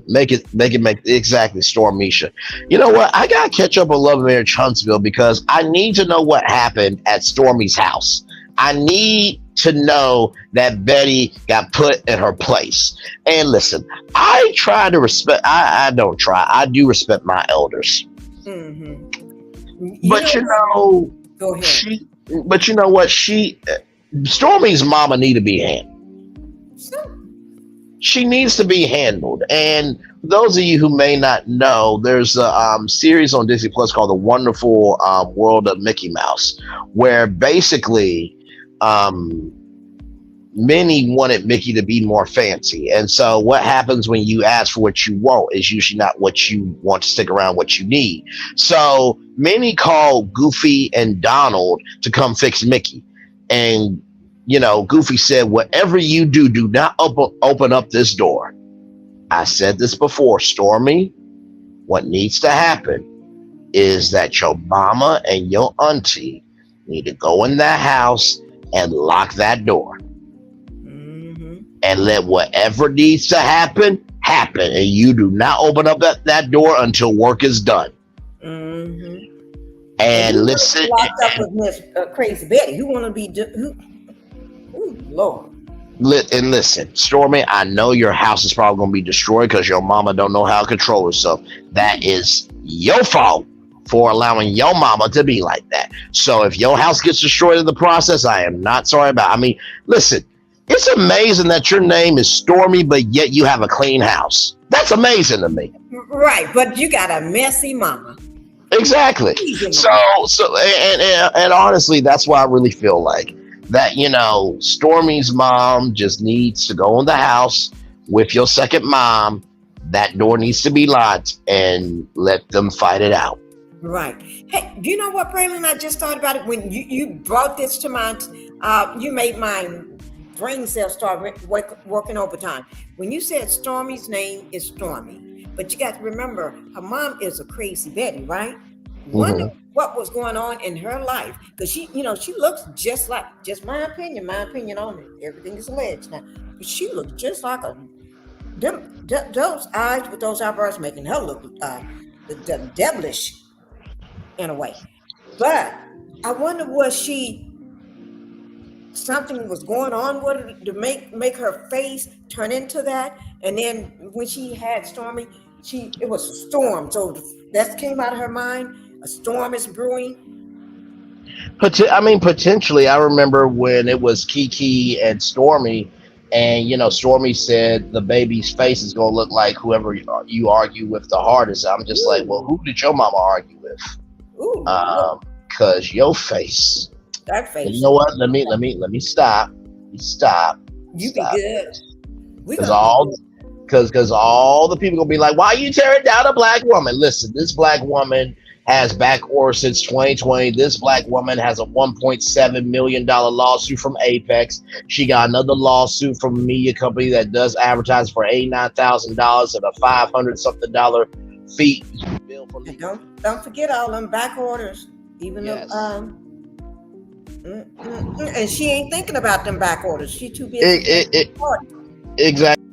Make exactly Stormisha. You know what? I gotta catch up on Love and Marriage Huntsville because I need to know what happened at Stormy's house. I need to know that Betty got put in her place. And listen, I try to respect. I don't try. I do respect my elders. Mm-hmm. But go ahead. But you know what? Stormy's mama need to be handled. She needs to be handled. And those of you who may not know, there's a series on Disney Plus called The Wonderful World of Mickey Mouse, where basically many wanted Mickey to be more fancy. And so what happens when you ask for what you want is usually not what you want to stick around, what you need. So many call Goofy and Donald to come fix Mickey. And you know, Goofy said, whatever you do, do not open up this door. I said this before, Stormy. What needs to happen is that your mama and your auntie need to go in that house and lock that door. Mm-hmm. And let whatever needs to happen. And you do not open up that door until work is done. Mm-hmm. And listen. Locked up with Miss Crazy Betty. Who want to be... Lord. And listen, Stormy, I know your house is probably going to be destroyed because your mama don't know how to control herself. That is your fault for allowing your mama to be like that. So if your house gets destroyed in the process, I am not sorry about it. I mean, listen, it's amazing that your name is Stormy, but yet you have a clean house. That's amazing to me. Right, but you got a messy mama. Exactly. So and honestly, that's why I really feel like that, you know, Stormy's mom just needs to go in the house with your second mom. That door needs to be locked and let them fight it out. Right. Hey, do you know what, Braylon? I just thought about it when you brought this to mind. You made my brain cells start working overtime. When you said Stormy's name is Stormy, but you got to remember her mom is a Crazy Betty, right? Wonder what was going on in her life, because she looks just like, just my opinion on it. Everything is alleged now, but she looks just like those eyes with those eyebrows making her look devilish in a way. But I wonder, was something was going on with her to make her face turn into that, and then when she had Stormy, it was a storm, so that came out of her mind. A storm is brewing. But I mean, potentially. I remember when it was Kiki and Stormy, And Stormy said the baby's face is gonna look like whoever you argue with the hardest. I'm just like, well, who did your mama argue with? Ooh, Cause your face. that face. And you know what? Let me stop. Stop. You Stop. be good. Because all the people gonna be like, why are you tearing down a black woman? Listen, this black woman has back order since 2020. This black woman has a $1.7 million lawsuit from Apex. She got another lawsuit from a media company that does advertising for $89,000 and a $500-something fee bill for legal. Don't forget all them back orders. Even Yes. though and she ain't thinking about them back orders. She too busy. Exactly.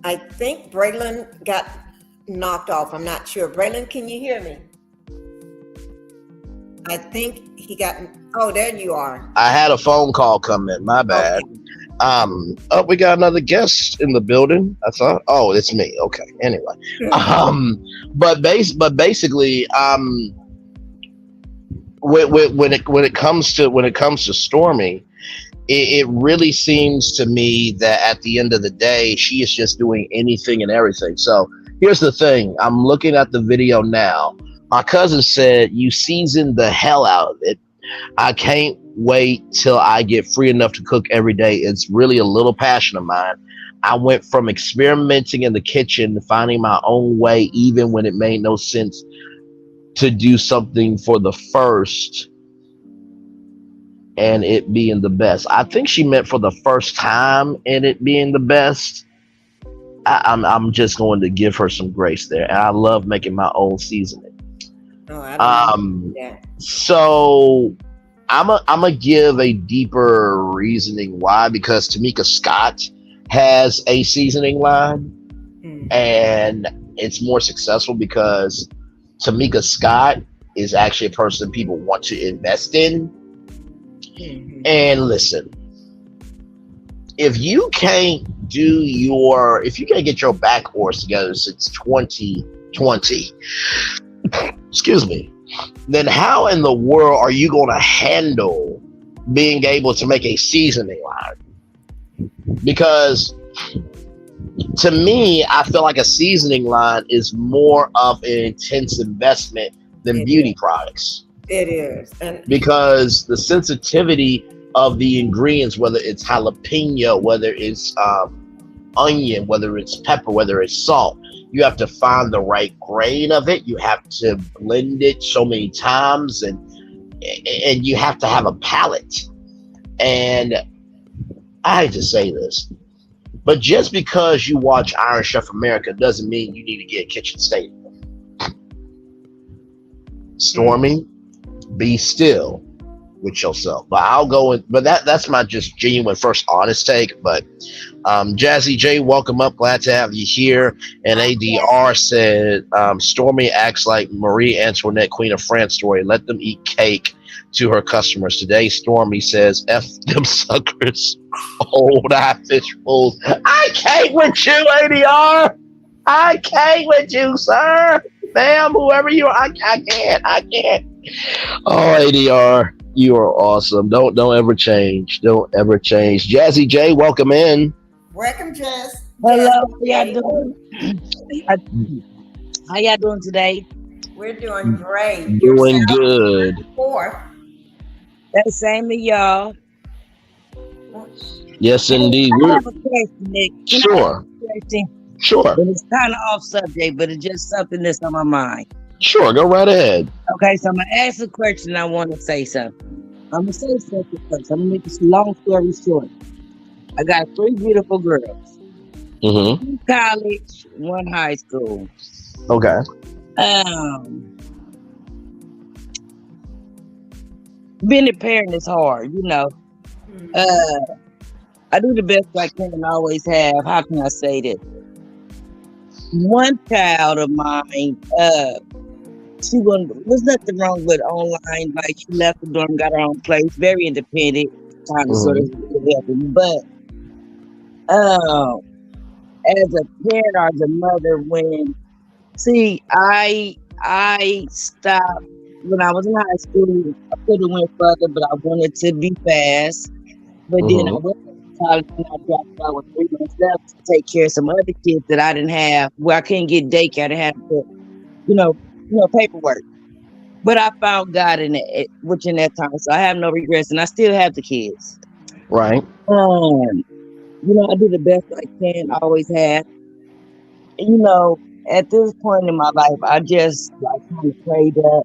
I think Braylon got knocked off. I'm not sure. Braylon, can you hear me? I think he got. Oh, there you are. I had a phone call come in. My bad. Okay. We got another guest in the building. I thought. Oh, it's me. Okay. Anyway. But basically, when it comes to Stormy, it really seems to me that at the end of the day, she is just doing anything and everything. So here's the thing. I'm looking at the video now. My cousin said, you seasoned the hell out of it. I can't wait till I get free enough to cook every day. It's really a little passion of mine. I went from experimenting in the kitchen to finding my own way, even when it made no sense to do something for the first and it being the best. I think she meant for the first time and it being the best. I'm just going to give her some grace there. And I love making my own seasoning. Oh, I don't know that. So I'm a give a deeper reasoning why, because Tamika Scott has a seasoning line and it's more successful because Tamika Scott is actually a person people want to invest in. And listen, if you can't get your back horse together since 2020, excuse me, then how in the world are you going to handle being able to make a seasoning line? Because to me, I feel like a seasoning line is more of an intense investment than beauty products. It is. And because the sensitivity of the ingredients, whether it's jalapeno, whether it's onion, whether it's pepper, whether it's salt, you have to find the right grain of it. You have to blend it so many times, and you have to have a palate. And I hate to say this, but just because you watch Iron Chef America doesn't mean you need to get a kitchen statement. Stormy, be still with yourself. But I'll go in, but that's my just genuine first honest take. But Jazzy J, welcome up, glad to have you here. And ADR said Stormy acts like Marie Antoinette, Queen of France story, let them eat cake to her customers. Today Stormy says F them suckers, old eye fish fools. I can't with you, ADR. I can't with you, sir, ma'am, whoever you are. I can't. Oh, ADR, you are awesome. Don't ever change. Don't ever change. Jazzy J, welcome in. Welcome, Jazz. Hello, how y'all doing? How y'all doing today? We're doing great. Doing good. That same to y'all. Yes, indeed. I have a question, Nick. Sure. Sure. But it's kind of off subject, but it's just something that's on my mind. Sure, go right ahead. Okay, so I'm going to ask a question. I want to say something. I'm going to say something first. I'm going to make this long story short. I got 3 beautiful girls. Mm-hmm. 2 college, 1 high school. Okay. Being a parent is hard, you know. I do the best I can, always have. How can I say this? One child of mine, was nothing wrong with online. Like, she left the dorm, got her own place, very independent, kind of sort of helping. But as a parent or as a mother, I stopped when I was in high school, I could have went further, but I wanted to be fast. But then I Mhm. went to college and I dropped out with 3 months left to take care of some other kids that I didn't have, where I couldn't get daycare to have to, you know, paperwork. But I found God in it, which in that time, so I have no regrets, and I still have the kids. Right. I do the best I can, always have. You know, at this point in my life, I just like kind of pray that,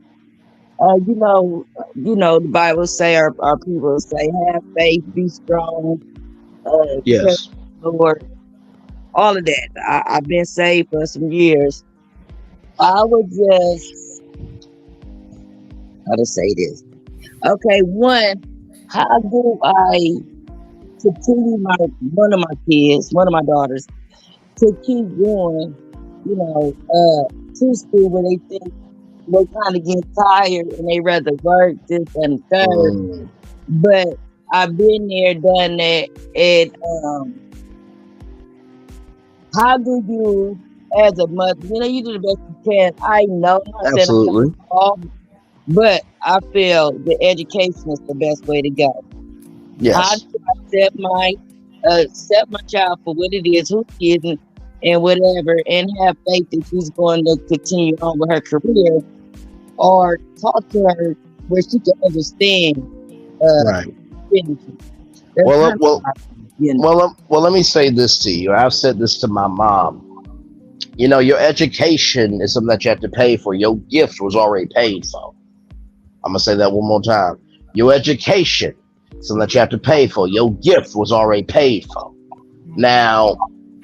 the Bible say, our people say, have faith, be strong, trust Yes. the Lord, all of that. I've been saved for some years. I would just, how to say this? Okay, one, how do I continue one of my daughters, to keep going, to school where they think they kind of get tired and they rather work this and third. Mm. But I've been there, done that, and how do you, as a mother, you do the best you can. I know, I'm not saying I'm Absolutely. all, but I feel the education is the best way to go. How Yes. do I accept my child for what it is, who she is, and whatever, and have faith that she's going to continue on with her career, or talk to her where she can understand. Right. That's Well, kind of well, let me say this to you. I've said this to my mom. Your education is something that you have to pay for. Your gift was already paid for. I'm gonna say that one more time. Your education is something that you have to pay for. Your gift was already paid for. Now,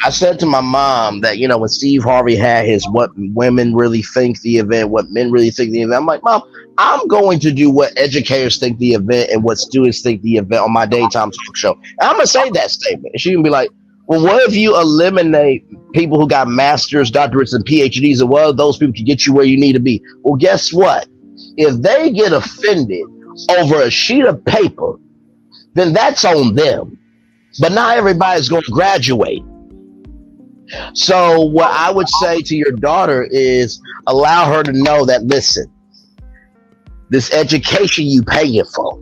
I said to my mom that, when Steve Harvey had his "What Women Really Think the Event, What Men Really Think the Event," I'm like, Mom, I'm going to do what educators think the event and what students think the event on my daytime talk show. And I'm going to say that statement. And she can be like, well, what if you eliminate people who got masters, doctorates, and PhDs, and well, those people can get you where you need to be? Well, guess what? If they get offended over a sheet of paper, then that's on them. But not everybody's going to graduate. So what I would say to your daughter is allow her to know that, listen, this education you pay it for,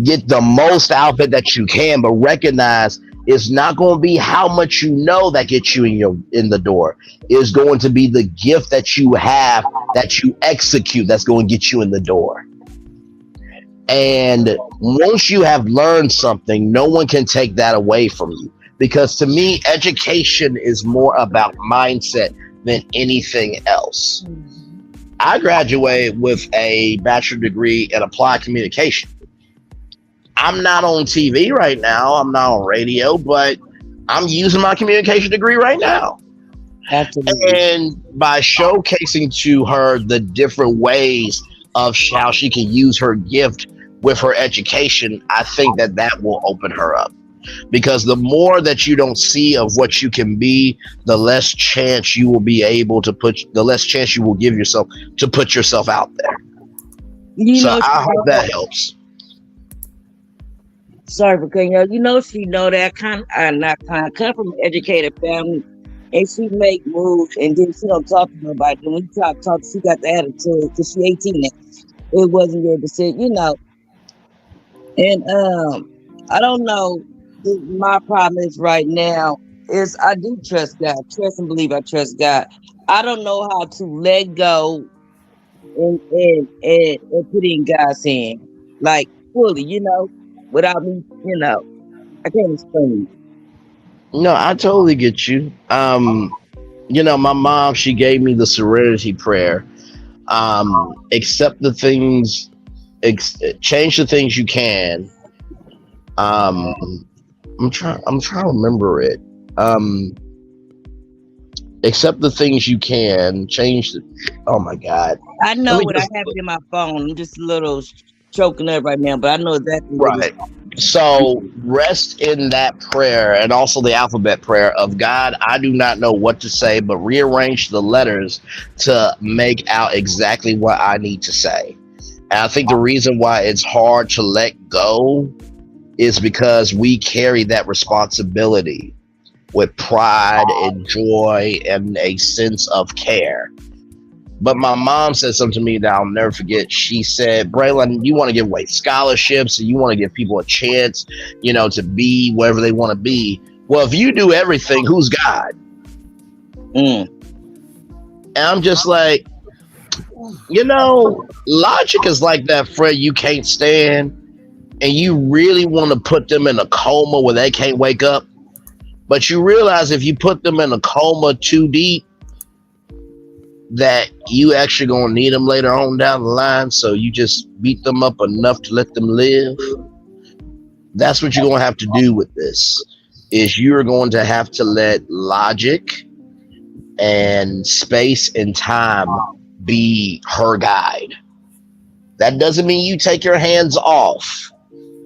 get the most out of it that you can, but recognize it's not going to be how much you know that gets you in the door. It's going to be the gift that you have, that you execute, that's going to get you in the door. And once you have learned something, no one can take that away from you. Because to me, education is more about mindset than anything else. I graduated with a bachelor degree in applied communication. I'm not on TV right now. I'm not on radio, but I'm using my communication degree right now. Absolutely. And by showcasing to her the different ways of how she can use her gift with her education, I think that will open her up. Because the more that you don't see of what you can be, the less chance you will be able to the less chance you will give yourself to put yourself out there. I hope that helps. Sorry for cutting you. She know that come from an educated family, and she make moves, and then she don't talk to nobody. And when you talk, she got the attitude because she 18 now. It wasn't your decision, And I don't know. My problem is right now is I do trust God. Trust and believe I trust God. I don't know how to let go and put in God's hand, like fully, without me, I can't explain it. No, I totally get you. My mom, she gave me the serenity prayer. Accept the things, change the things you can. I'm trying to remember it. Accept the things you can, change the, oh my God. I know what I have it in my phone. I'm just a little choking up right now, but I know exactly right. So rest in that prayer, and also the alphabet prayer of God. I do not know what to say, but rearrange the letters to make out exactly what I need to say. And I think the reason why it's hard to let go is because we carry that responsibility with pride and joy and a sense of care. But my mom said something to me that I'll never forget. She said, Braylon, you want to give away scholarships and you want to give people a chance, to be wherever they want to be. Well, if you do everything, who's God? And I'm just like, logic is like that friend you can't stand, and you really want to put them in a coma where they can't wake up. But you realize if you put them in a coma too deep, that you actually gonna need them later on down the line. So you just beat them up enough to let them live. That's what you're gonna have to do with this. Is you're going to have to let logic and space and time be her guide. That doesn't mean you take your hands off,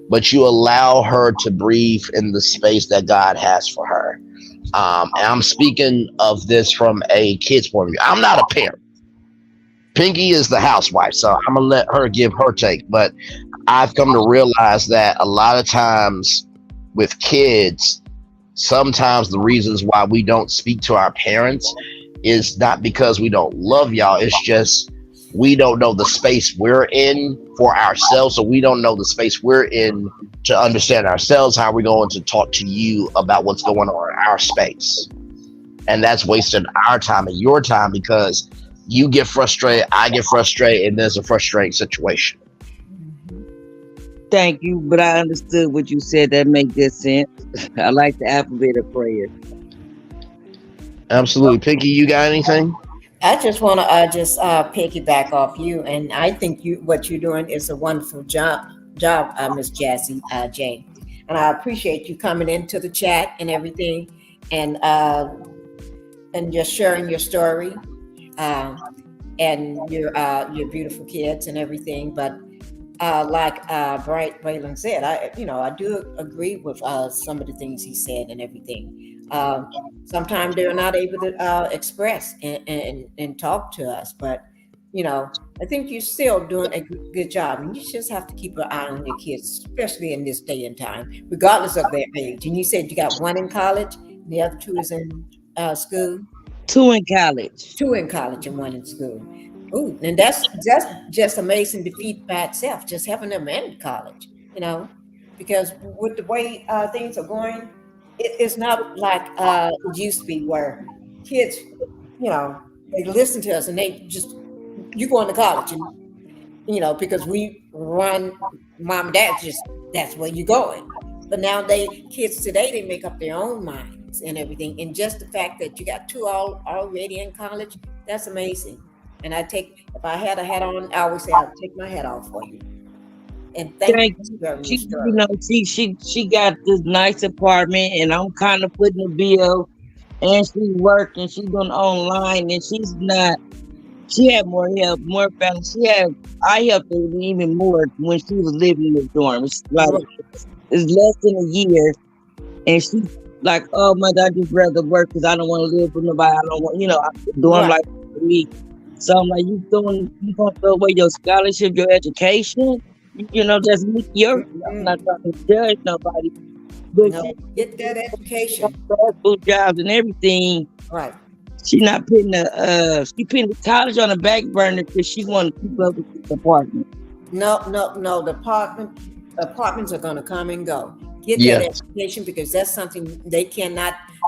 but you allow her to breathe in the space that God has for her. And I'm speaking of this from a kid's point of view. I'm not a parent. Pinky is the housewife, so I'm gonna let her give her take. But I've come to realize that a lot of times with kids, sometimes the reasons why we don't speak to our parents is not because we don't love y'all. It's just we don't know the space we're in for ourselves. So we don't know the space we're in to understand ourselves. How are we going to talk to you about what's going on in our space? And that's wasting our time and your time, because you get frustrated, I get frustrated, and there's a frustrating situation. Thank you, but I understood what you said. That makes good sense. I like the alphabet of prayer. Absolutely. Pinky, you got anything? I just want to piggyback off you, and I think what you're doing is a wonderful job, Miss Jassy Jane, and I appreciate you coming into the chat and everything, and just sharing your story, and your beautiful kids and everything. But like Braylon said, I do agree with some of the things he said and everything. Sometimes they're not able to express and talk to us, but I think you're still doing a good job, and you just have to keep an eye on your kids, especially in this day and time, regardless of their age. And you said you got one in college, and the other two is in school. Two in college. Two in college and one in school. Ooh, and that's just amazing defeat by itself, just having them in college, because with the way things are going, it's not like it used to be where kids, they listen to us and they just, you going to college, and because we run, mom and dad, just that's where you're going. But now kids today, they make up their own minds and everything, and just the fact that you got two already in college, that's amazing. And if I had a hat on, I always say I'd take my hat off for you. And thank you. She got this nice apartment, and I'm kind of putting the bill, and she's working, she's doing online, and she had more help, more family. I helped her even more when she was living in the dorm. It's less than a year, and she's like, oh my God, I just rather work because I don't want to live with nobody. I don't want, I'm doing like a week. So I'm like, you gonna throw away your scholarship, your education? Just meet I'm not trying to judge nobody. But get that education. Food jobs and everything. Right. She's not putting she putting the college on the back burner because she want to keep up with the apartment. No. The apartments are gonna come and go. Get that education, because that's something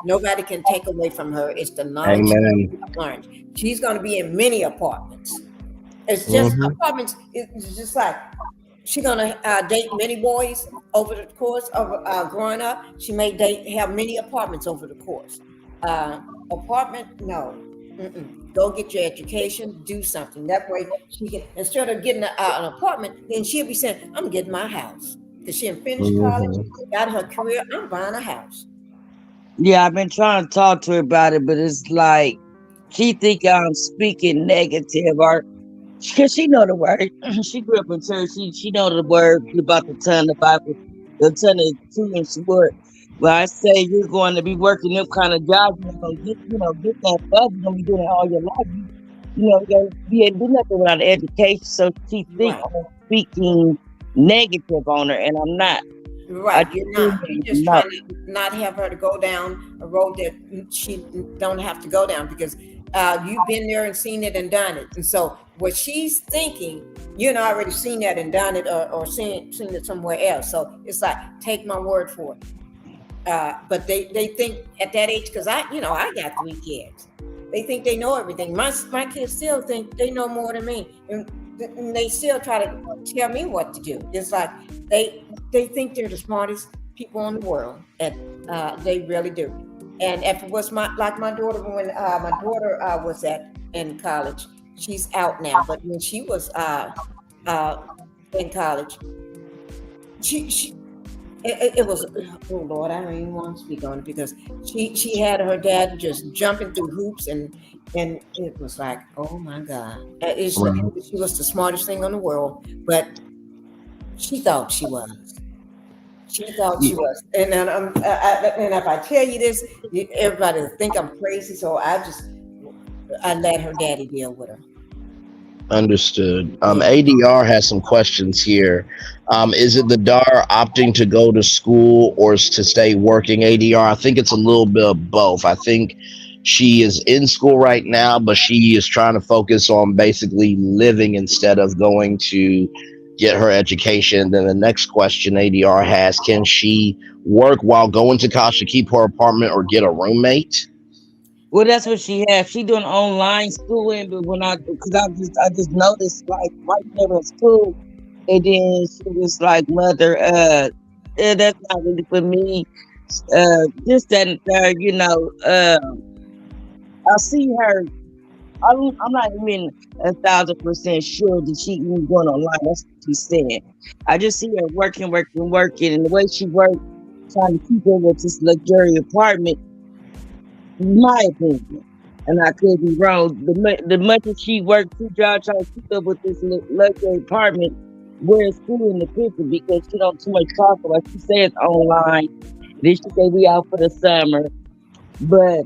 nobody can take away from her. It's the knowledge she's learned. She's gonna be in many apartments. It's just apartments. It's just like she's gonna date many boys over the course of growing up. She may have many apartments over the course. Apartment, no. Go get your education. Do something. That way she can, instead of getting an apartment, then she'll be saying, "I'm getting my house." Because she finished college, got her career. I'm buying a house. Yeah, I've been trying to talk to her about it, but it's like she think I'm speaking negative, or because she know the word. She grew up in church. She know the word about the ton, the Bible, the ton of two and short. But I say you're going to be working them kind of jobs. You're going to get that stuff. You're going to be doing it all your life. You're going to be able to do nothing without education. So she think I'm speaking negative on her, and I'm not. Right, you're not. You're just trying to not have her to go down a road that she don't have to go down, because you've been there and seen it and done it. And so what she's thinking, already seen that and done it, or seen it somewhere else. So it's like, take my word for it. But they think at that age, because I got 3 kids. They think they know everything. My kids still think they know more than me, and they still try to tell me what to do. It's like they think they're the smartest people in the world, and they really do. And if it was my daughter, when my daughter was in college, she's out now. But when she was in college, it was, oh Lord, I don't even want to speak on it, because she had her dad just jumping through hoops, and it was like, oh my God, she was the smartest thing in the world, but she thought she was. She thought she was, and then and if I tell you this, everybody will think I'm crazy. So I let her daddy deal with her. Understood. ADR has some questions here. Is it the daughter opting to go to school or to stay working? ADR, I think it's a little bit of both. I think she is in school right now, but she is trying to focus on basically living instead of going to get her education. Then the next question ADR has, can she work while going to college to keep her apartment or get a roommate? Well, that's what she has. She doing online schooling, but because I just noticed, like, right there in school, and then she was like, "Mother, that's not really for me." Just that, I see her. I'm not even 1,000% sure that she even going online. That's what she's saying. I just see her working, and the way she works, trying to keep her with this luxury apartment. My opinion, and I could be wrong. The much as she worked 2 jobs trying to keep up with this luxury apartment, where it's school in the picture, because she don't too much talk about. She says online, then she say we out for the summer, but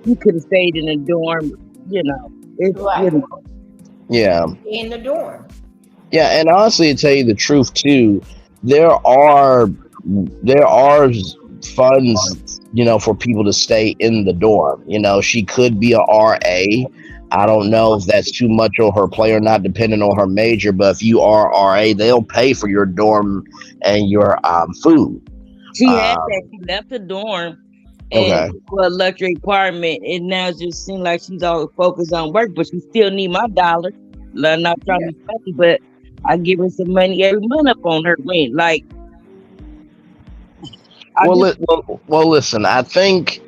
you could have stayed in a dorm. It's Right. Yeah. In the dorm. Yeah, and honestly, to tell you the truth too, there are funds, for people to stay in the dorm. She could be a RA. I don't know if that's too much on her plate or not, depending on her major. But if you are RA, they'll pay for your dorm and your food. She had that. She left the dorm and for a luxury apartment, and now it just seems like she's all focused on work, but she still need my dollar. I'm not trying to be funny, but I give her some money every month up on her rent. Like, well, listen. I think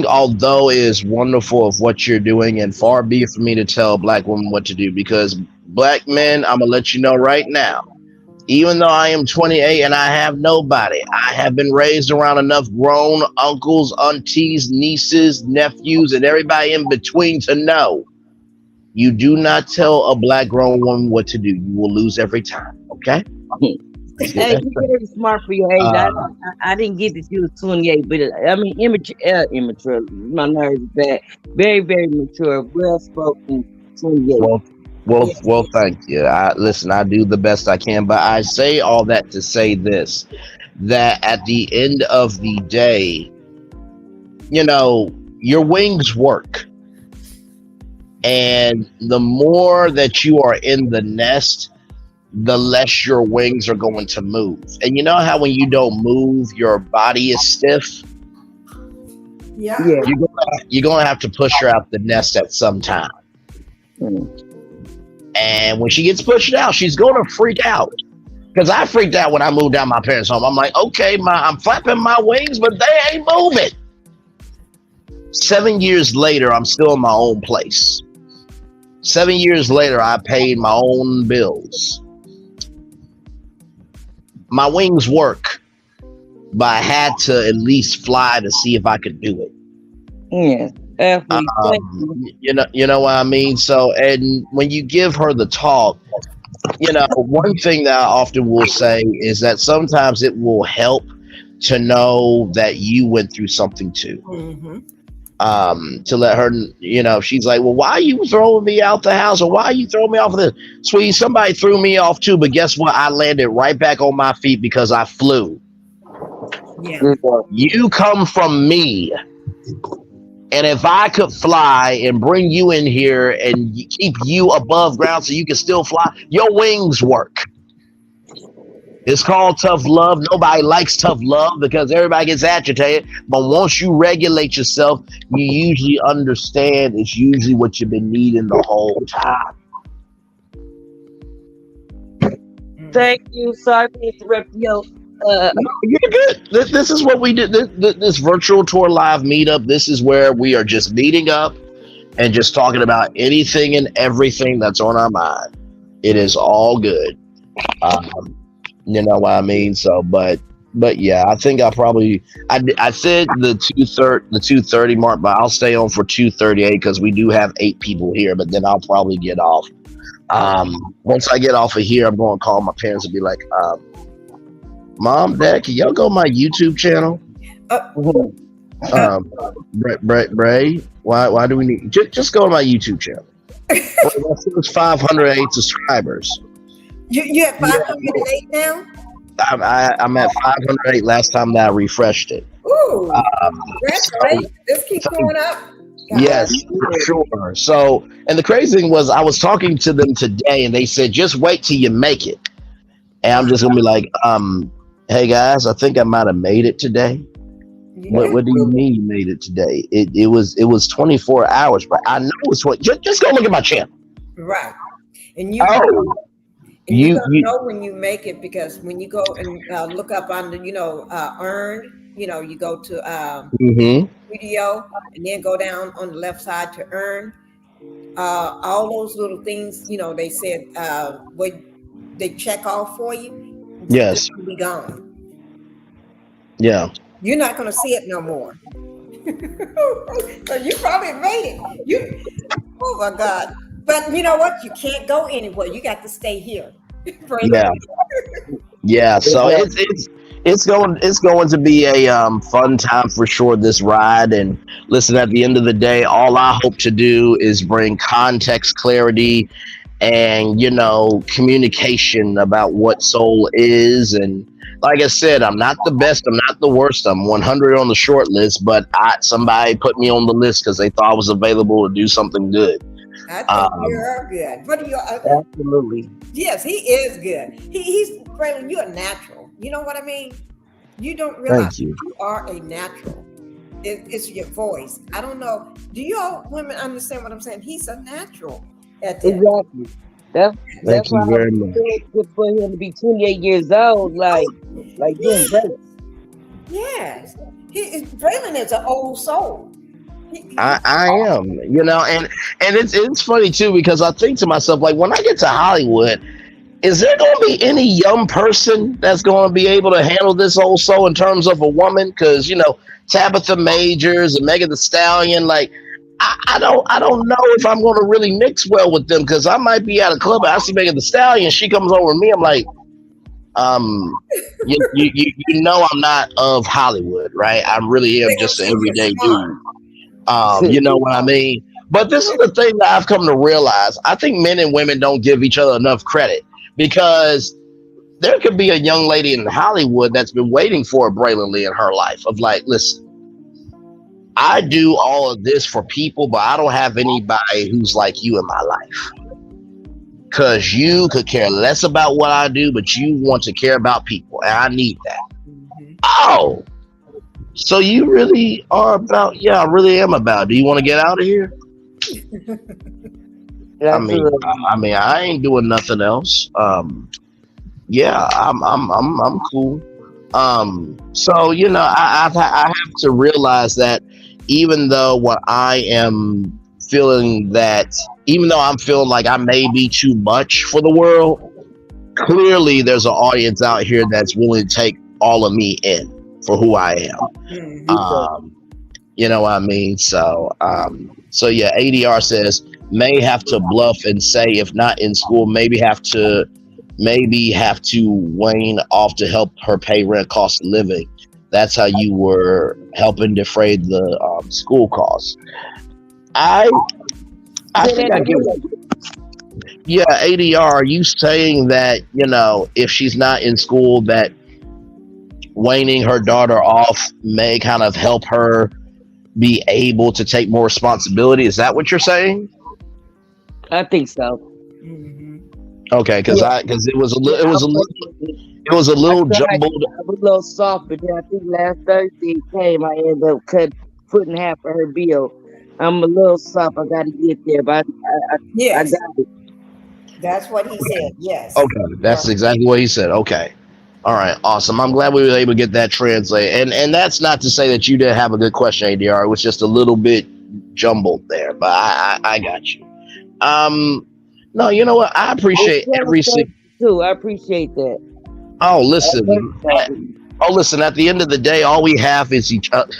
although it is wonderful of what you're doing, and far be it for me to tell Black women what to do, because Black men, I'm gonna let you know right now, even though I am 28 and I have nobody, I have been raised around enough grown uncles, aunties, nieces, nephews, and everybody in between to know, you do not tell a Black grown woman what to do. You will lose every time. Okay? Hey, you're very smart for your age. I didn't get that you was 28, but I mean, immature. My nerves are bad. Very, very mature, well-spoken 28. Well, thank you. Listen, I do the best I can, but I say all that to say this, that at the end of the day, your wings work. And the more that you are in the nest, the less your wings are going to move. And you know how when you don't move, your body is stiff? Yeah. You're gonna have to push her out the nest at some time. And when she gets pushed out, she's gonna freak out. Because I freaked out when I moved out my parents' home. I'm like, okay, I'm flapping my wings, but they ain't moving. 7 years later, I'm still in my own place. 7 years later, I paid my own bills. My wings work, but I had to at least fly to see if I could do it. Yeah, you know what I mean? So, and when you give her the talk, one thing that I often will say is that sometimes it will help to know that you went through something too. To let her, if she's like, well, why are you throwing me out the house, or why are you throwing me off of this? Sweetie, somebody threw me off too, but guess what? I landed right back on my feet because I flew. Yeah. You come from me, And if I could fly and bring you in here and keep you above ground so you can still fly, your wings work. It's called tough love. Nobody likes tough love because everybody gets agitated. But once you regulate yourself, you usually understand it's usually what you've been needing the whole time. Thank you. Sorry for interrupting you. No, you're good. This is what we did. This virtual tour live meetup. This is where we are just meeting up and just talking about anything and everything that's on our mind. It is all good. You know what I mean? So, but yeah, I think I said the 2:30 mark, but I'll stay on for 2:38 because we do have 8 people here. But then I'll probably get off. Once I get off of here, I'm going to call my parents and be like, Mom, Dad, can y'all go to my YouTube channel? Bray, why do we need just go to my YouTube channel? It's 508 subscribers. You at 508 now? I'm at 508 last time that I refreshed it. Ooh, that's right. This keeps going up. Yes, for sure. So, and the crazy thing was, I was talking to them today, and they said, "Just wait till you make it." And I'm just gonna be like, "Hey guys, I think I might have made it today." Yeah. What do you mean you made it today? It was 24 hours, but I know it's what. Just go look at my channel. Right, and you. You know when you make it because when you go and look up on the earned, you go to video and then go down on the left side to earn. All those little things, they said what they check off for you. Yes, will be gone. Yeah, you're not going to see it no more. So you probably made it. Oh my God. But you know what? You can't go anywhere. You got to stay here. Yeah. So it's going to be a fun time for sure. This ride, and listen. At the end of the day, all I hope to do is bring context, clarity, and communication about what soul is. And like I said, I'm not the best. I'm not the worst. I'm 100 on the short list, but somebody put me on the list because they thought I was available to do something good. I think you're good. What are you? Absolutely. Yes, he is good. He's Braylon. You're a natural. You know what I mean? You don't realize you are a natural. It's your voice. I don't know. Do you all women understand what I'm saying? He's a natural. Exactly. That's why very much. Good for him to be 28 years old, like doing better. Yes, Braylon is an old soul. I am, and it's funny too because I think to myself, like, when I get to Hollywood, is there going to be any young person that's going to be able to handle this old soul in terms of a woman? Because Tabitha Majors and Megan Thee Stallion, like, I don't know if I'm going to really mix well with them because I might be at a club and I see Megan Thee Stallion, she comes over to me, I'm like, you know, I'm not of Hollywood, right? I really am just an everyday dude. You know what I mean? But this is the thing that I've come to realize. I think men and women don't give each other enough credit because there could be a young lady in Hollywood that's been waiting for a Braylon Lee in her life of like, listen, I do all of this for people, but I don't have anybody who's like you in my life. Because you could care less about what I do, but you want to care about people. And I need that. Mm-hmm. Oh, so you really are about, yeah, I really am about. Do you want to get out of here? I mean, I ain't doing nothing else. Yeah, I'm cool. So, you know, I have to realize that even though what I am feeling that, even though I'm feeling like I may be too much for the world, clearly there's an audience out here that's willing to take all of me in for who I am. Mm-hmm. You know what I mean? So yeah, ADR says may have to bluff and say, if not in school, maybe have to wane off to help her pay rent, cost of living. That's how you were helping defray the school costs. I think I get it. Yeah, ADR, are you saying that, you know, if she's not in school, that waning her daughter off may kind of help her be able to take more responsibility. Is that what you're saying? I think so. Mhm. Okay, because Yeah. it was a little I jumbled. was a little soft, but then I think last Thursday it came. I ended up putting half of her bill. I'm a little soft. I got to get there, but I Yes, got it. that's what he said. Yes. Okay, that's exactly what he said. Okay. All right, awesome. I'm glad we were able to get that translated. And that's not to say that you didn't have a good question, ADR. It was just a little bit jumbled there, but I got you. No, you know what? I appreciate every single. Too. I appreciate that. Oh, listen. At the end of the day, all we have is each other.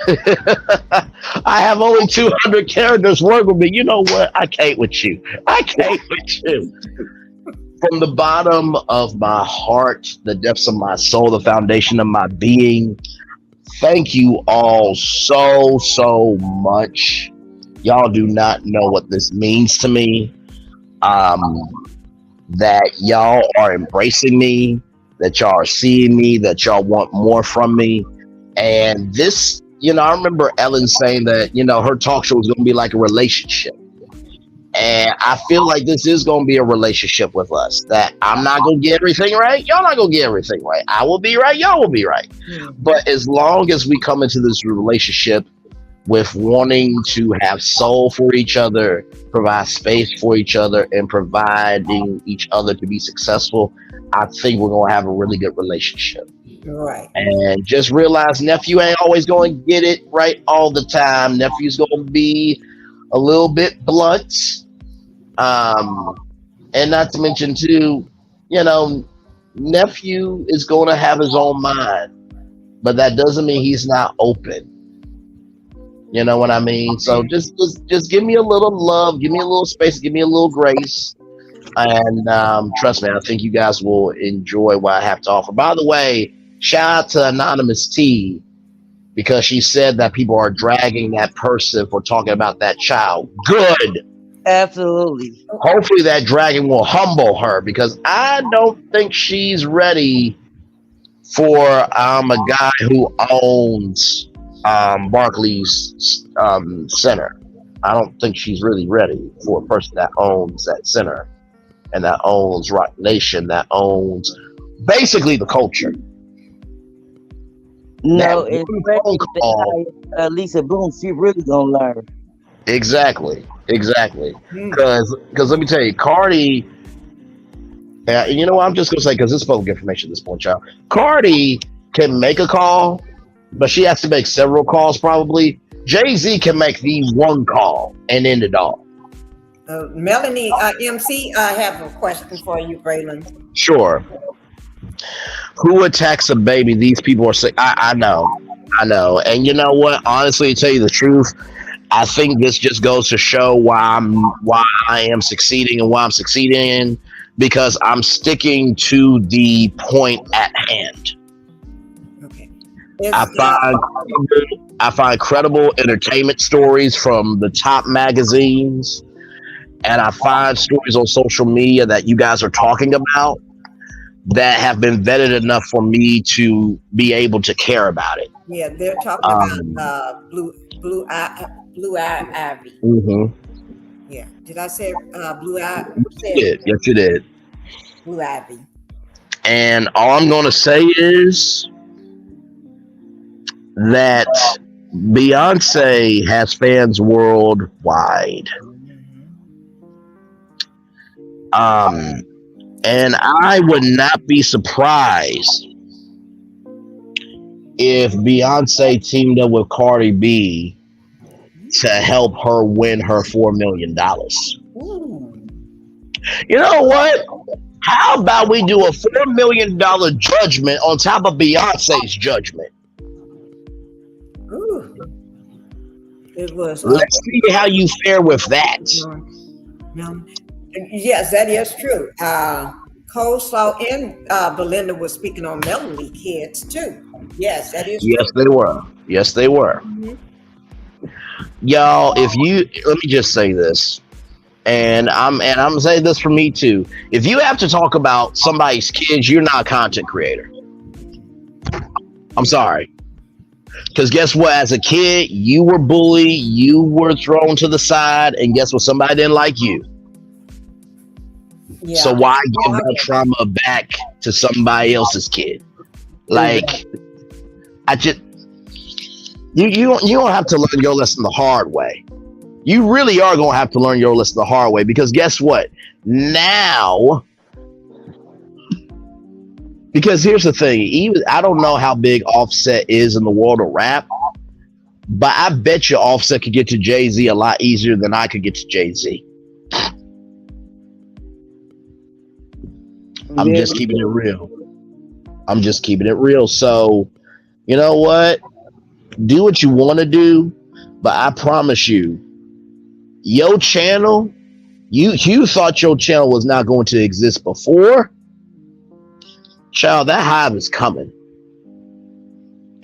I have only 200 characters work with me. You know what? I can't with you. I can't with you. From the bottom of my heart, the depths of my soul, the foundation of my being, thank you all so much. Y'all do not know what this means to me. That y'all are embracing me, that y'all are seeing me, that y'all want more from me. And this, I remember Ellen saying that, her talk show was going to be like a relationship. And I feel like this is going to be a relationship with us, that I'm not going to get everything right. Y'all not going to get everything right. I will be right. Y'all will be right. But as long as we come into this relationship with wanting to have soul for each other, provide space for each other, and providing each other to be successful, I think we're going to have a really good relationship. Right. And just realize nephew ain't always going to get it right all the time. Nephew's going to be a little bit blunt. And not to mention too, nephew is going to have his own mind, but that doesn't mean he's not open. You know what I mean? So just give me a little love, give me a little space, give me a little grace. And trust me, I think you guys will enjoy what I have to offer. By the way, shout out to Anonymous T, because she said that people are dragging that person for talking about that child. Good. Absolutely. Hopefully that dragging will humble her, because I don't think she's ready for a guy who owns Barclays Center. I don't think she's really ready for a person that owns that center and that owns Rock Nation, that owns basically the culture. No, it's Lisa Boone. She really gonna learn. Exactly. Because let me tell you, Cardi. You know what? I'm just gonna say, because it's public information at this point, child. Cardi can make a call, but she has to make several calls probably. Jay-Z can make the one call and end it all. Melanie, MC, I have a question for you, Braylon. Sure. Who attacks a baby? These people are sick. I know. And you know what? Honestly, to tell you the truth, I think this just goes to show why I am succeeding and why I'm succeeding, because I'm sticking to the point at hand. Okay. I find credible entertainment stories from the top magazines, and I find stories on social media that you guys are talking about that have been vetted enough for me to be able to care about it. Yeah, they're talking about Blue Ivy. Mm-hmm. Yeah. Did I say Blue Ivy? Yes, you did. Blue Ivy. And all I'm going to say is that Beyonce has fans worldwide. And I would not be surprised if Beyonce teamed up with Cardi B to help her win her $4 million. You know what? How about we do a $4 million judgment on top of Beyonce's judgment? Ooh. It was. Let's see how you fare with that. Yes, that is true. Coleslaw and Belinda was speaking on Melanie kids too. Yes, that is true. Yes, they were. Mm-hmm. Y'all, let me just say this, and I'm saying this for me too. If you have to talk about somebody's kids, you're not a content creator. I'm sorry. Because guess what? As a kid, you were bullied, you were thrown to the side, and guess what? Somebody didn't like you. Yeah. So why give that trauma back to somebody else's kid? Like, I just you don't have to learn your lesson the hard way. You really are gonna have to learn your lesson the hard way, because guess what? Now, because here's the thing, even I don't know how big Offset is in the world of rap, but I bet you Offset could get to Jay-Z a lot easier than I could get to Jay-Z. I'm just keeping it real. I'm just keeping it real. So, you know what? Do what you want to do, but I promise you, your channel, you thought your channel was not going to exist before. Child, that hive is coming.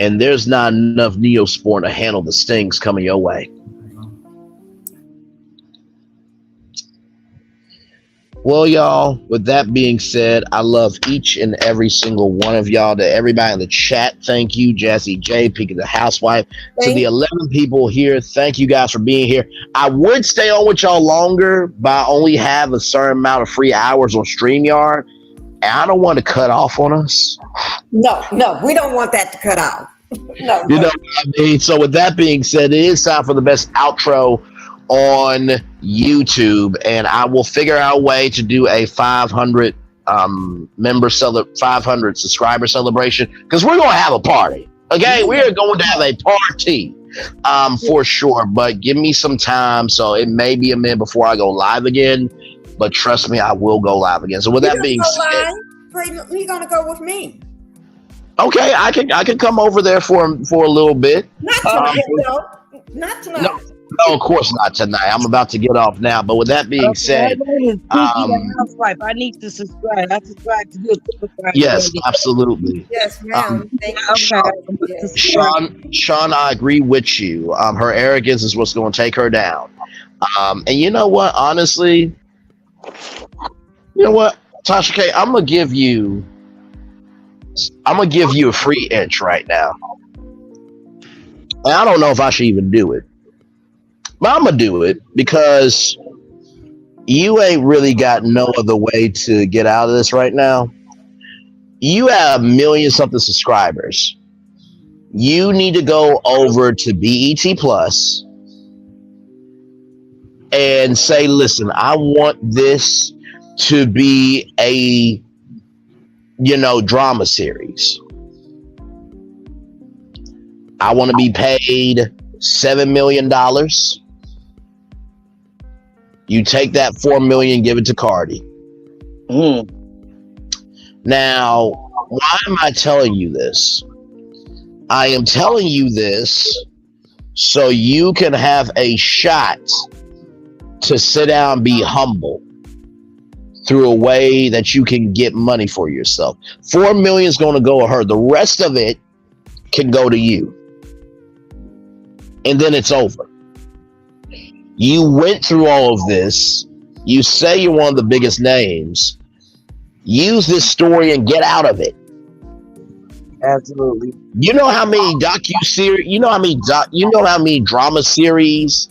And there's not enough Neosporin to handle the stings coming your way. Well, y'all, with that being said, I love each and every single one of y'all. To everybody in the chat, thank you. Jazzy J, Peak of the Housewife. To the 11 people here, thank you guys for being here. I would stay on with y'all longer, but I only have a certain amount of free hours on StreamYard. And I don't want to cut off on us. No, we don't want that to cut off. No. You know what I mean? So with that being said, it is time for the best outro on YouTube, and I will figure out a way to do a 500 500 subscriber celebration, because we're gonna have a party. Okay, we are going to have a party for sure. But give me some time, so it may be a minute before I go live again. But trust me, I will go live again. So with that being said, you're gonna go with me. Okay, I can come over there for a little bit. Not tonight, no. Not tonight. No, of course not tonight. I'm about to get off now. But with that being said, I need to subscribe. I subscribe to you. Yes, absolutely. Yes, ma'am. Thank you. Sean, I agree with you. Her arrogance is what's going to take her down. And you know what? Honestly, you know what, Tasha K, I'm gonna give you a free inch right now. And I don't know if I should even do it, but I'm gonna do it because you ain't really got no other way to get out of this right now. You have million something subscribers. You need to go over to BET Plus and say, listen, I want this to be a, drama series. I want to be paid $7 million. You take that $4 million, give it to Cardi. Now, why am I telling you this? I am telling you this so you can have a shot to sit down and be humble through a way that you can get money for yourself. $4 million is going to go to her. The rest of it can go to you. And then it's over. You went through all of this. You say you're one of the biggest names. Use this story and get out of it. Absolutely. You know how many docu-series, you know how many drama series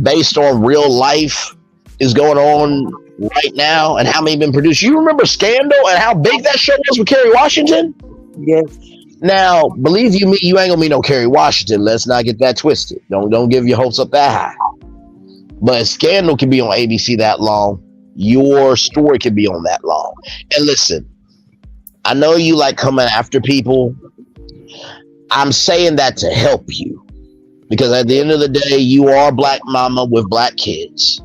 based on real life is going on right now, and how many been produced? You remember Scandal and how big that show was with Kerry Washington? Yes. Now, believe you me, you ain't gonna be no Kerry Washington. Let's not get that twisted. Don't give your hopes up that high. But Scandal can be on ABC that long. Your story can be on that long. And listen, I know you like coming after people. I'm saying that to help you. Because at the end of the day, you are a black mama with black kids.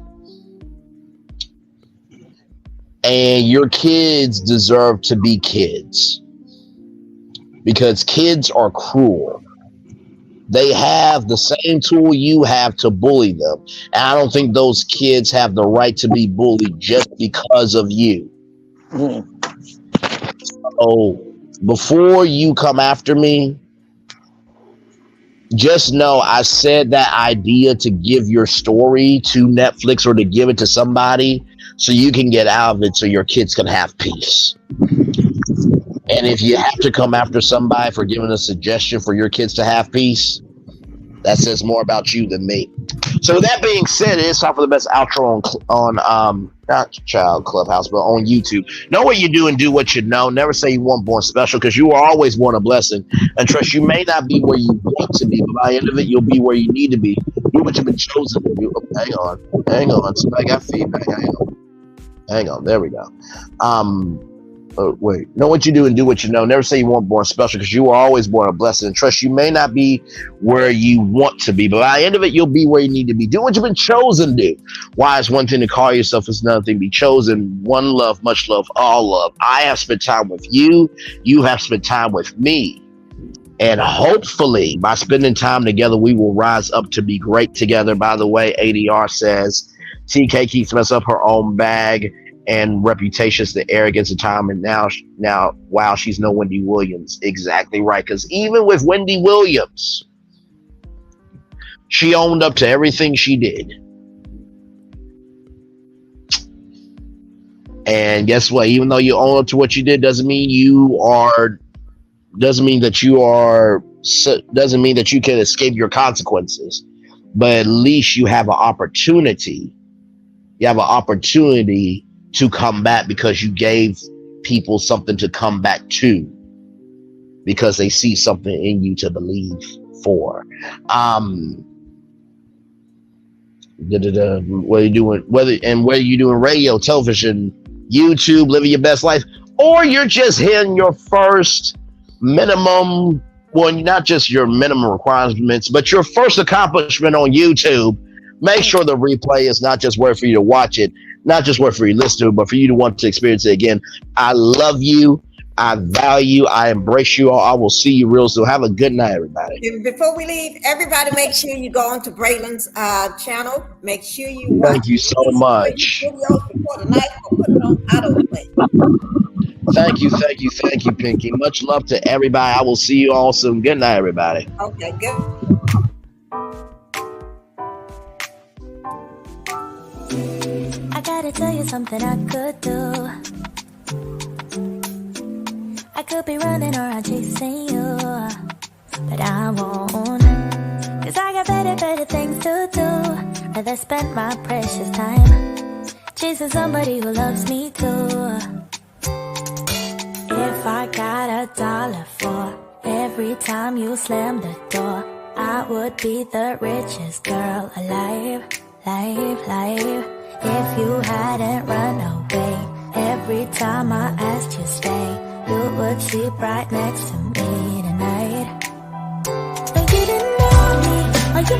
And your kids deserve to be kids. Because kids are cruel. They have the same tool you have to bully them. And I don't think those kids have the right to be bullied just because of you. So before you come after me, just know I said that idea to give your story to Netflix or to give it to somebody so you can get out of it so your kids can have peace. And if you have to come after somebody for giving a suggestion for your kids to have peace, that says more about you than me. So that being said, it's time for the best outro on not Child Clubhouse, but on YouTube. Know what you do and do what you know. Never say you weren't born special, because you were always born a blessing. And trust, you may not be where you want to be, but by the end of it, you'll be where you need to be. Do what you've been chosen to do. Oh, hang on. Somebody got feedback. Hang on. There we go. Wait, know what you do and do what you know. Never say you weren't born special, because you were always born a blessing. And trust, you may not be where you want to be, but by the end of it, you'll be where you need to be. Do what you've been chosen to do. Why? It's one thing to call yourself, it's another thing to be chosen. One love, much love, all love. I have spent time with you. You have spent time with me. And hopefully, by spending time together, we will rise up to be great together. By the way, ADR says TK keeps messing up her own bag and reputations, the arrogance of time, and now wow, she's no Wendy Williams. Exactly right, because even with Wendy Williams, she owned up to everything she did. And guess what? Even though you own up to what you did, doesn't mean that you can escape your consequences. But at least you have an opportunity. You have an opportunity to come back, because you gave people something to come back to, because they see something in you to believe for. Whether you're doing radio, television, YouTube, living your best life, or you're just hitting your first minimum, well, not just your minimum requirements, but your first accomplishment on YouTube, make sure the replay is not just where for you to watch it, not just where for you to listen to it, but for you to want to experience it again. I love you. I value, I embrace you all. I will see you real soon. Have a good night, everybody. Before we leave, everybody, make sure you go onto Braylon's channel. Make sure you thank you so much. Videos before the night, or put it on autoplay. Thank you, Pinky. Much love to everybody. I will see you all soon. Good night, everybody. Okay, good. I gotta tell you something I could do. I could be running around chasing you, but I won't, 'cause I got better things to do. Rather spend my precious time chasing somebody who loves me too. If I got $1 for every time you slam the door, I would be the richest girl alive. If you hadn't run away every time I asked you stay, you would sleep right next to me tonight. And you didn't know me, or you